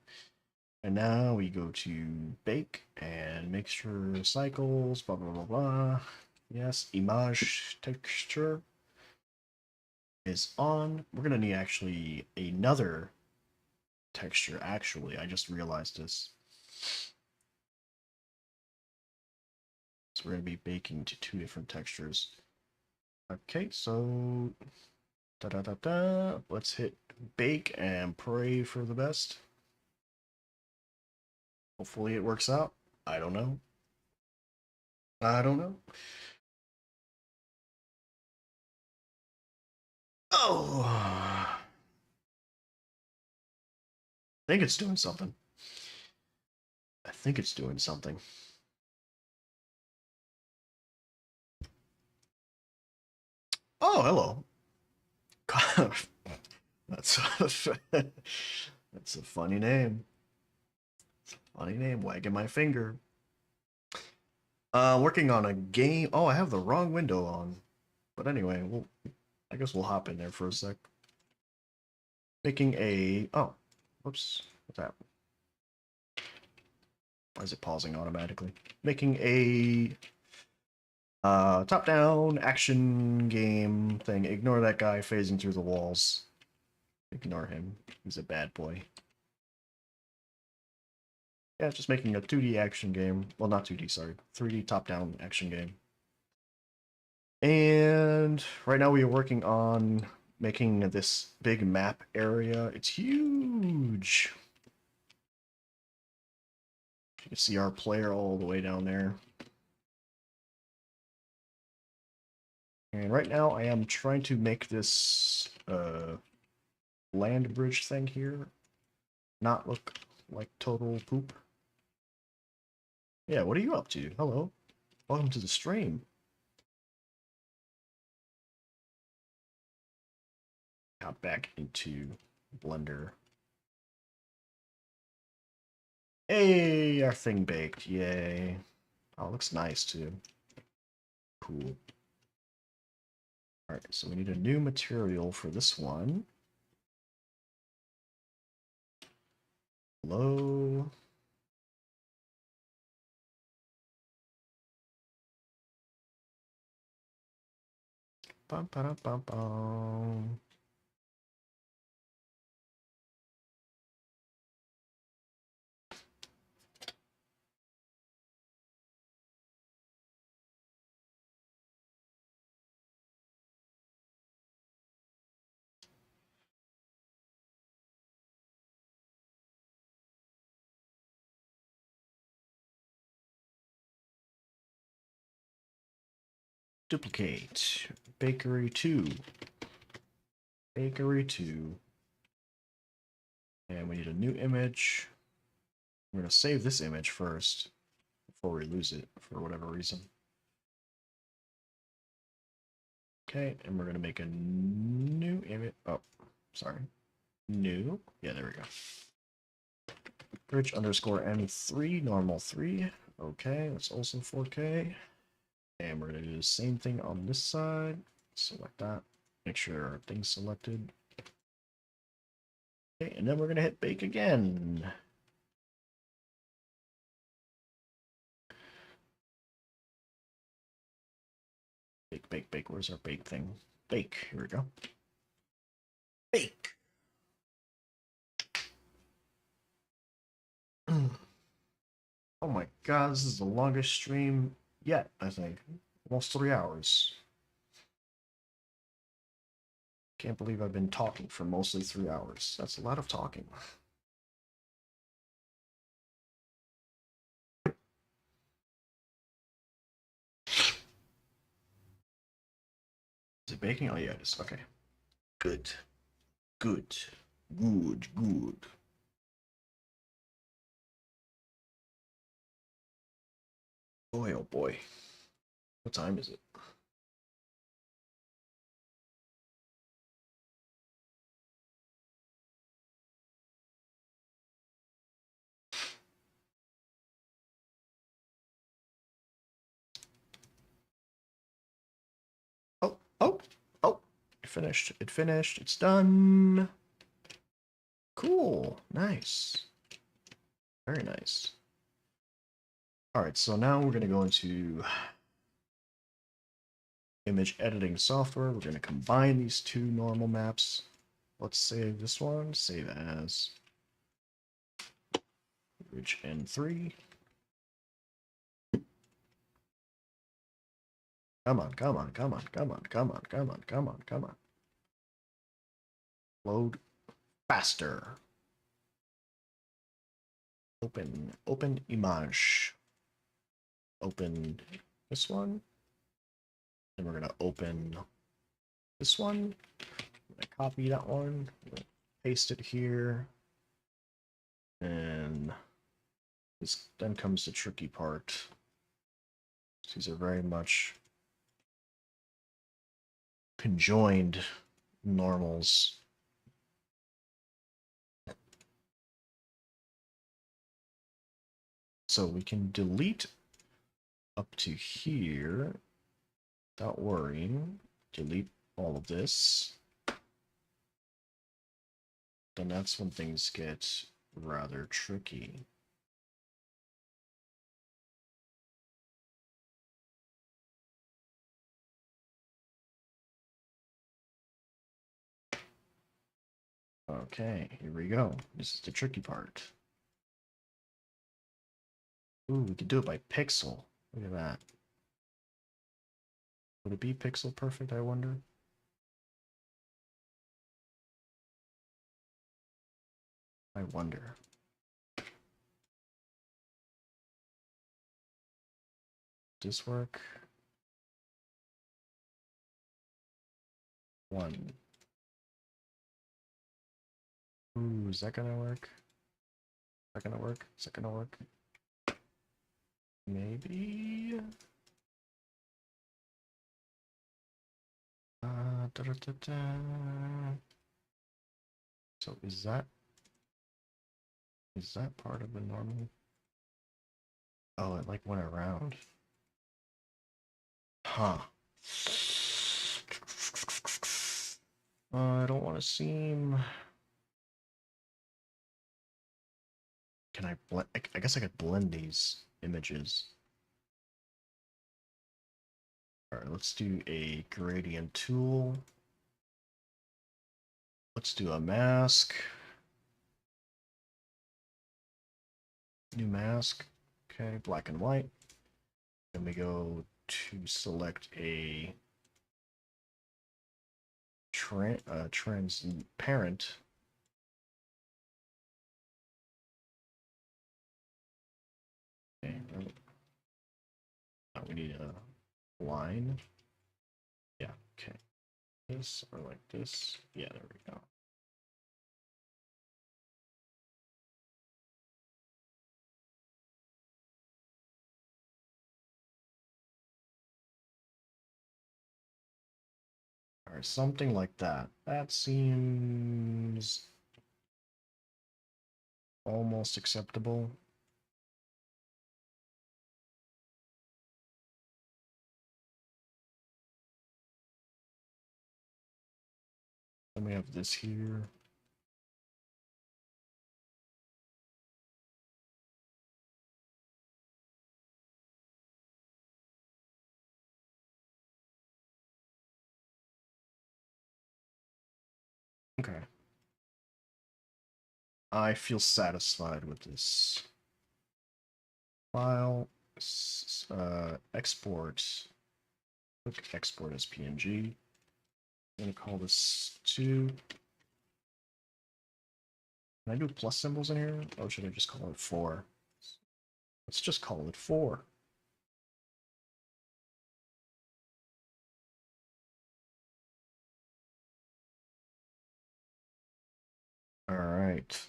And now we go to bake and make sure cycles, blah, blah, blah, blah. Yes, image texture is on. We're gonna need actually another texture, actually. I just realized this. So we're gonna be baking to two different textures. Okay, so da-da-da-da. Let's hit bake and pray for the best. Hopefully it works out. I don't know. I don't know. Oh, I think it's doing something. I think it's doing something. Oh, hello. That's that's a funny name. Funny name. Wagging my finger. Working on a game. Oh, I have the wrong window on. But anyway, I guess we'll hop in there for a sec. Making a... Oh, whoops. What's that? Why is it pausing automatically? Making a top-down action game thing. Ignore that guy phasing through the walls. Ignore him. He's a bad boy. Yeah, just making a 2D action game. Well, not 2D, sorry. 3D top-down action game. And right now we are working on making this big map area. It's huge. You can see our player all the way down there. And right now I am trying to make this land bridge thing here not look like total poop. Yeah, what are you up to? Hello. Welcome to the stream. Hop back into Blender. Hey, our thing baked. Yay. Oh, it looks nice too. Cool. Alright, so we need a new material for this one. Hello. Bum, ba, bum, bum. Duplicate. Bakery 2. Bakery 2. And we need a new image. We're going to save this image first before we lose it for whatever reason. Okay, and we're gonna make a new image. Oh, sorry. New. Yeah, there we go. Bridge underscore M3, normal 3. Okay, that's also 4K. And we're gonna do the same thing on this side. Select that. Make sure our thing's selected. Okay, and then we're gonna hit bake again. Bake, bake, bake. Where's our bake thing? Bake. Here we go. Bake. Oh my god, this is the longest stream yet, I think. Almost 3 hours. Can't believe I've been talking for mostly 3 hours. That's a lot of talking. Is it baking? Oh yeah, it is. Okay. Good. Good. Good. Good. Boy, oh boy. What time is it? Oh, oh, oh. It finished. It finished. It's done. Cool. Nice. Very nice. All right, so now we're going to go into image editing software. We're going to combine these two normal maps. Let's save this one. Save as Bridge N3. Come on, come on, come on, come on, come on, come on, come on, come on. Load faster. Open image. Open this one. And we're gonna open this one. I'm gonna copy that one. Paste it here. And this then comes the tricky part. These are very much conjoined normals. So we can delete up to here without worrying. Delete all of this. Then that's when things get rather tricky. Okay, here we go. This is the tricky part. Ooh, we could do it by pixel. Look at that. Would it be pixel perfect, I wonder? I wonder. Does this work? One. Ooh, is that gonna work? Is that gonna work? Is that gonna work? Maybe? Da, da, da, da. So is that part of the normal? Oh, it like went around. Huh. I don't want to seem. Can I blend? I guess I could blend these images. All right, let's do a gradient tool. Let's do a mask. New mask. Okay, black and white. Then we go to select a transparent. Okay, we need a line. Yeah, okay. This or like this. Yeah, there we go. Or something like that. That seems almost acceptable. Then we have this here. Okay. I feel satisfied with this. File, export. Click export as PNG. I'm gonna call this 2. Can I do plus symbols in here? Or should I just call it 4? Let's just call it 4. All right.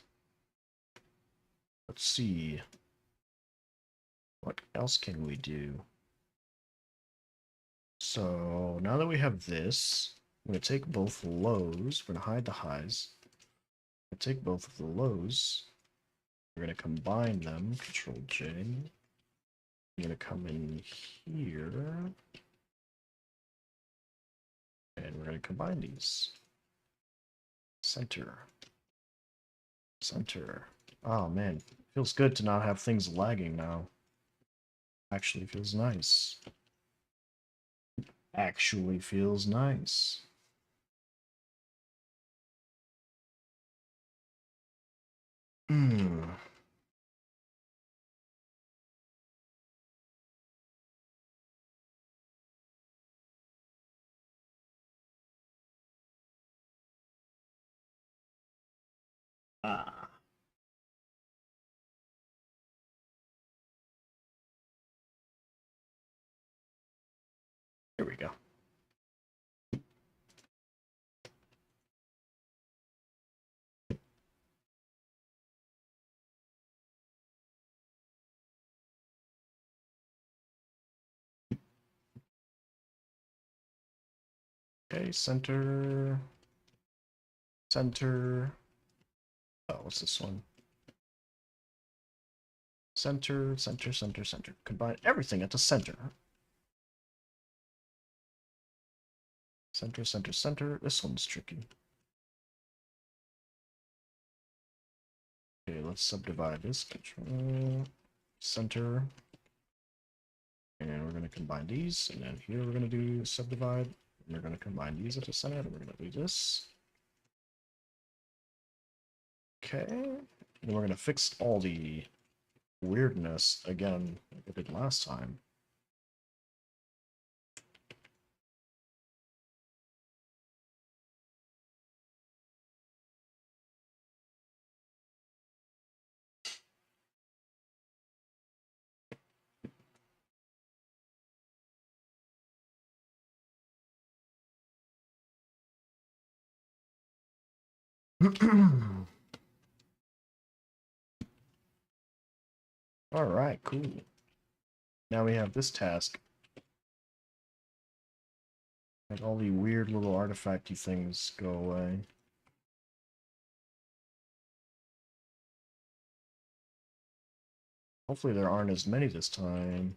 Let's see. What else can we do? So now that we have this, I'm going to take both lows. We're going to hide the highs. I'm going to take both of the lows. We're going to combine them. Control J. I'm going to come in here. And we're going to combine these. Center. Center. Oh man, feels good to not have things lagging now. Actually feels nice. Actually feels nice. Hmm. Ah. Here we go. Okay, center. Center. Oh, what's this one? Center, center, center, center. Combine everything at the center. Center, center, center. This one's tricky. Okay, let's subdivide this. Control, center. And we're going to combine these. And then here we're going to do subdivide. And we're going to combine these at the center. And we're going to do this. Okay. And we're going to fix all the weirdness again, like I did last time. All right, cool. Now we have this task. Like all the weird little artifacty things go away. Hopefully there aren't as many this time.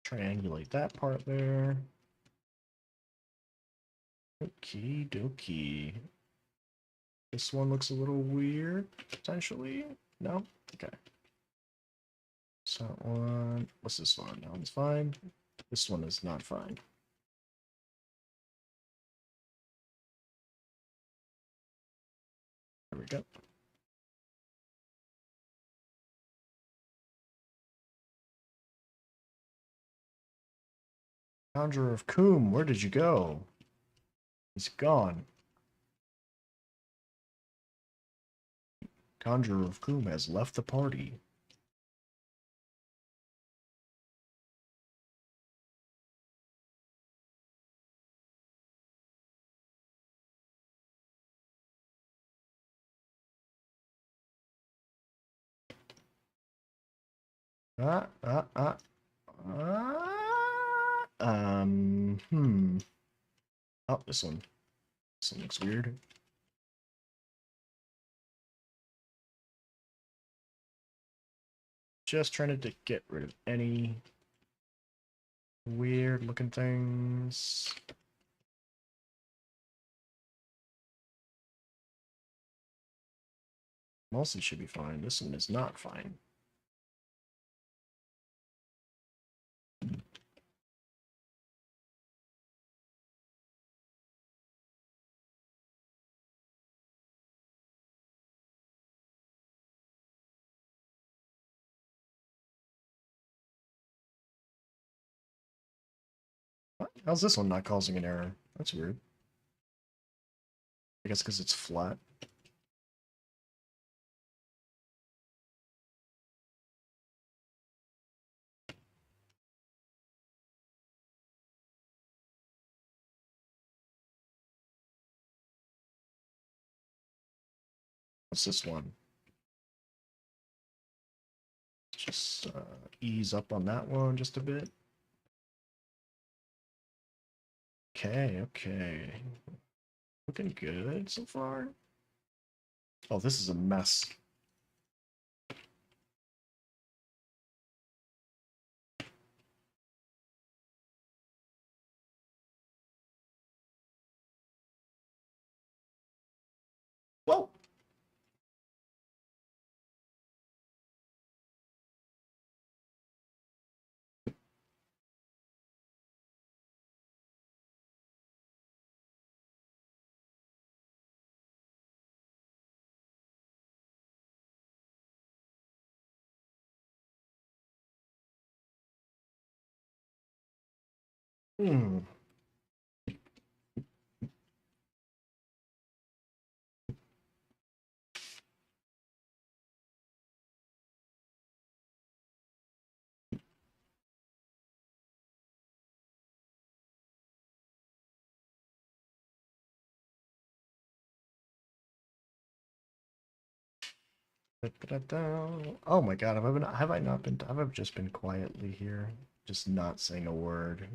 Triangulate that part there. Okie dokie. This one looks a little weird, potentially. No? Okay. So that one. What's this one? That one's fine. This one is not fine. There we go. Conjurer of Coombe, where did you go? He's gone. Conjurer of Coombe has left the party. Ah, ah, ah. Hmm. Oh, this one. This one looks weird. Just trying to get rid of any weird looking things. Mostly should be fine. This one is not fine. What? How's this one not causing an error? That's weird. I guess because it's flat. What's this one? Just ease up on that one just a bit. Okay, okay. Looking good so far. Oh, this is a mess. Whoa! Hmm. Oh my god, have I not been have I just been quietly here? Just not saying a word.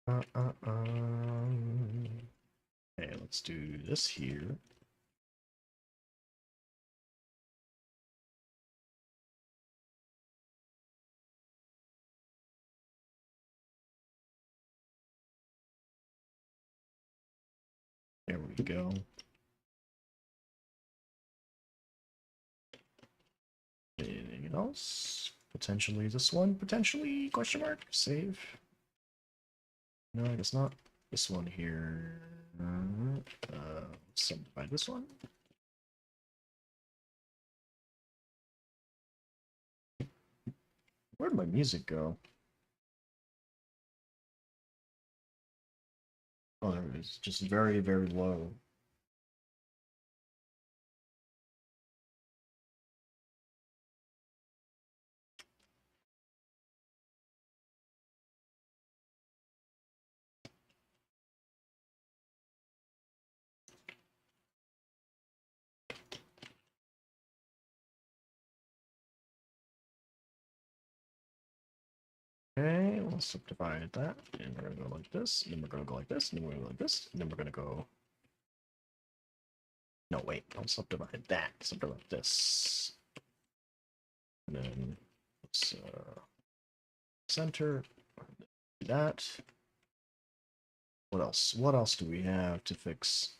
Uh, uh, um. Okay, let's do this here. There we go. Anything else? Potentially this one? Potentially? Question mark? Save? No, I guess not. This one here. Subdivide this one. Where'd my music go? Oh, there it is. Just very, very low. Okay, we'll subdivide that, and we're gonna go like this, and then we're gonna go like this, and then we're gonna go like this, and then we're gonna go. No, wait, I'll subdivide that, subdivide this, and then let's center that. What else? What else do we have to fix?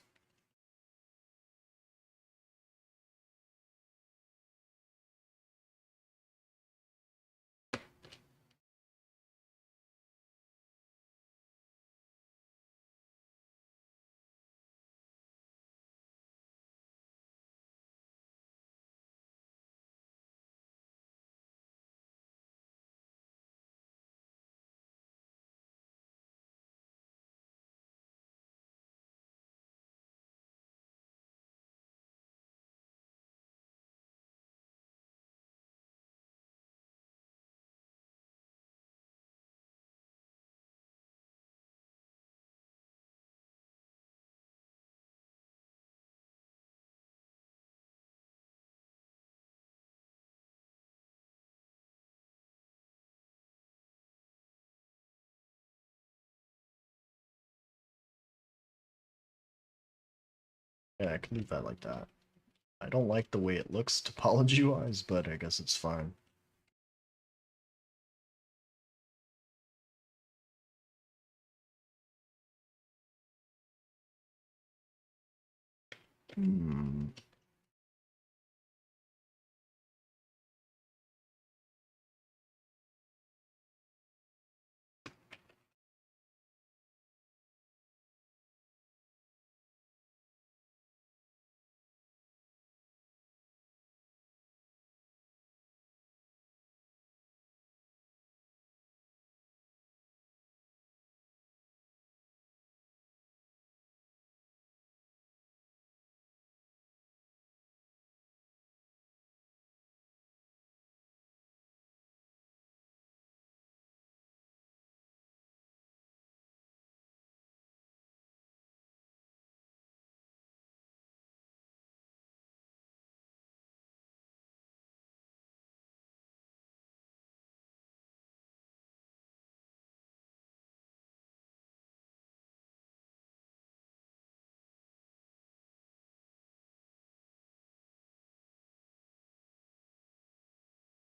Yeah, I can leave that like that. I don't like the way it looks topology-wise, but I guess it's fine. Hmm.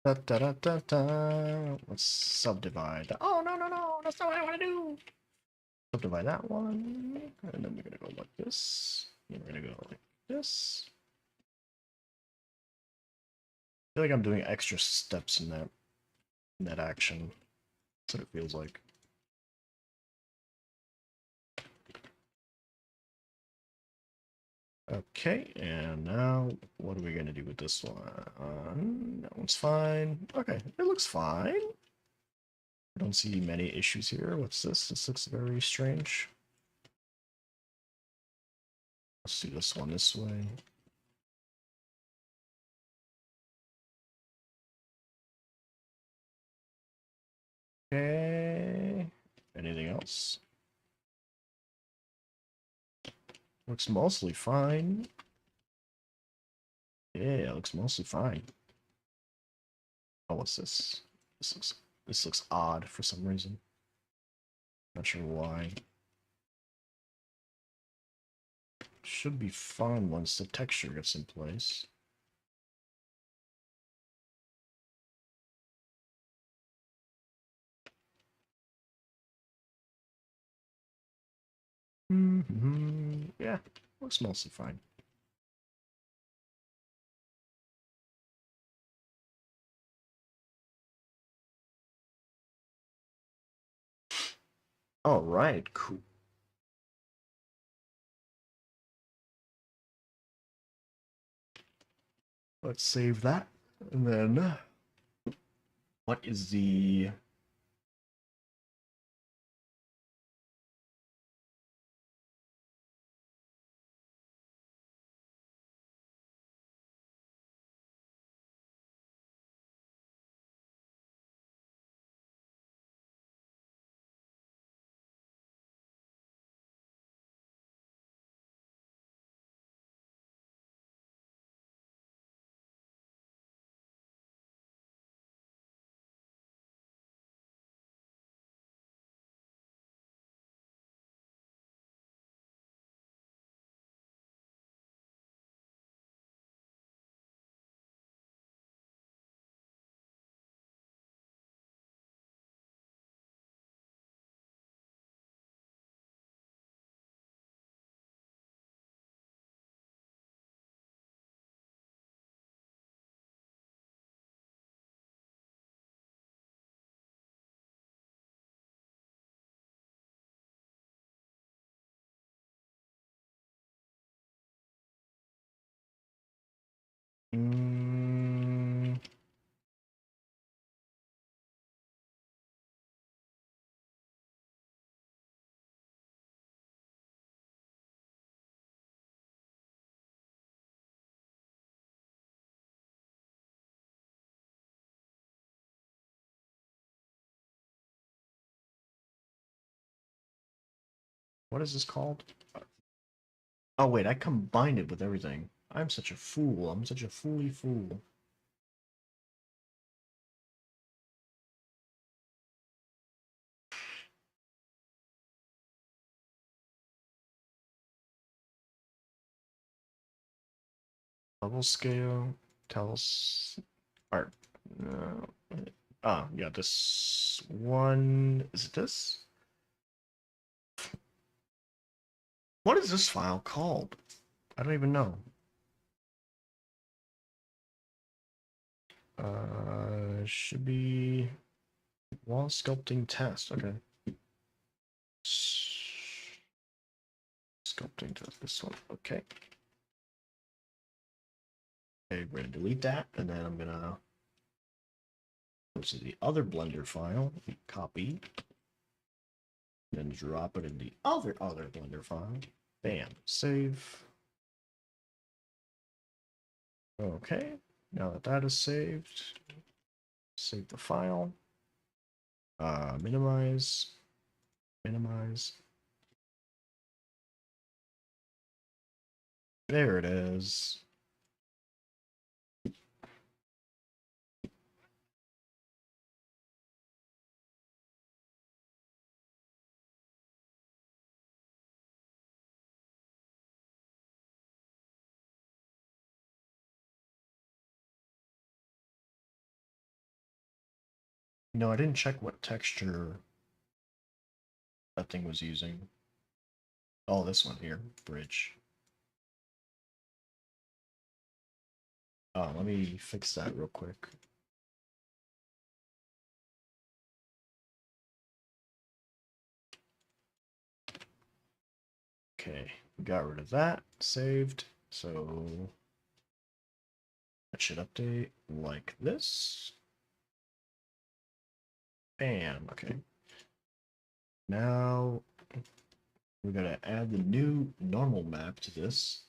Da, da, da, da, da. Let's subdivide. Oh, no, no, no. That's not what I want to do. Subdivide that one. And then we're going to go like this. And we're going to go like this. I feel like I'm doing extra steps in that action. That's what it feels like. Okay, and now what are we gonna do with this one? That one's fine. Okay, it looks fine. I don't see many issues here. What's this? This looks very strange. Let's do this one this way. Okay. Anything else? Looks mostly fine. Yeah, it looks mostly fine. Oh, what's this? This looks odd for some reason. Not sure why. Should be fine once the texture gets in place. Yeah, looks mostly fine. All right, cool. Let's save that. And then, what is the... Mm, what is this called? Oh, wait, I combined it with everything. I'm such a fool. I'm such a fooly fool. Level scale, tells art. No. Oh, yeah, this one. Is it this? What is this file called? I don't even know. Should be wall sculpting test. Okay. Sculpting test. This one. Okay. Okay, we're gonna delete that, and then I'm gonna go to the other Blender file, copy, then drop it in the other Blender file. Bam. Save. Okay. Now that that is saved, save the file. Minimize. Minimize. There it is. No, I didn't check what texture that thing was using. Oh, this one here, bridge. Oh, let me fix that real quick. Okay, we got rid of that, saved. So that should update like this. Bam, okay. Now we're gonna add the new normal map to this.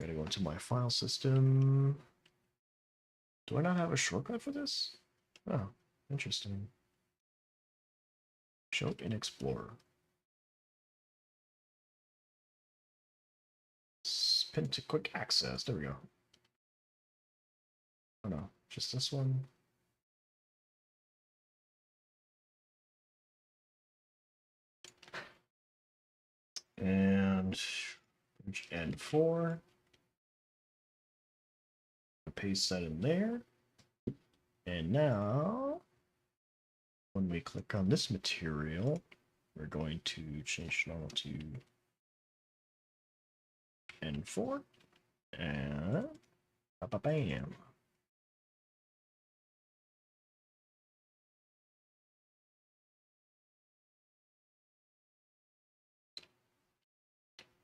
I'm gonna go into my file system. Do I not have a shortcut for this? Oh, interesting. Show in Explorer. Pin to quick access. There we go. Oh no, just this one. And N4. Paste that in there. And now, when we click on this material, we're going to change normal to N4. And bam.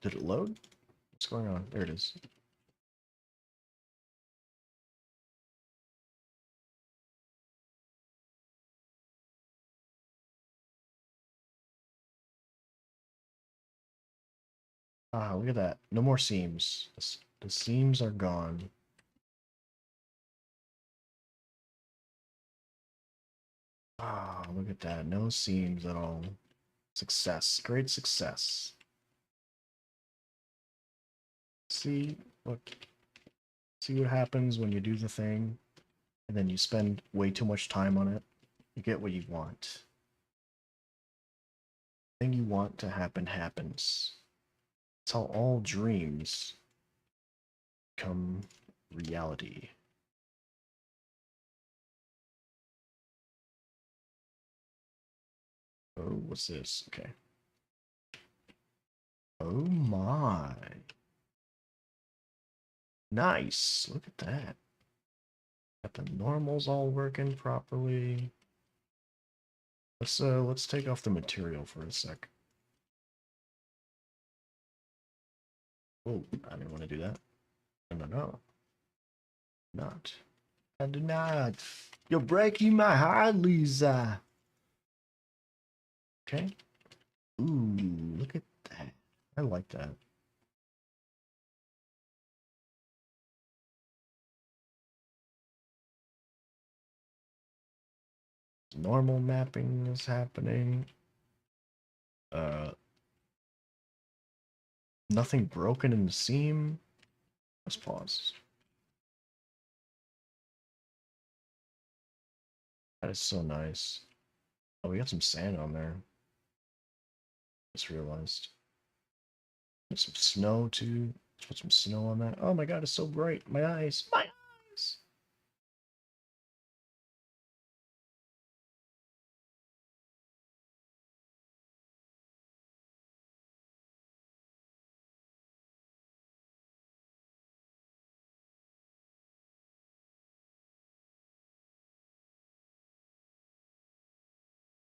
Did it load? What's going on? There it is. Ah, look at that. No more seams. The seams are gone. Ah, look at that. No seams at all. Success. Great success. See, look. See what happens when you do the thing, and then you spend way too much time on it. You get what you want. The thing you want to happen happens. It's how all dreams become reality. Oh, what's this? Okay. Oh my. Nice. Look at that. Got the normals all working properly. Let's take off the material for a sec. Oh, I didn't want to do that. No. Not. I do not. You're breaking my heart, Lisa. Okay. Ooh, look at that. I like that. Normal mapping is happening. Nothing broken in the seam. Let's pause. That is so nice. Oh, we got some sand on there. Just realized. There's some snow too. Put some snow on that. Oh my god, it's so bright. My eyes. My eyes.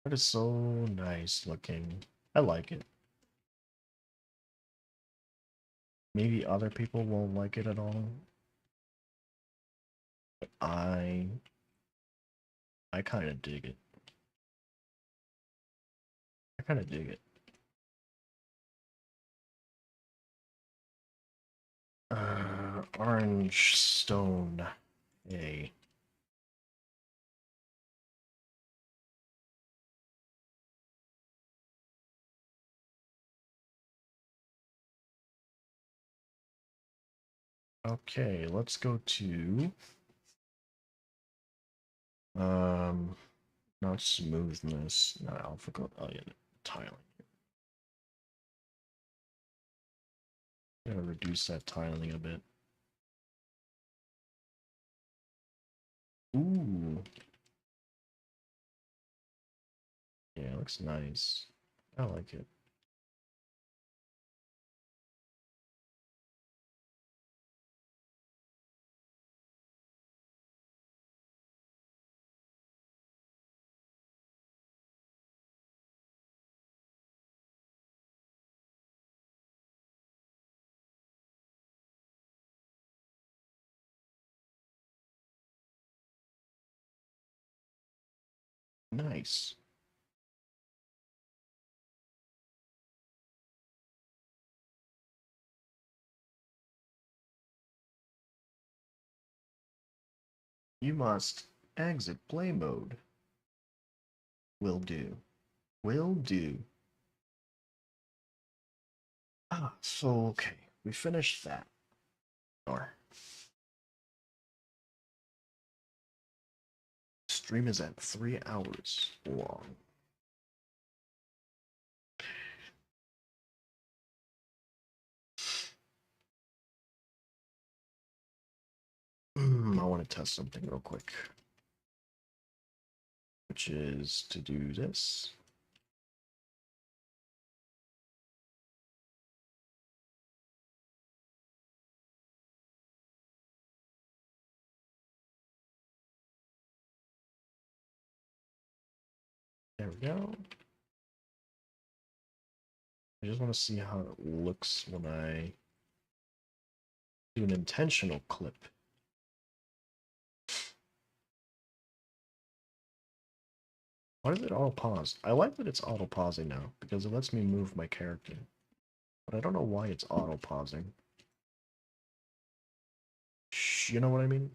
That is so nice looking. I like it. Maybe other people won't like it at all. But I kind of dig it. I kind of dig it. Orange stone. A. Okay, let's go to not smoothness, not alpha code. Oh yeah, tiling. Gotta reduce that tiling a bit. Ooh. Yeah, it looks nice. I like it. Nice. You must exit play mode. Will do. Will do. Ah, so okay. We finished that. Or stream is at 3 hours long. I want to test something real quick. Which is to do this. There we go. I just want to see how it looks when I do an intentional clip. Why does it auto pause? I like that it's auto pausing now because it lets me move my character. But I don't know why it's auto pausing. You know what I mean?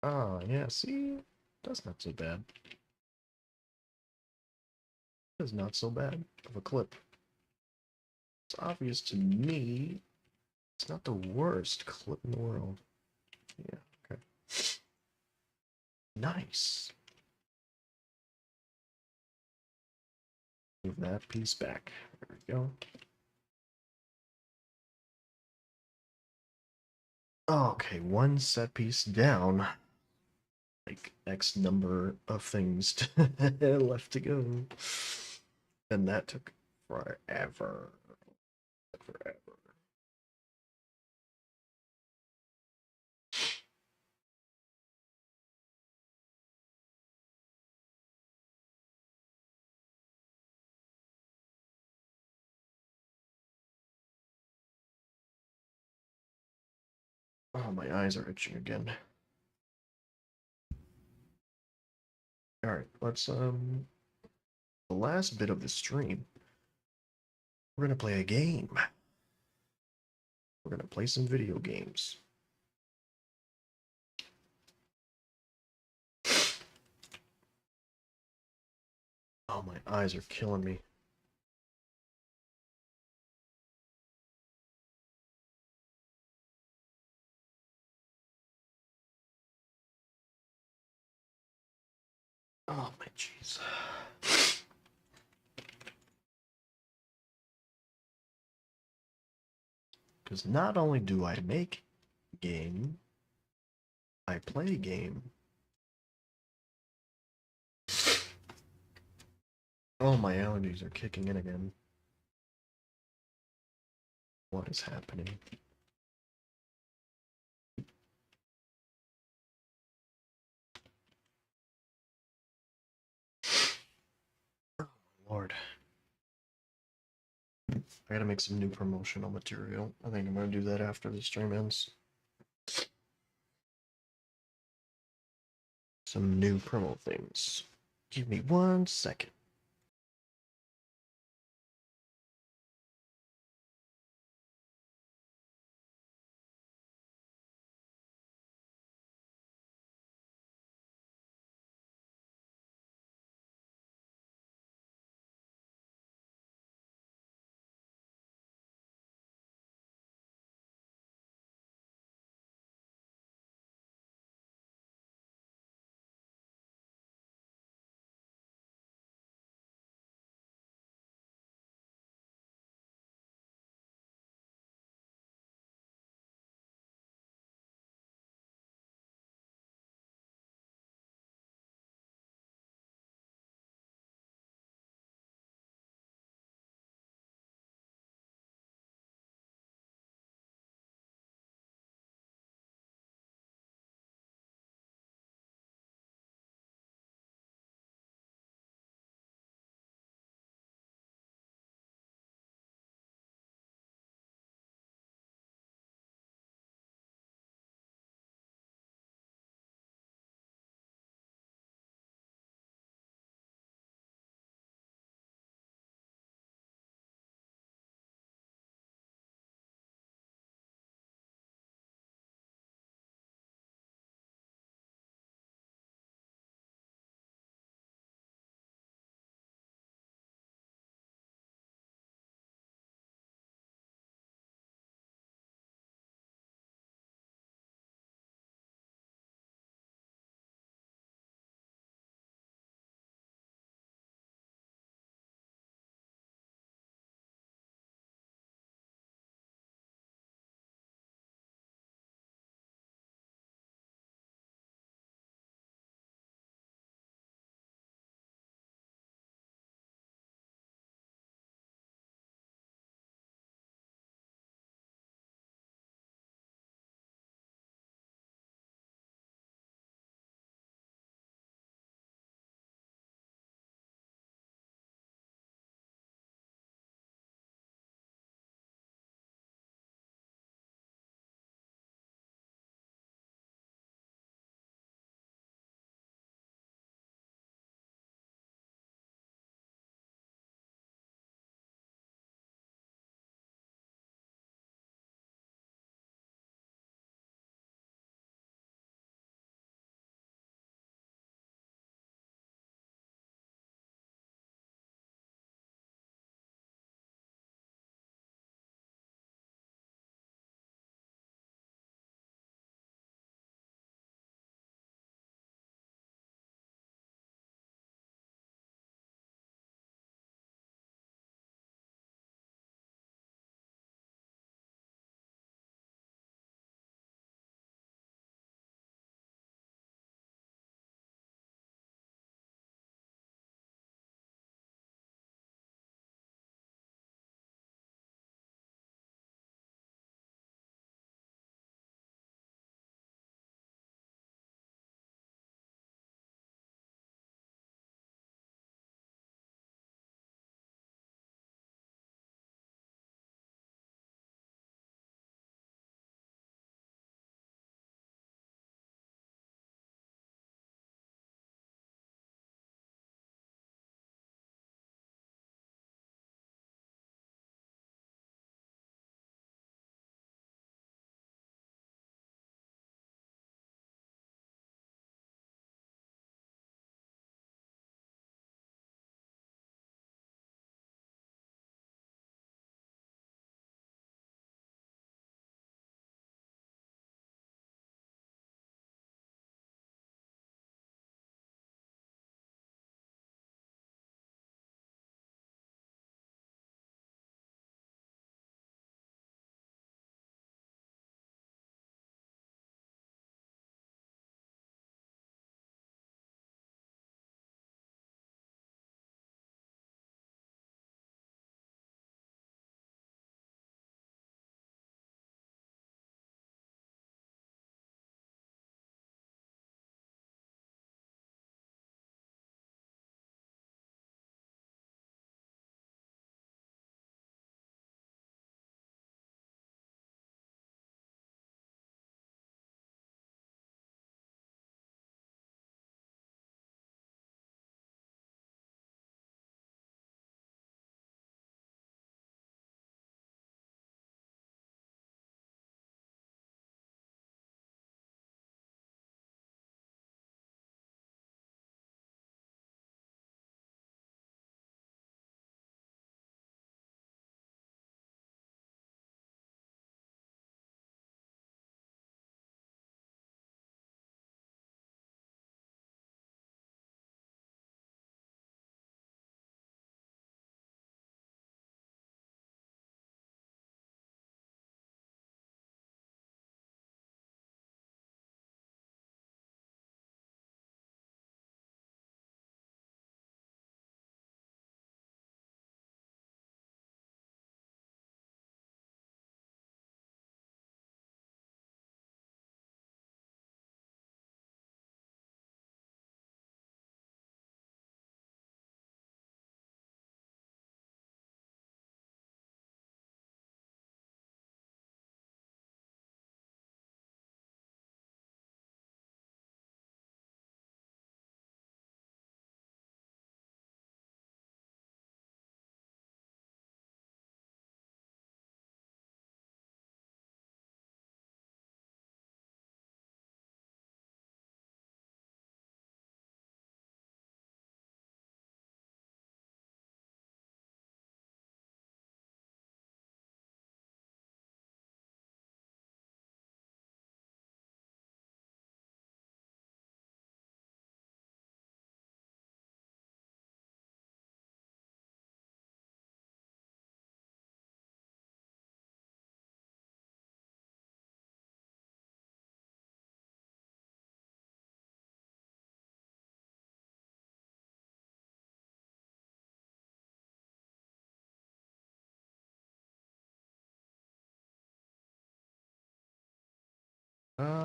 Ah, yeah, see? That's not so bad. That's not so bad of a clip. It's obvious to me it's not the worst clip in the world. Yeah, okay. Nice. Move that piece back. There we go. Okay, one set piece down. Like X number of things left to go. And that took forever. Forever. Oh, my eyes are itching again. Alright, let's the last bit of the stream. We're gonna play a game. We're gonna play some video games. Oh, my eyes are killing me. Oh, my jeez. Because not only do I make game, I play game. Oh, my allergies are kicking in again. What is happening? Oh, Lord. I gotta make some new promotional material. I think I'm gonna do that after the stream ends. Some new promo things. Give me 1 second.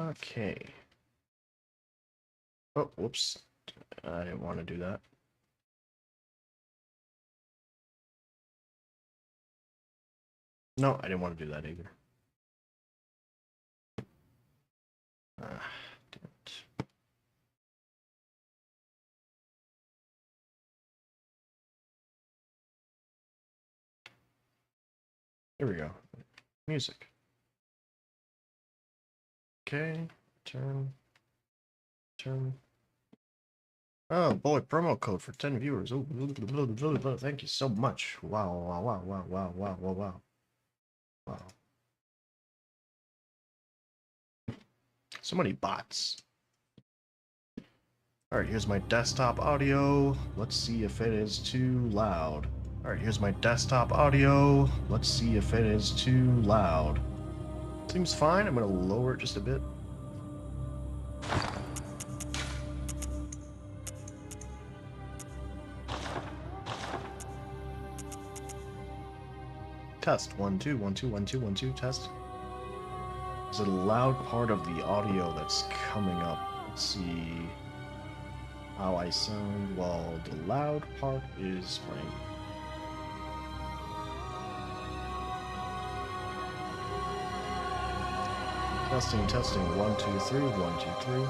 Okay. Oh, whoops. I didn't want to do that. No, I didn't want to do that either. Damn it. Here we go. Music. Okay. Turn. Oh boy, promo code for 10 viewers. Oh, thank you so much. Wow, wow, wow, wow, wow, wow, wow, wow. Wow. So many bots. Alright, here's my desktop audio. Let's see if it is too loud. Alright, here's my desktop audio. Let's see if it is too loud. Seems fine. I'm gonna lower it just a bit. Test. 1 2 1 2 1 2 1 2 test. There's a loud part of the audio that's coming up. Let's see how I sound while the loud part is playing. Testing, testing, 1 2 3 1 2 3.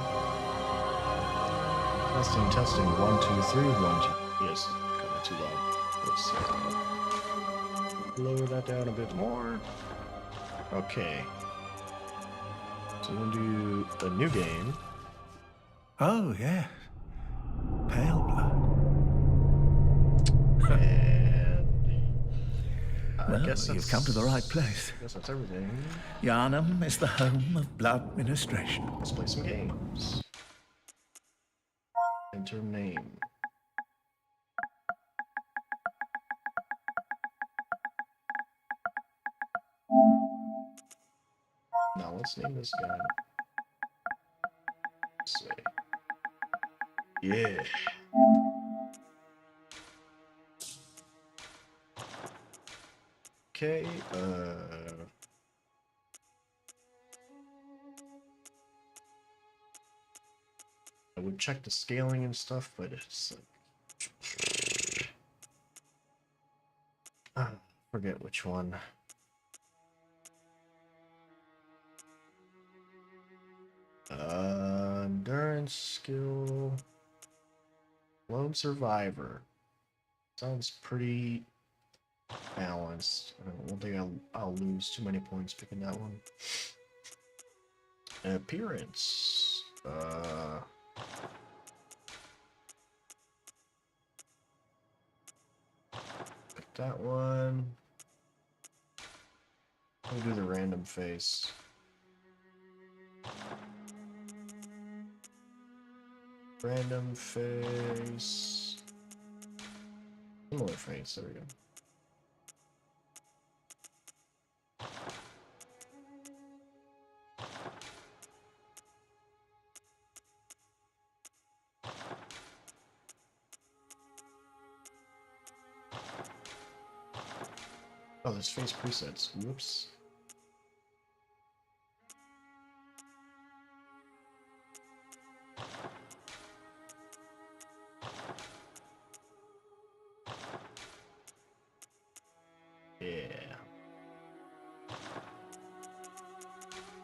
Testing, testing, 1 2 3 1 2. Yes, kind of too loud. Let's lower that down a bit more. Okay. So I'm gonna do a new game. Oh, yes. Pale blood. And I Well, guess you've come to the right place. I guess that's everything. Yarnum is the home of blood ministration. Let's play some games. Enter name. Now let's name this guy. Let's say. Yeah. Okay, I would check the scaling and stuff, but it's like forget which one. Endurance skill. Lone survivor. Sounds pretty balanced. I don't think I'll lose too many points picking that one. Appearance. Pick that one. I'll do the random face. Random face. Similar face, there we go. Oh, there's face presets. Whoops. Yeah.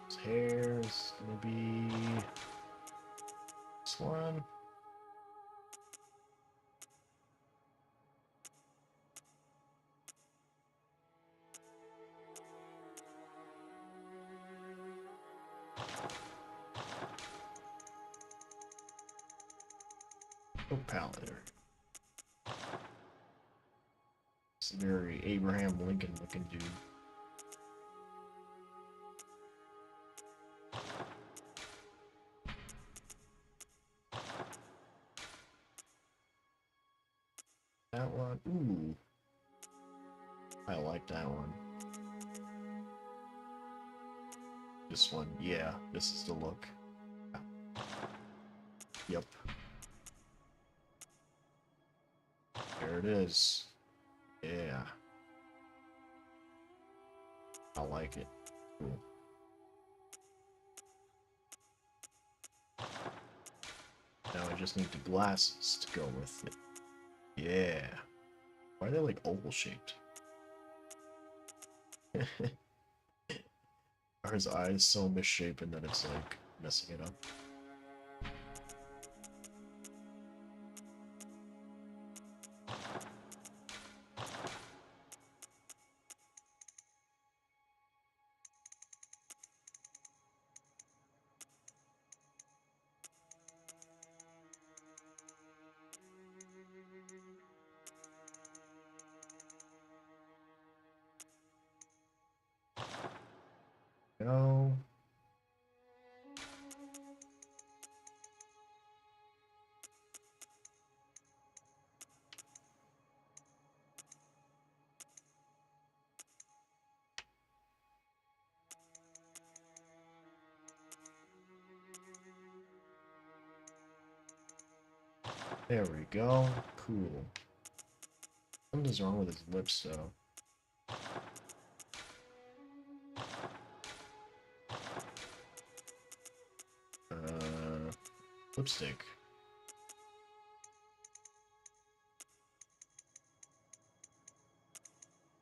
His hair's gonna be this one. Oh, palette. It's a very Abraham Lincoln looking dude. That one. Ooh. I like that one. This one. Yeah, this is the look. Yep. There it is. Yeah. I like it. Cool. Now I just need the glasses to go with it. Yeah. Why are they like oval shaped? Are his eyes so misshapen that it's like messing it up? No. There we go. Cool. Something's wrong with his lips, though. Lipstick.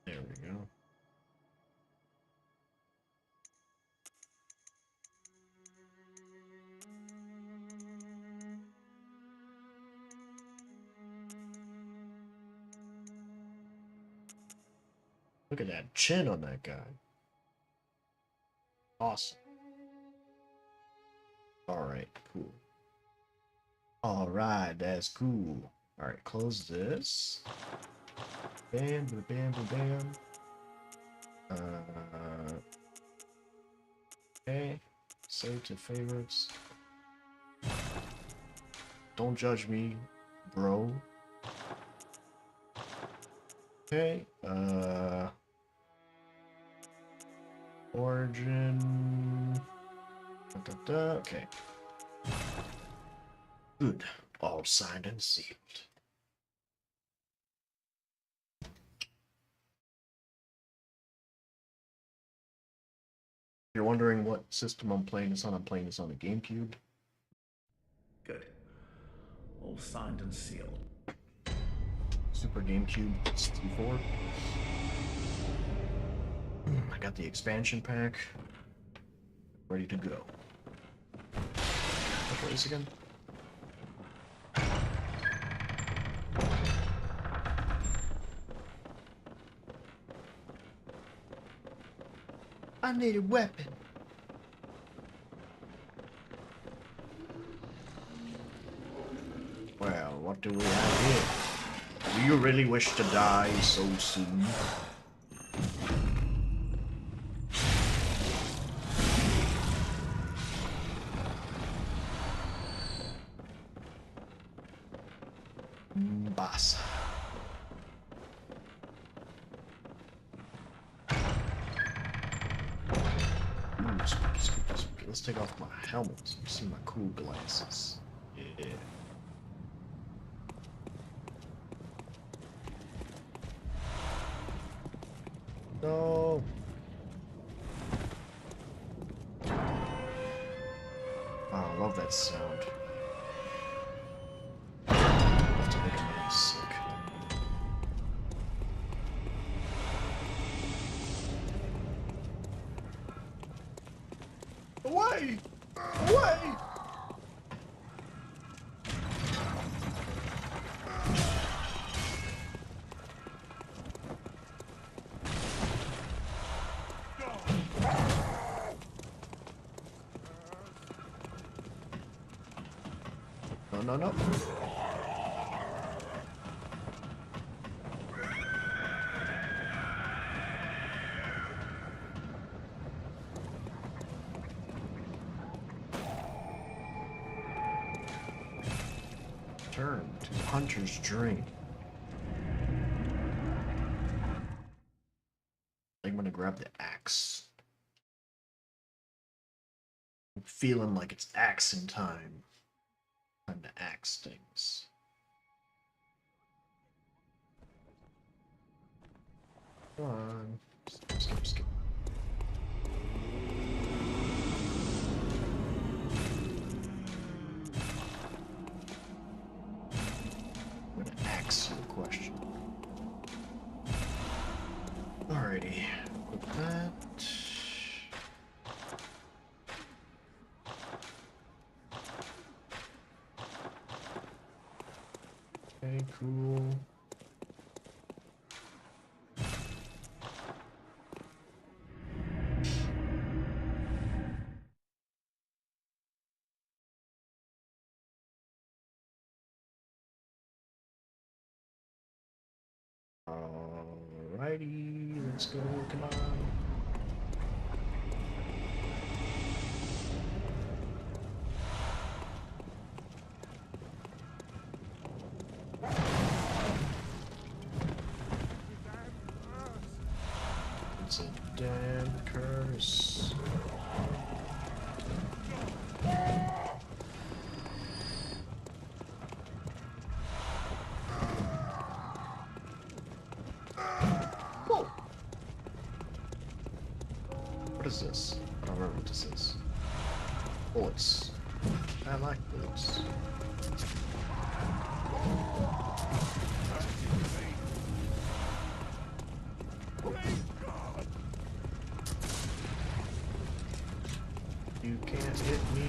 There we go. Look at that chin on that guy. Awesome. Alright, cool. Alright, that's cool. Alright, close this. Bam, bam, bam, bam. Okay. Save to favorites. Don't judge me, bro. Okay. Origin. Okay. Good. All signed and sealed. If you're wondering what system I'm playing this on a GameCube. Good. All signed and sealed. Super GameCube 64. I got the expansion pack. Ready to go. What place again? I need a weapon. Well, what do we have here? Do you really wish to die so soon? Boss. Ooh, spooky, spooky, spooky. Let's take off my helmet so you see my cool glasses. Yeah. No. Oh, I love that sound. I have to make a man sick. Away! Away! No, no, no. Turn to Hunter's Dream. I'm gonna grab the axe. I'm feeling like it's axing time. Time to axe things. Come on. Skip, skip. question. Alrighty, with that. Okay, cool. Alrighty, let's go, come on. It's a damn curse. Whoa! What is this? I don't remember what this is. Bullets. I like bullets. You can't hit me.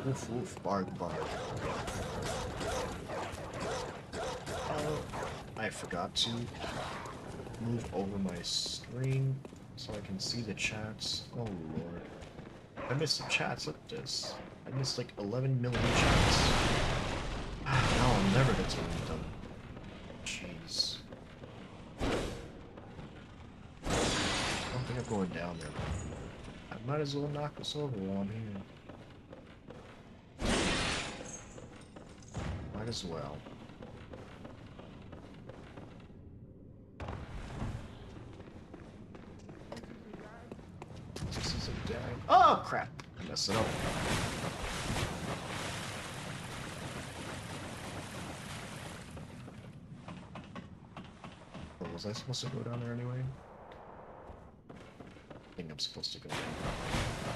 Oof, oof, bark, bark. Oh, I forgot to move over my screen so I can see the chats. Oh lord. I missed some chats, look at this. I missed like 11 million chats. Now I'll never get to read them. Jeez. I don't think I'm going down there. I might as well knock this over while I'm here. Might as well. This is a damn... Oh crap! I messed it up. Oh, was I supposed to go down there anyway? I think I'm supposed to go down there.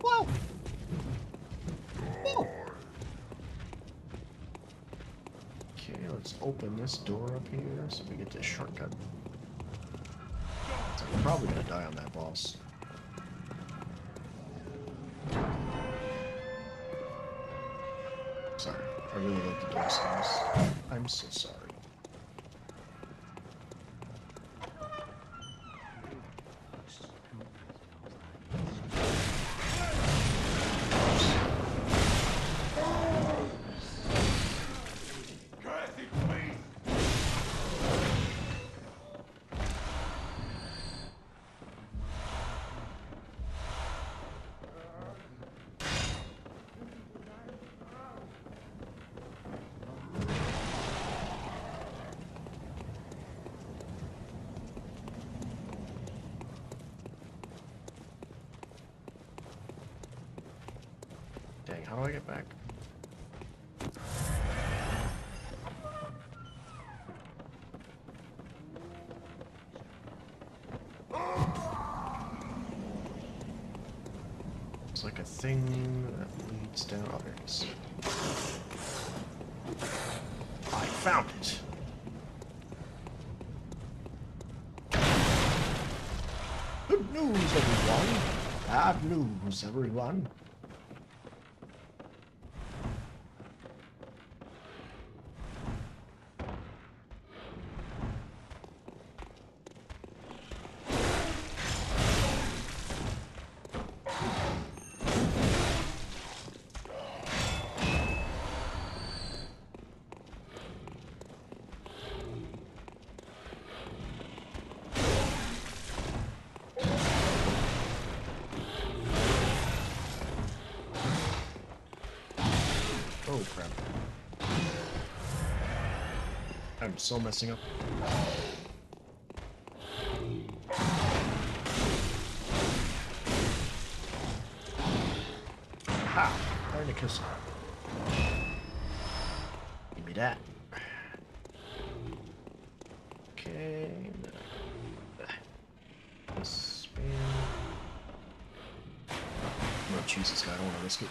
Whoa! Whoa! Okay, let's open this door up here so we get this shortcut. So I'm probably gonna die on that boss. Sorry, I really like the door sounds. I'm so sorry. Dang, how do I get back? It's like a thing that leads down. Oh, there it is. I found it! Good news, everyone! Bad news, everyone! I'm so messing up. Ha! Trying to kiss him. Give me that. Okay. Spam. I'm gonna choose this guy. I don't want to risk it.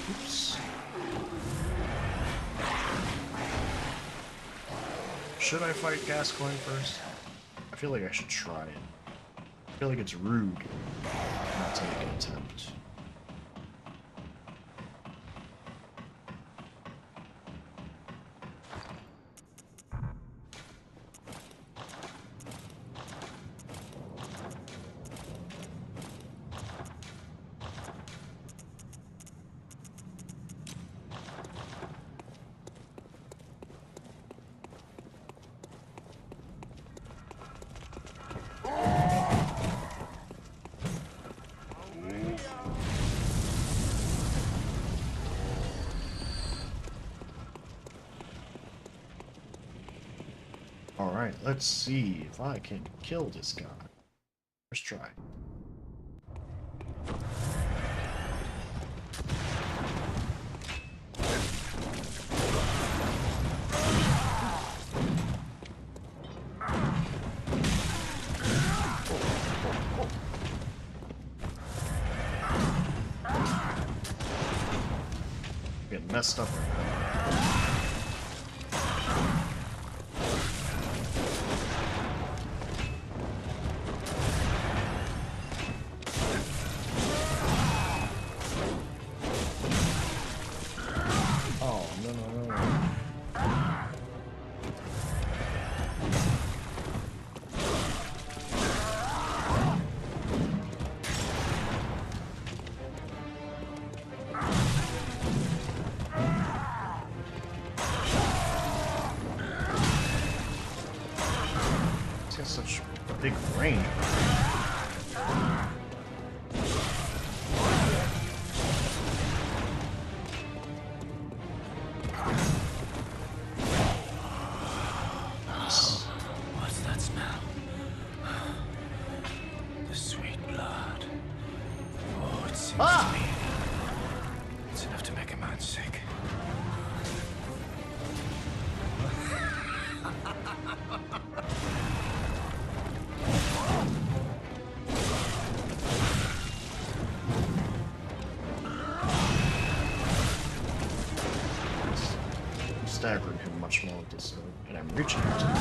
Oops. Should I fight Gascoigne first? I feel like I should try it. I feel like it's rude not to make an attempt. Alright, let's see if I can kill this guy. First try. Getting messed up right now. Such a big range. What's that smell? The sweet blood. Oh, it seems to me it's enough to make a man sick. Staggering him much more with this, and I'm reaching out to him,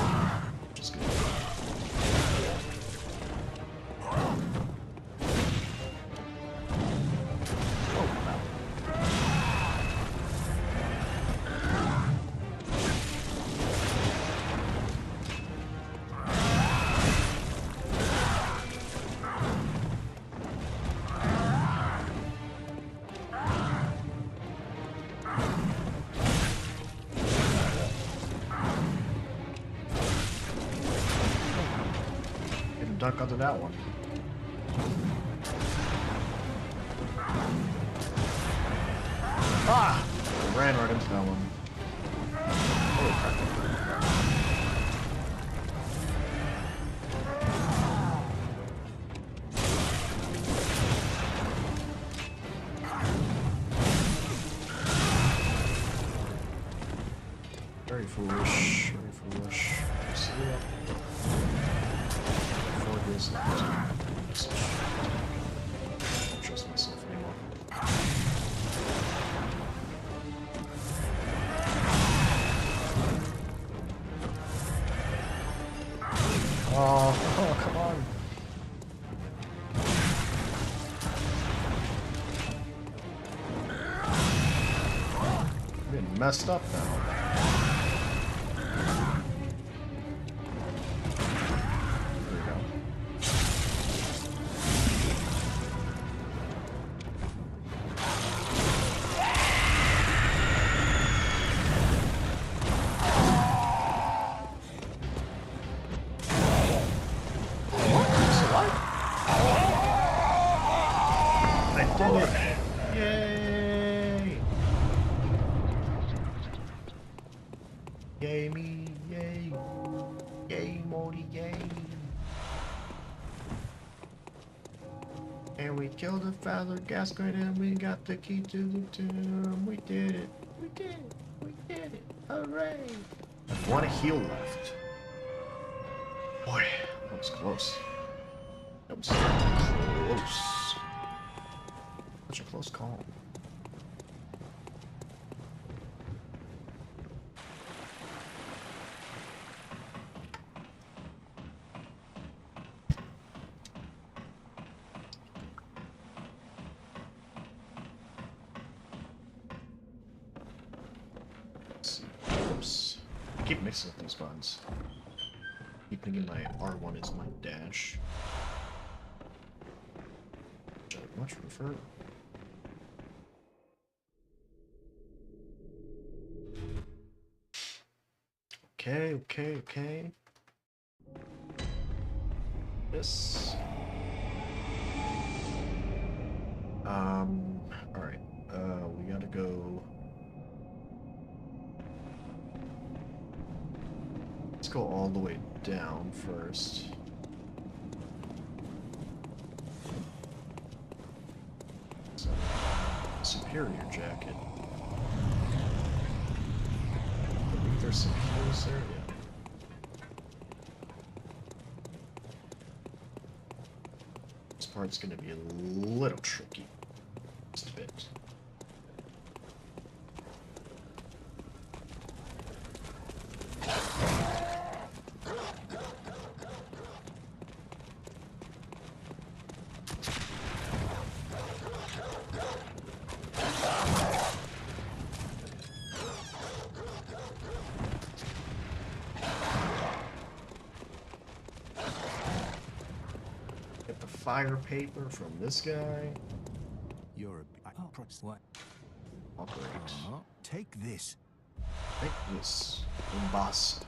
which is good. Oh, wow. Duck onto that one. Ah! I ran right into that one. Holy crap. Very foolish. Very foolish. See ya. Don't trust myself anymore. Oh, come on. I'm getting messed up now. did it! Yay! Yay me! Yay! Yay, Morty! Yay! And we killed the Father Gascoigne and we got the key to the tomb. We did it! We did it! We did it! Hooray! And one heal left. Boy, that was close. That was close. Such a close call. Oops. I keep mixing up these buttons. Keep thinking my R1 is my dash. Which I much prefer. Okay. This. Alright. We gotta go. Let's go all the way down first. So, superior jacket. I believe there's some heals there, yeah. This part's gonna be a little tricky. Just a bit. Get the fire paper from this guy. You're a... what? Operate. Take this. Take this. Boss.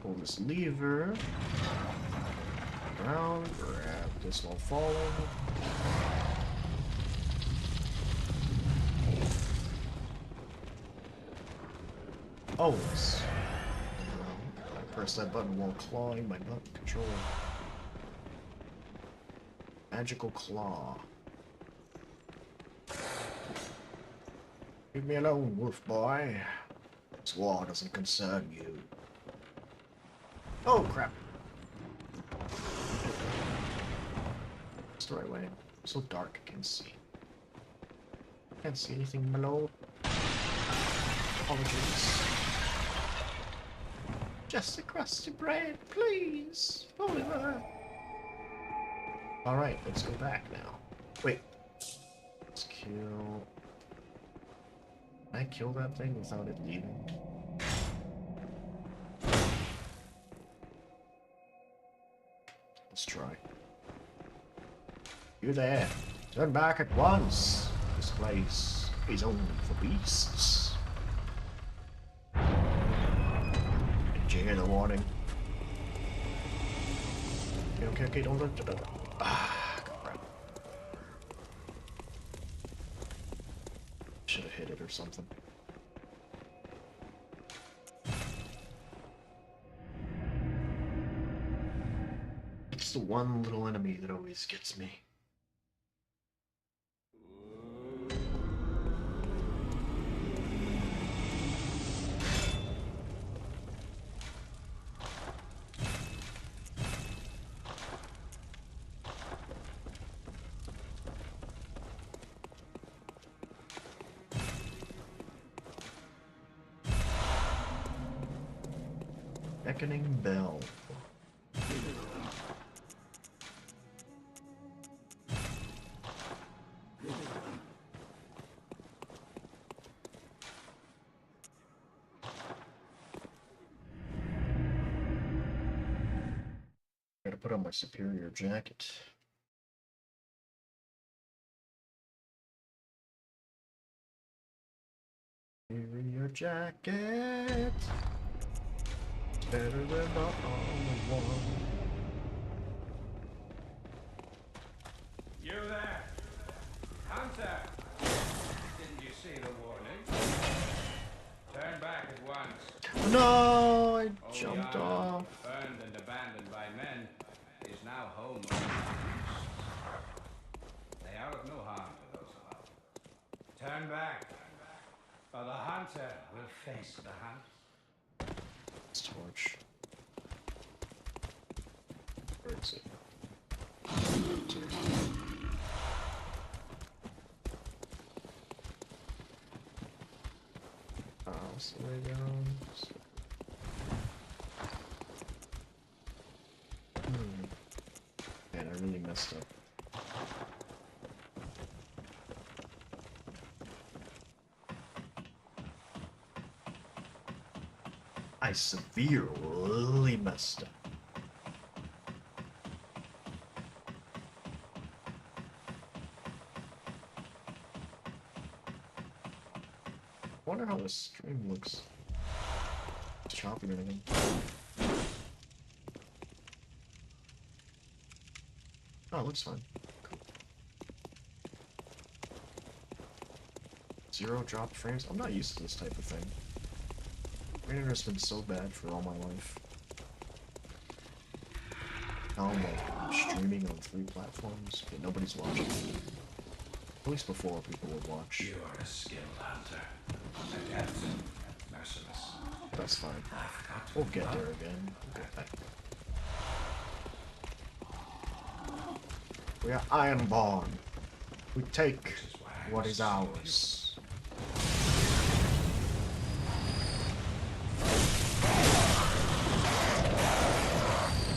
Pull this lever. Around, grab this while falling. Always. I press that button while clawing my button controller. Magical claw. Leave me alone, wolf boy. This war doesn't concern you. Oh crap. It's the right way. It's so dark I can't see. Can't see anything below. Apologies. Just a crusty bread, please, Oliver. Alright, let's go back now. Wait. Let's kill... Can I kill that thing without it leaving? Let's try. You there. Turn back at once. This place is only for beasts. Did you hear the warning? Okay, don't look. Ah, crap. Should have hit it or something. It's the one little enemy that always gets me. Beckoning bell. Gotta put on my superior jacket. in your jacket. It's better than the only one. You there! Hunter! Didn't you see the warning? Turn back at once. No, I Old jumped Yarnum, off. burned and abandoned by men, is now home of the beasts. They are of no harm to those alive. Turn back, or the hunter will face the hunt. This torch. Where is it? It's the way down. Man, I really messed up. I severely messed up. I wonder how this stream looks. It's choppy and everything. Oh, it looks fine. Cool. 0 dropped frames. I'm not used to this type of thing. My internet's been so bad for all my life. Now I'm like streaming on 3 platforms, but nobody's watching. At least before people would watch. You are a skilled hunter, adept and merciless. That's fine. I've got to We'll get there again. We'll get back. We are Ironborn. We take what is ours.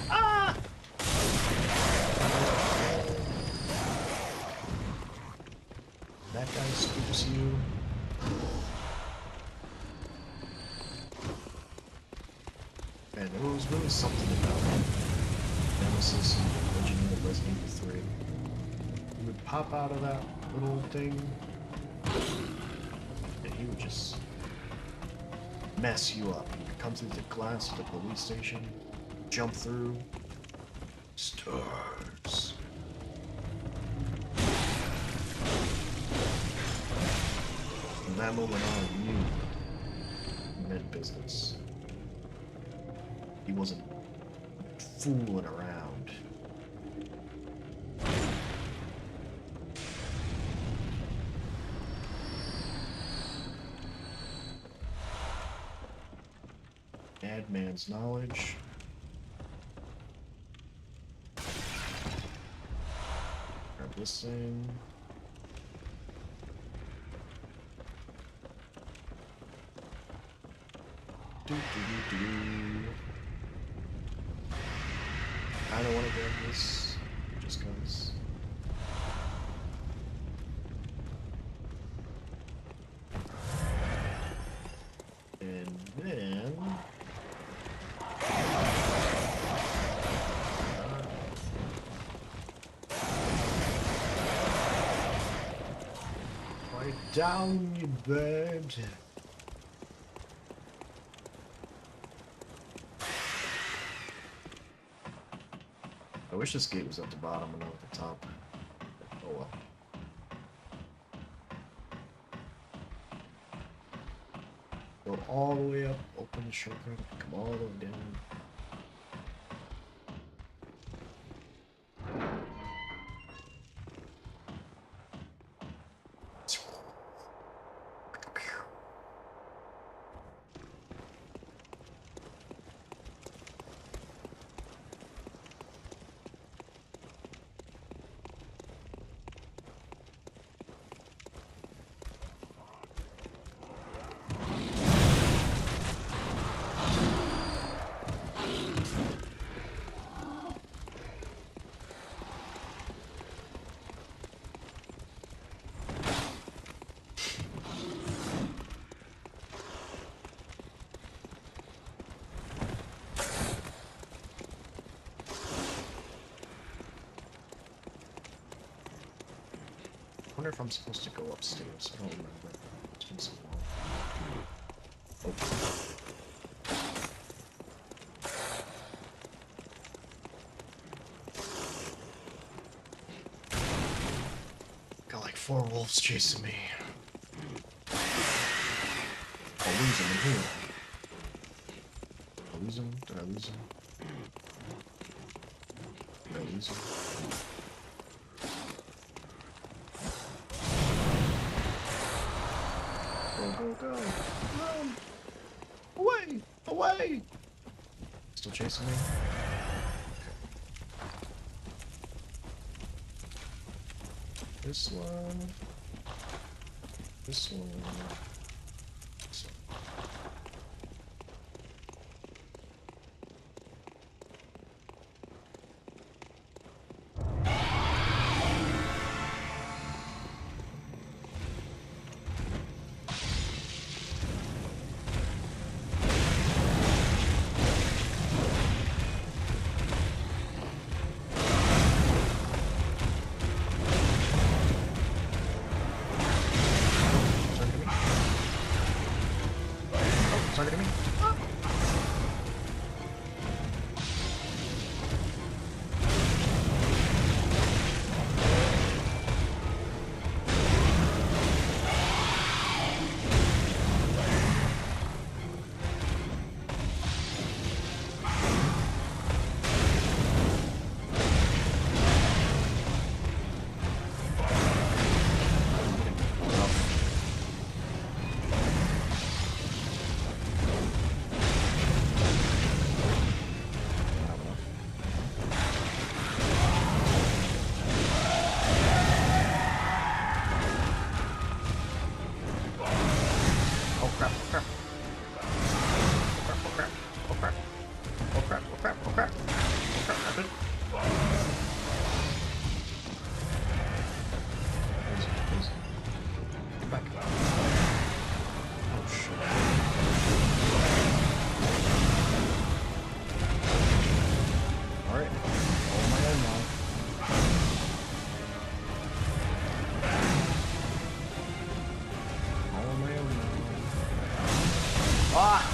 Ah! That guy scoops you. Man, there was really something about Nemesis and the original Resident Evil 3. He would pop out of that little thing, and he would just mess you up. He could come through the glass at the police station, jump through, stars. From that moment on, I knew he meant business. He wasn't fooling around. Madman's knowledge. Grab this thing. Do do do do. I don't want to grab this just cause. And then lie down, you bird. I wish this gate was at the bottom and not at the top. Oh well. Go all the way up, open the shortcut, come all the way down. I wonder if I'm supposed to go upstairs. I don't remember. It's been so long. Got like 4 wolves chasing me. I'll lose him in here. Did I lose him? Did I lose him? Did I lose him? Go, go, go! Run! Away! Away! Still chasing me? This one. This one. This one. Targeting me? Ah.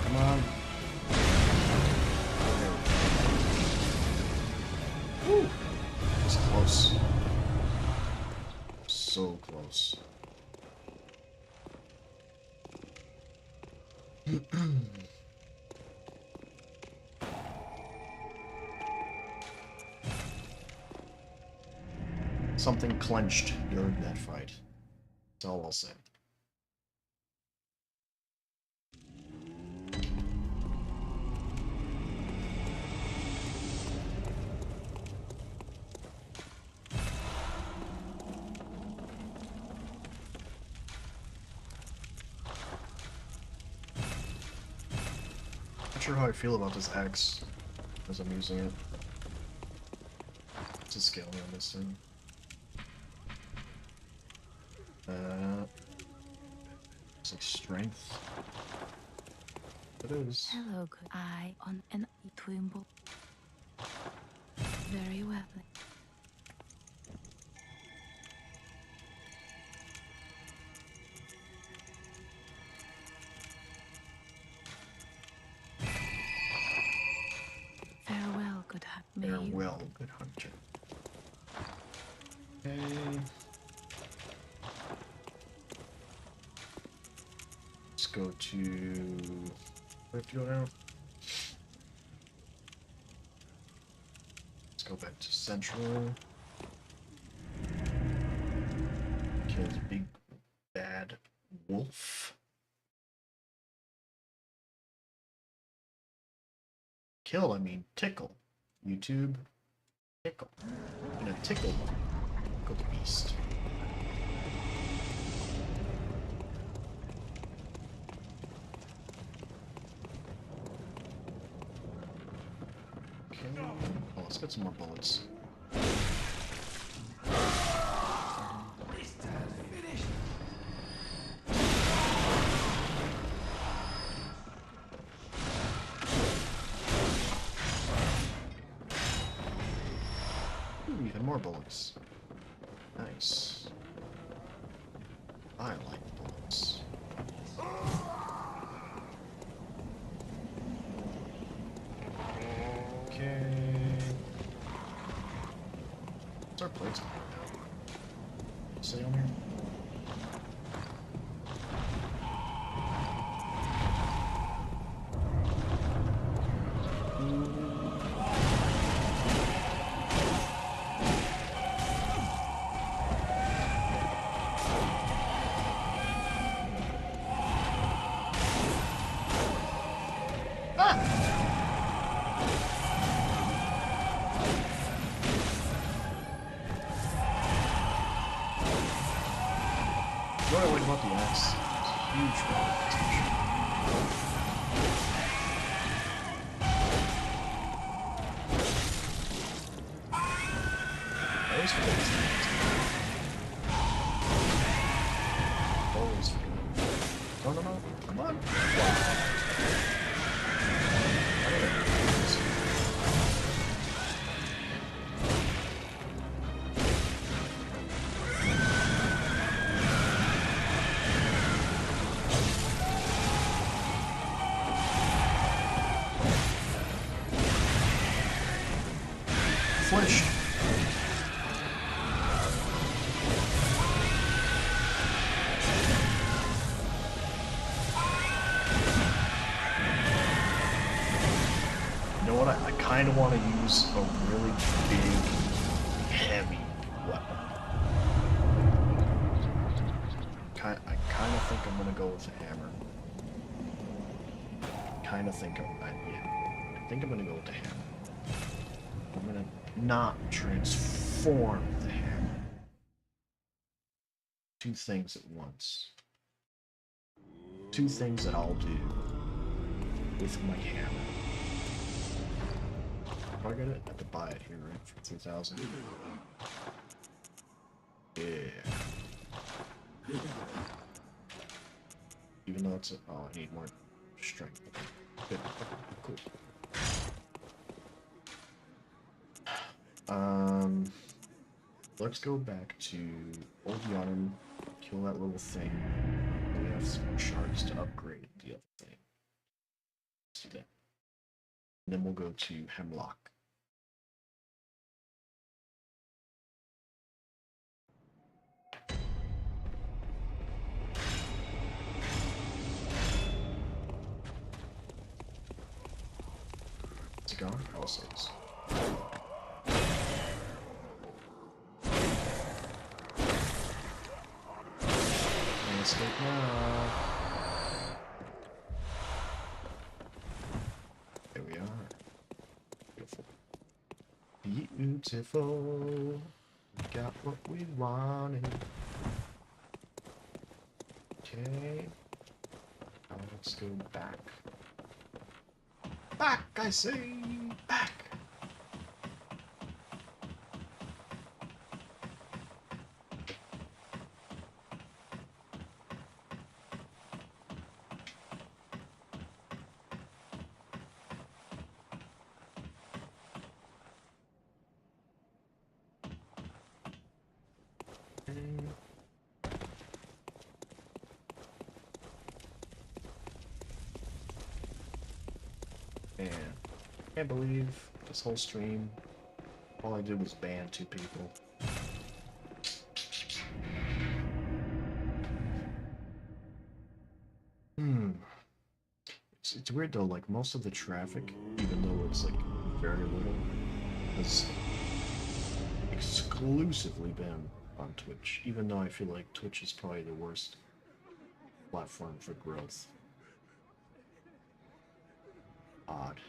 Come on. Woo! It's close. So close. Something clenched during that fight. That's all I'll say. Not sure how I feel about this axe as I'm using it. What's the scaling on this thing? It's like strength. It is. Hello, good eye on an twimble. Very well. Farewell, good hunter. Farewell, good hunter. Okay. Let's go to... Where do I have to go now? Let's go back to Central. Kill the big bad wolf. Kill, I mean tickle. YouTube. Tickle. I'm gonna tickle the beast. Okay. Oh, let's get some more bullets. Ooh, even more bullets. Nice. I like bullets. Okay. What's our placement right now? Stay on here? What I like about the axe is huge weapon potential. I always forget his name. Always forget. No, no, no. Come on. Flinched. You know what? I kind of want to use a really big, heavy weapon. I kind of think I'm gonna go with a hammer. I think I'm gonna go with the hammer. I'm gonna not transform the hammer. Two things at once. Two things that I'll do with my hammer. If I get it, I have to buy it here, right? For 2,000. Yeah. Even though it's a... Oh, I need more strength. Good. Cool. Let's go back to Old Yarn, kill that little thing. We have some more shards to upgrade the other thing. Let's do that. And then we'll go to Hemlock. Is it gone? Oh, it saves. Escape now. There we are. Beautiful. Beautiful. We got what we wanted. Okay. Now let's go back. Back, I say! Back! Man, I can't believe this whole stream, all I did was ban 2 people. It's weird though, like most of the traffic, even though it's like very little, has exclusively been on Twitch, even though I feel like Twitch is probably the worst platform for growth. Odd.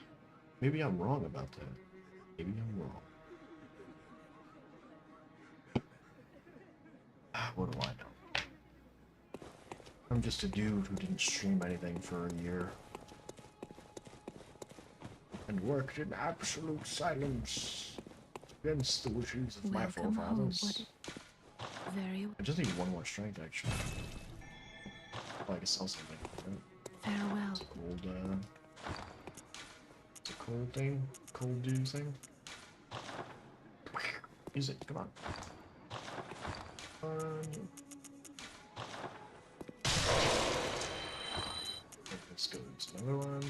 Maybe I'm wrong about that. Maybe I'm wrong. What do I know? I'm just a dude who didn't stream anything for a year. and worked in absolute silence against the wishes of my Welcome home. forefathers. Very I just need one more strength, actually. Oh, I can sell something. farewell. It's a cold, it's a cold thing. Cold do thing. Use it, come on. Let's go to another one.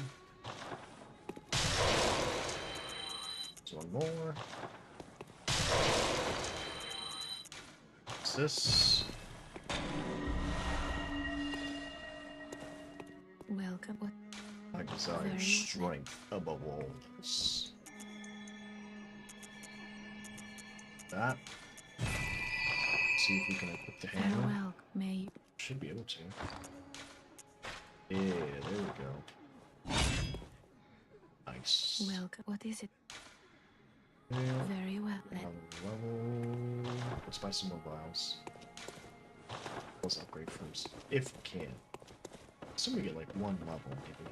There's one more. What's this? Welcome. What? I desire Very well. strength above all else. That. See if we can equip the hammer. Farewell. May Should be able to. Yeah, there we go. Nice. welcome. What is it? Yeah. Very well. Another level. Let's buy some more vials. Let's upgrade first, if we can. Assume we get like one level, maybe.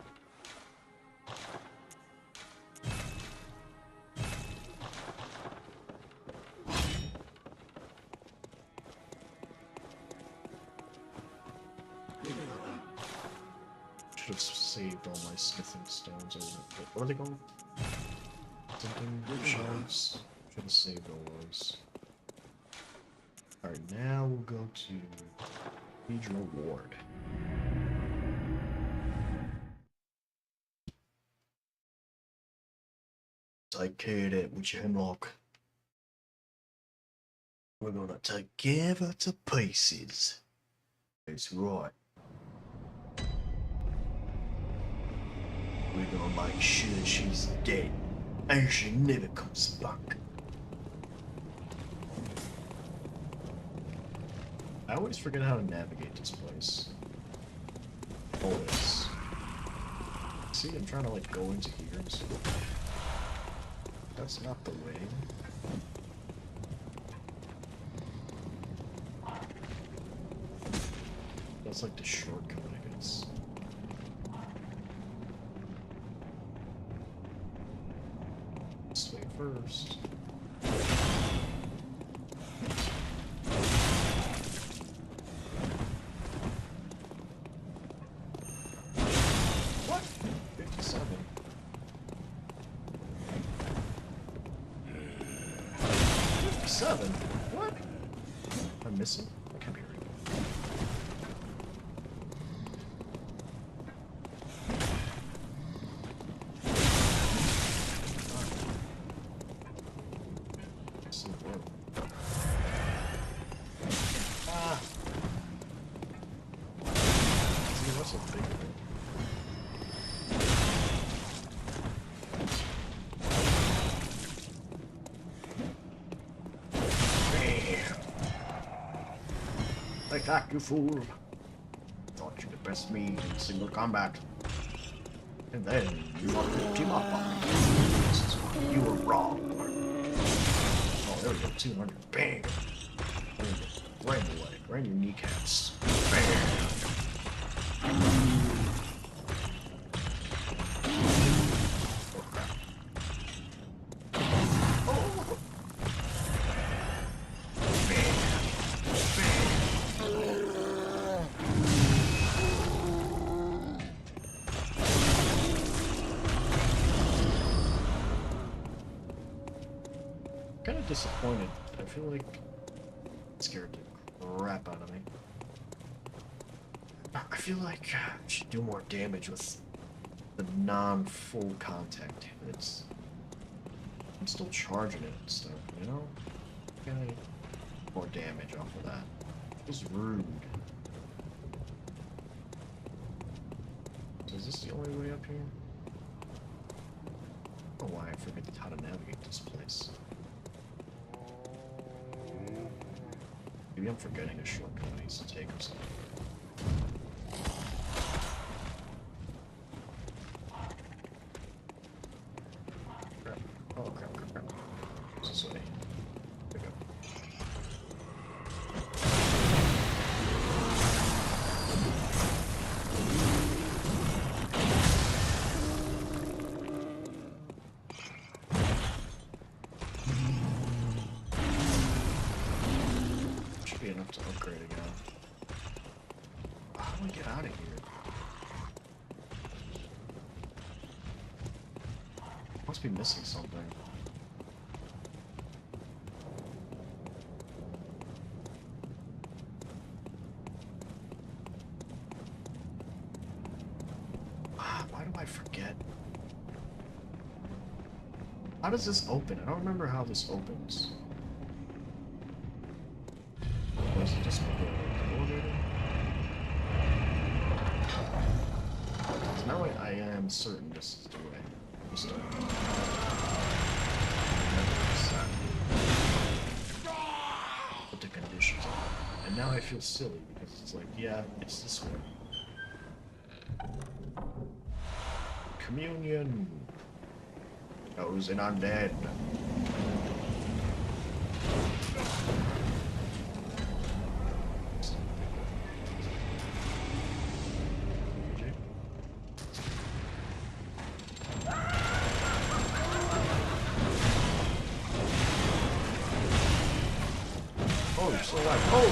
Should have saved all my smithing stones. Wait, what are they called? Something shards. Should have saved all those. Alright, now we'll go to Cathedral Ward. Take care of that with your hemlock. We're gonna take her to pieces. That's right. We're gonna make sure she's dead and she never comes back. I always forget how to navigate this place. Always. See, I'm trying to like go into here. So that's not the way. That's like the shortcut, I guess. This way first. What? 57. 57? What? I'm missing? I can't be right. Ah! See, that's a big one. Attack, you fool! Thought you the best me in single combat. And then you want to team up on me. You were wrong. Oh, there we go, 200. Bang! Right in the leg, right in your kneecaps. Bang! Oh, crap. Oh! Bang! Kind of disappointed. I feel like it scared the crap out of me. I feel like I should do more damage with the non-full contact. I'm still charging it and stuff, you know? Kinda more damage off of that. It's rude. So is this the only way up here? I don't know why I forget how to navigate this place. Maybe I'm forgetting a shortcut I need to take or something. Crap. Oh, crap, crap, crap. This way. Pick up. be enough to upgrade again. How do I get out of here? Must be missing something. Why do I forget? How does this open? I don't remember how this opens. Or is it just the elevator? So now I am certain this is the way. Just don't know. What the conditions are. And now I feel silly because it's like, yeah, it's this way. Communion. Those in undead. Oh, you're still alive. Oh!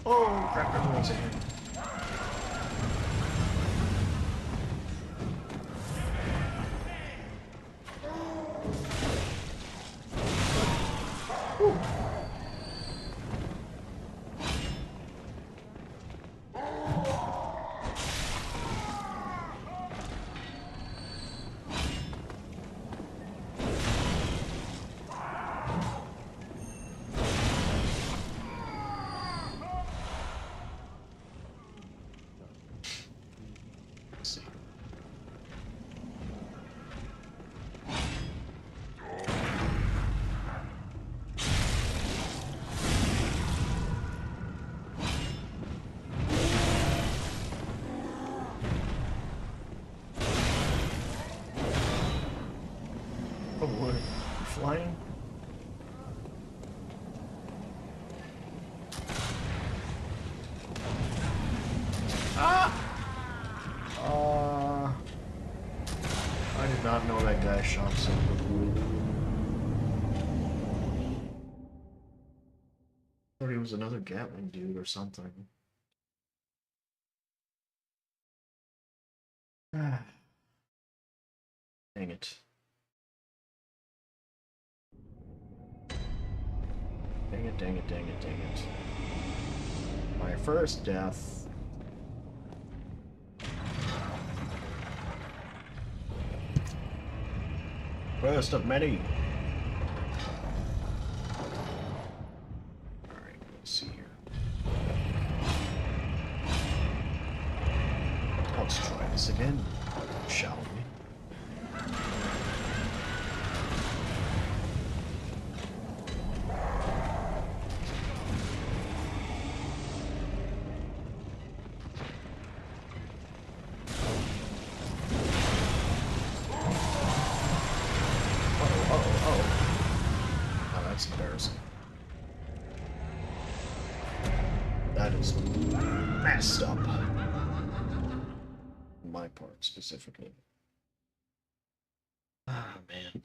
Oh, crap, everyone's in here. Let's see. Oh, what? You flying? I did not know that guy shot so quickly. I thought he was another Gatling dude or something. Dang it. Dang it, dang it, dang it, dang it. My first death. First of many. Alright, let's see here. Let's try this again, shall we? Oh, that's embarrassing. That is messed up. My part specifically. Ah, man.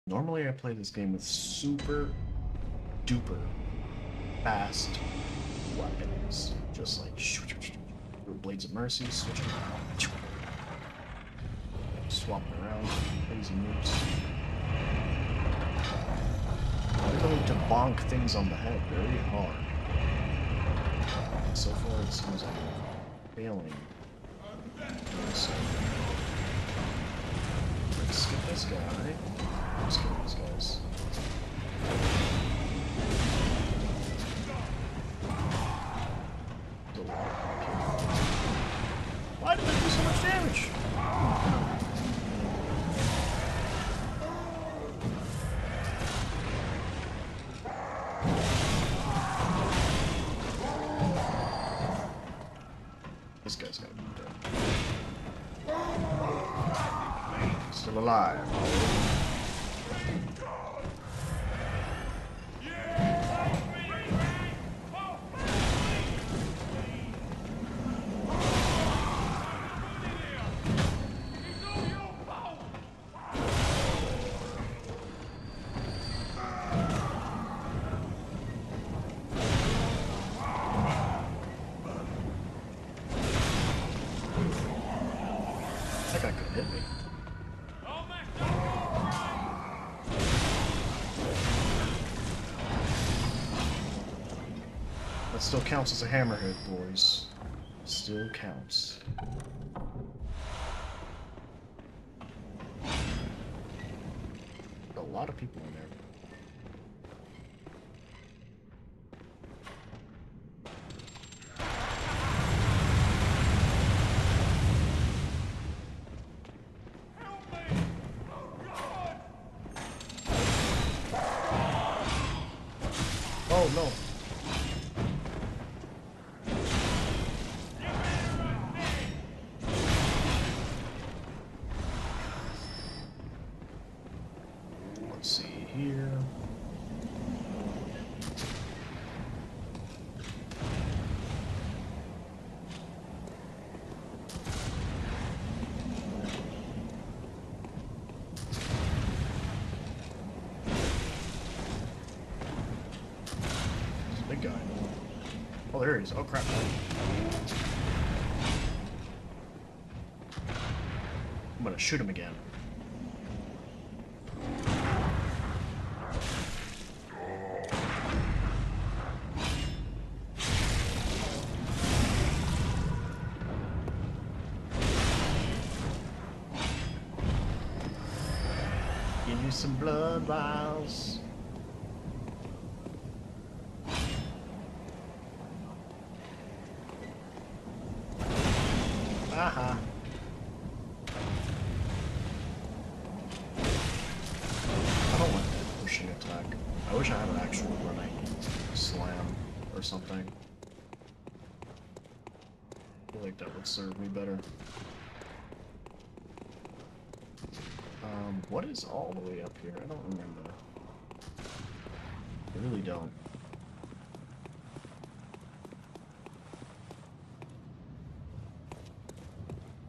Normally I play this game with super duper fast weapons. Just like Blades of Mercy, switching, swapping around, crazy moves. They're going to bonk things on the head very hard. So far it seems like I'm failing. So, let's skip this guy. Let's skip these guys. Why did I do so much damage? Still alive. That guy could hit me. That still counts as a hammerhead, boys. Still counts. A lot of people in there. Oh no. Let's see here. Big guy. Oh, there he is. Oh, crap. I'm gonna shoot him again. Give me some blood vials. Aha. I don't like that pushing attack. I wish I had an actual running slam or something. I feel like that would serve me better. What is all the way up here? I don't remember. I really don't.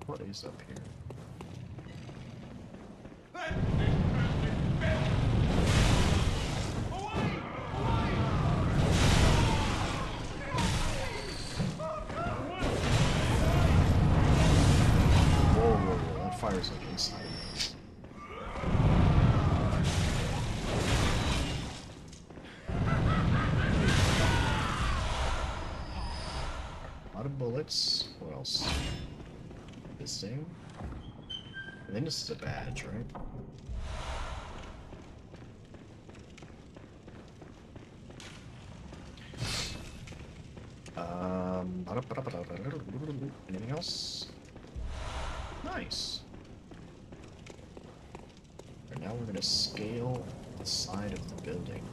What is up here? Whoa, whoa, whoa, that fire's like inside of me. A lot of bullets. What else? This thing? I think this is a badge, right? Anything else? Nice. And now we're gonna scale the side of the building.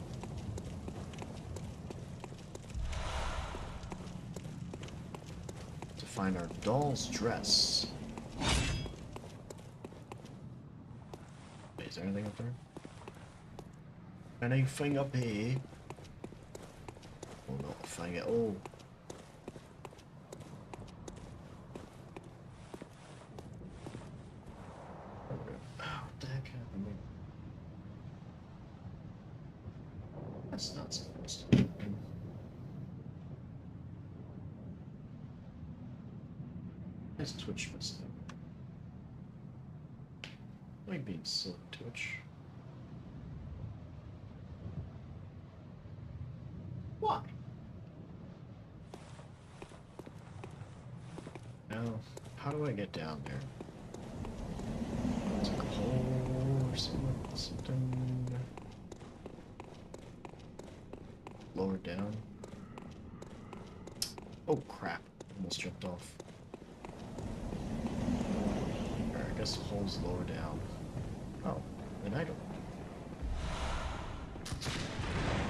To find our doll's dress. Wait, is there anything up there? Anything up here? Oh no, find it. Oh. What the heck happened? That's not supposed to happen. It's Twitch mistake. Why being silly, Twitch? Why? Now, how do I get down there? It's like a hole or something. Lower down. Oh crap! Almost jumped off. Alright, I guess the hole's lower down. Oh, an item.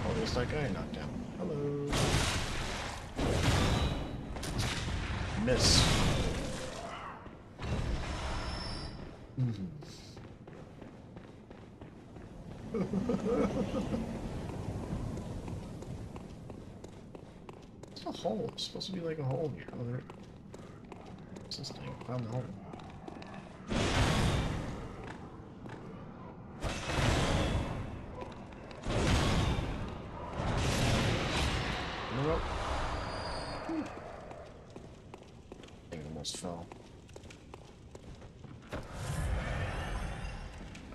Oh, there's that guy knocked down. Hello. Miss. It's a hole. It's supposed to be like a hole here. Oh, there. What's this thing? I found the hole. Nope. Thing almost fell.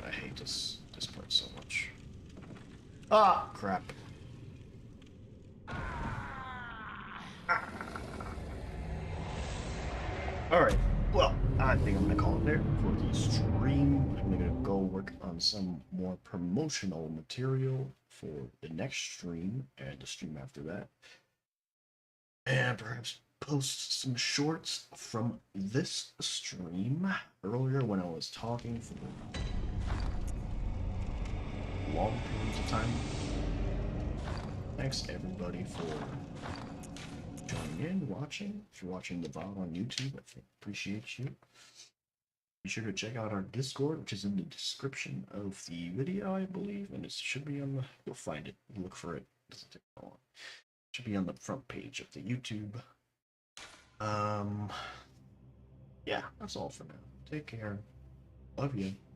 I hate this part so much. Ah, crap. Alright, well, I think I'm gonna call it there for the stream. I'm gonna go work on some more promotional material for the next stream and the stream after that. And perhaps post some shorts from this stream earlier when I was talking for long periods of time. Thanks everybody for joining in, watching. If you're watching the VOD on YouTube, I appreciate you. Be sure to check out our Discord, which is in the description of the video, I believe, and it should be on the. You'll find it. Look for it. It doesn't take long. It should be on the front page of the YouTube. Yeah, that's all for now. Take care. Love you.